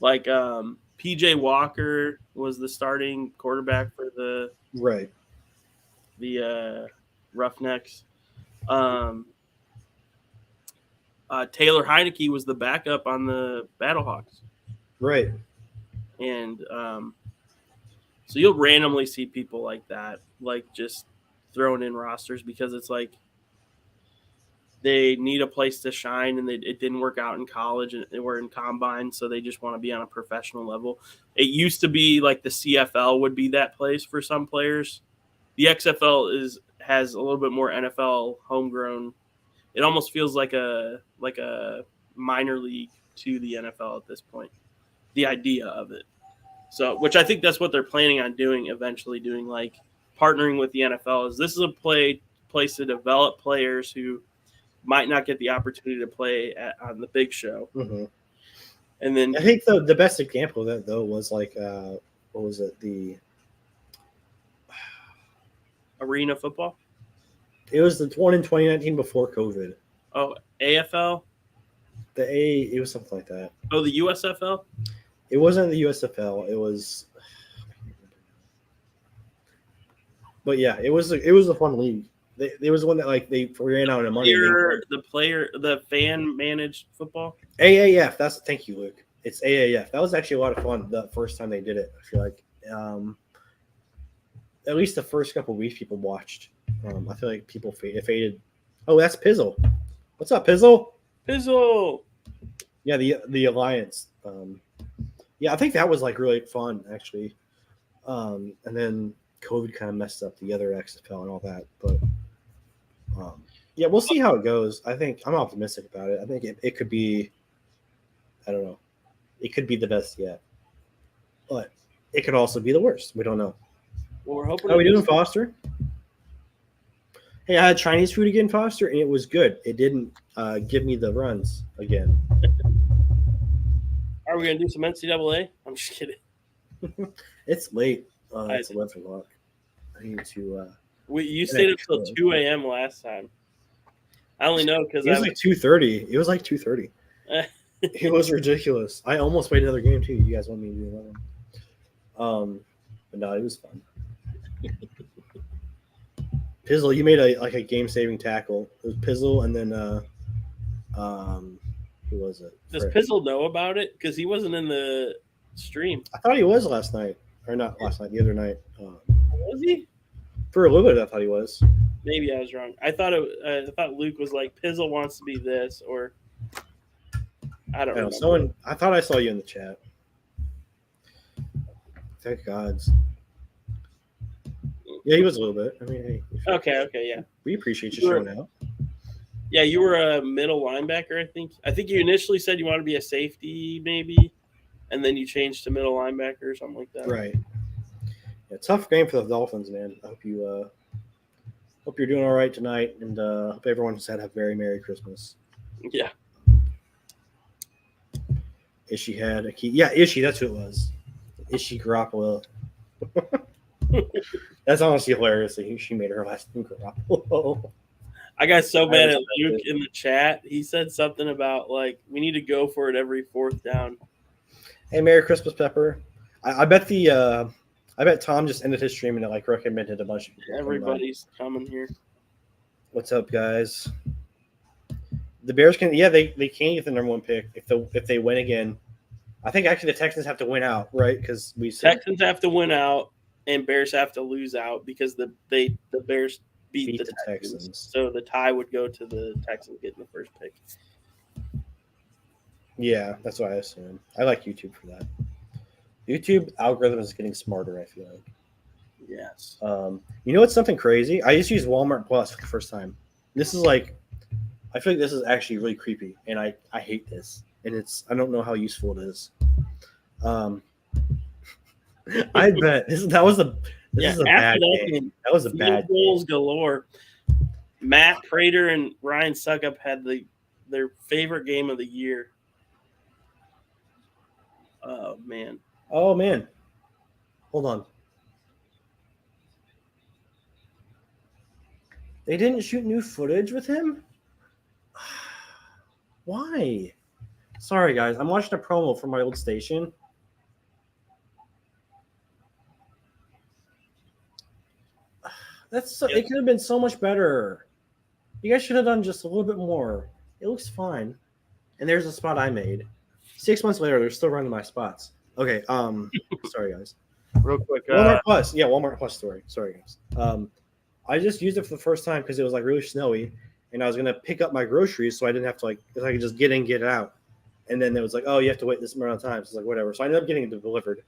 like PJ Walker was the starting quarterback for the Roughnecks. Taylor Heineke was the backup on the Battlehawks. Right. And so you'll randomly see people like that, like just thrown in rosters because it's like they need a place to shine and it didn't work out in college and they were in combine, so they just want to be on a professional level. It used to be like the CFL would be that place for some players. The XFL has a little bit more NFL homegrown. It almost feels like a minor league to the NFL at this point. The idea of it. So, which I think that's what they're planning on doing eventually, doing like partnering with the NFL. This is a place to develop players who might not get the opportunity to play on the big show. Mm-hmm. And then I think the best example of that though was like what was it, the arena football. It was the one in 2019 before COVID. Oh, AFL. It was something like that. Oh, the USFL. It wasn't the USFL. It was, but yeah, it was a fun league. It was one that like they ran out of money. The fan managed football. AAF. Thank you, Luke. It's AAF. That was actually a lot of fun the first time they did it. I feel like at least the first couple of weeks people watched. I feel like people faded. Oh, that's Pizzle. What's up, Pizzle? Pizzle. Yeah, the Alliance. Yeah, I think that was like really fun actually. And then COVID kind of messed up the other XFL and all that, but yeah, we'll see how it goes. I think I'm optimistic about it. I think it could be, I don't know, it could be the best yet, but it could also be the worst. We don't know. Well, we're hoping. How are we doing, Foster? Hey, I had Chinese food again, Foster, and it was good. It didn't give me the runs again. Are we gonna do some NCAA? I'm just kidding. It's late. It's 11 o'clock. I need to. You stayed up till 2 a.m. last time. I only know because it was like 2:30. It was like 2:30. It was ridiculous. I almost played another game too. You guys want me to do 11? But no, it was fun. Pizzle, you made a game-saving tackle. It was Pizzle, and then who was it? Does Pizzle know about it? Because he wasn't in the stream. I thought he was last night, or not last night, the other night. Was he? For a little bit, I thought he was. Maybe I was wrong. I thought Luke was like Pizzle wants to be this, or I don't know. I thought I saw you in the chat. Thank gods. Yeah, he was a little bit. I mean, hey. Okay, yeah. We appreciate you showing out. Yeah, you were a middle linebacker, I think. I think you initially said you wanted to be a safety, maybe, and then you changed to middle linebacker or something like that. Right. Yeah, tough game for the Dolphins, man. I hope you're doing all right tonight, and hope everyone's had a very Merry Christmas. Yeah. Ishii had a key. Yeah, Ishii, that's who it was. Ishii Garoppolo. That's honestly hilarious. She made her last name Garoppolo. I got so mad at Luke in the chat. He said something about like we need to go for it every fourth down. Hey, Merry Christmas, Pepper. I bet Tom just ended his stream and like recommended a bunch of people. Everybody's coming here. What's up, guys? The Bears can, they can get the number 1 pick if they win again. I think actually the Texans have to win out, right? Because we said Texans have to win out, and Bears have to lose out because the Bears beat the Texans. So the tie would go to the Texans getting the first pick. Yeah, that's what I assume. I like YouTube for that. YouTube algorithm is getting smarter, I feel like. Yes. You know what's something crazy? I just used Walmart Plus for the first time. This is like, I feel like this is actually really creepy, and I hate this. And I don't know how useful it is. I bet this is a bad game. That was a bad goals galore. Matt Prater and Ryan Suckup had their favorite game of the year. Oh man. Hold on. They didn't shoot new footage with him? Why? Sorry, guys. I'm watching a promo from my old station. It could have been so much better. You guys should have done just a little bit more. It looks fine. And there's a spot I made. 6 months later, they're still running my spots. Okay. Sorry, guys. Real quick. Walmart Plus. Yeah, Walmart Plus story. Sorry, guys. I just used it for the first time because it was like really snowy, and I was gonna pick up my groceries, so I didn't have to I could just get in, get out, and then it was like, oh, you have to wait this amount of time. So it's like whatever. So I ended up getting it delivered.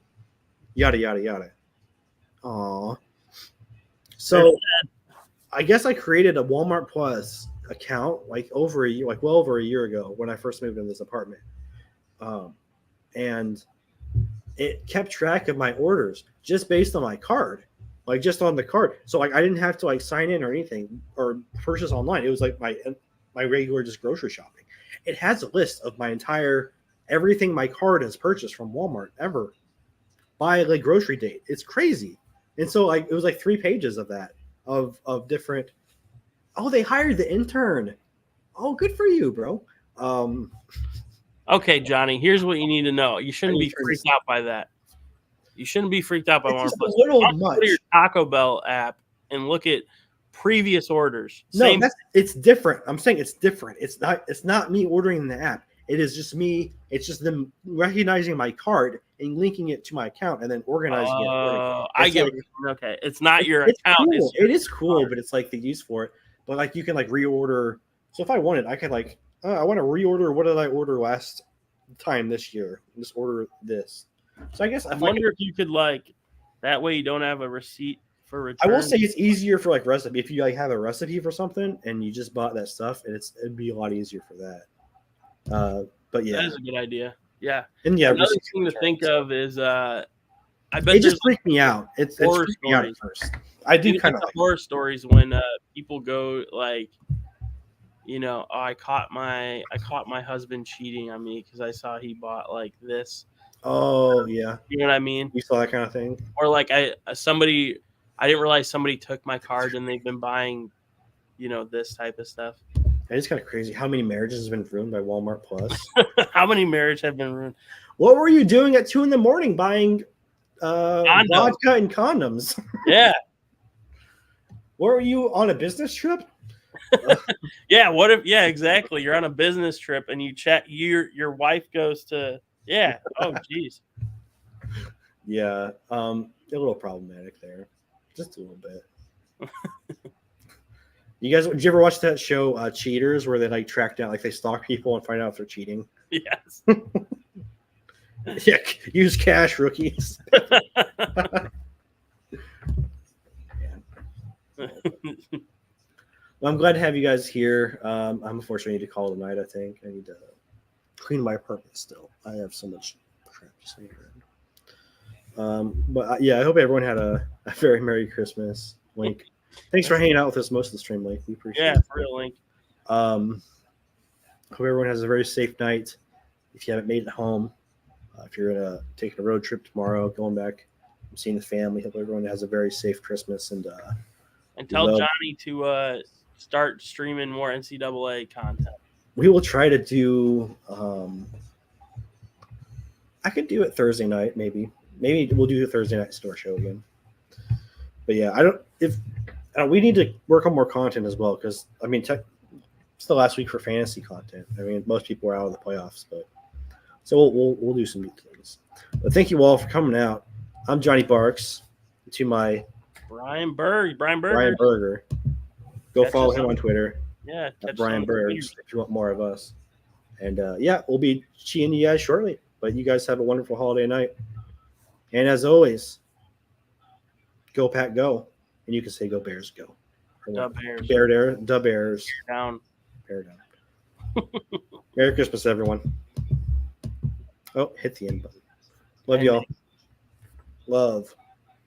Yada yada yada. Aw. So I guess I created a Walmart Plus account well over a year ago when I first moved into this apartment, and it kept track of my orders just based on my card. Just on the card. So I didn't have to sign in or anything or purchase online. It was like my regular just grocery shopping. It has a list of my entire everything my card has purchased from Walmart ever by grocery date. It's crazy. And so it was 3 pages of that of different. Oh, they hired the intern. Oh, good for you, bro. Okay, Johnny, here's what you need to know. You shouldn't be freaked out by that. You shouldn't be freaked out by Walmart Plus. Go to your Taco Bell app and look at previous orders. It's different. I'm saying it's different. It's not me ordering in the app. It is just me. It's just them recognizing my card and linking it to my account and then organizing it. I get it. Okay. It's not your account. Cool. It is cool, but it's the use for it. But you can reorder. So if I wanted, I could I want to reorder. What did I order last time this year? Just order this. So I guess I wonder if you could that way you don't have a receipt for return. I will say it's easier for recipe. If you have a recipe for something and you just bought that stuff, it'd be a lot easier for that. But yeah, that is a good idea. Yeah, and yeah, another thing to think of is I bet it just freaked me out. It's freaked me out at first. I do kind of horror stories when people go I caught my husband cheating on me because I saw he bought this. Oh yeah, you know what I mean. You saw that kind of thing, or I didn't realize somebody took my card and they've been buying, this type of stuff. It's kind of crazy how many marriages have been ruined by Walmart Plus. How many marriages have been ruined? What were you doing at 2 a.m. buying vodka and condoms? Yeah. Were you on a business trip? Yeah. What if? Yeah, exactly. You're on a business trip and you check. Your wife goes to. Yeah. Oh, geez. Yeah. A little problematic there. Just a little bit. Did you ever watch that show, Cheaters, where they track down, they stalk people and find out if they're cheating? Yes. Yeah. Use cash, rookies. Well, I'm glad to have you guys here. I'm unfortunately need to call it a night. I think I need to clean my apartment still. I have so much crap just laying around. But yeah, I hope everyone had a very Merry Christmas. Link. Thanks for hanging out with us most of the stream, Link. We appreciate it. For real, Link. Hope everyone has a very safe night. If you haven't made it home, if you're taking a road trip tomorrow, going back, seeing the family, hope everyone has a very safe Christmas. And tell Johnny to start streaming more NCAA content. We will try to do. I could do it Thursday night, maybe. Maybe we'll do the Thursday night store show again. But yeah, I don't. If we need to work on more content as well because I mean, it's the last week for fantasy content. I mean, most people are out of the playoffs, but so we'll do some neat things. But thank you all for coming out. I'm Johnny Barks. To my Brian Brian Berger. Berger. Go Catch follow us him on- on Twitter. Yeah, At catch Brian some Bergs if you want more of us. And we'll be seeing you guys shortly. But you guys have a wonderful holiday night. And as always, go Pack Go. And you can say go Bears go. Dub Bears. Dub Bears. Down. Bear down. Merry Christmas, everyone. Oh, hit the end button. Love y'all. Love.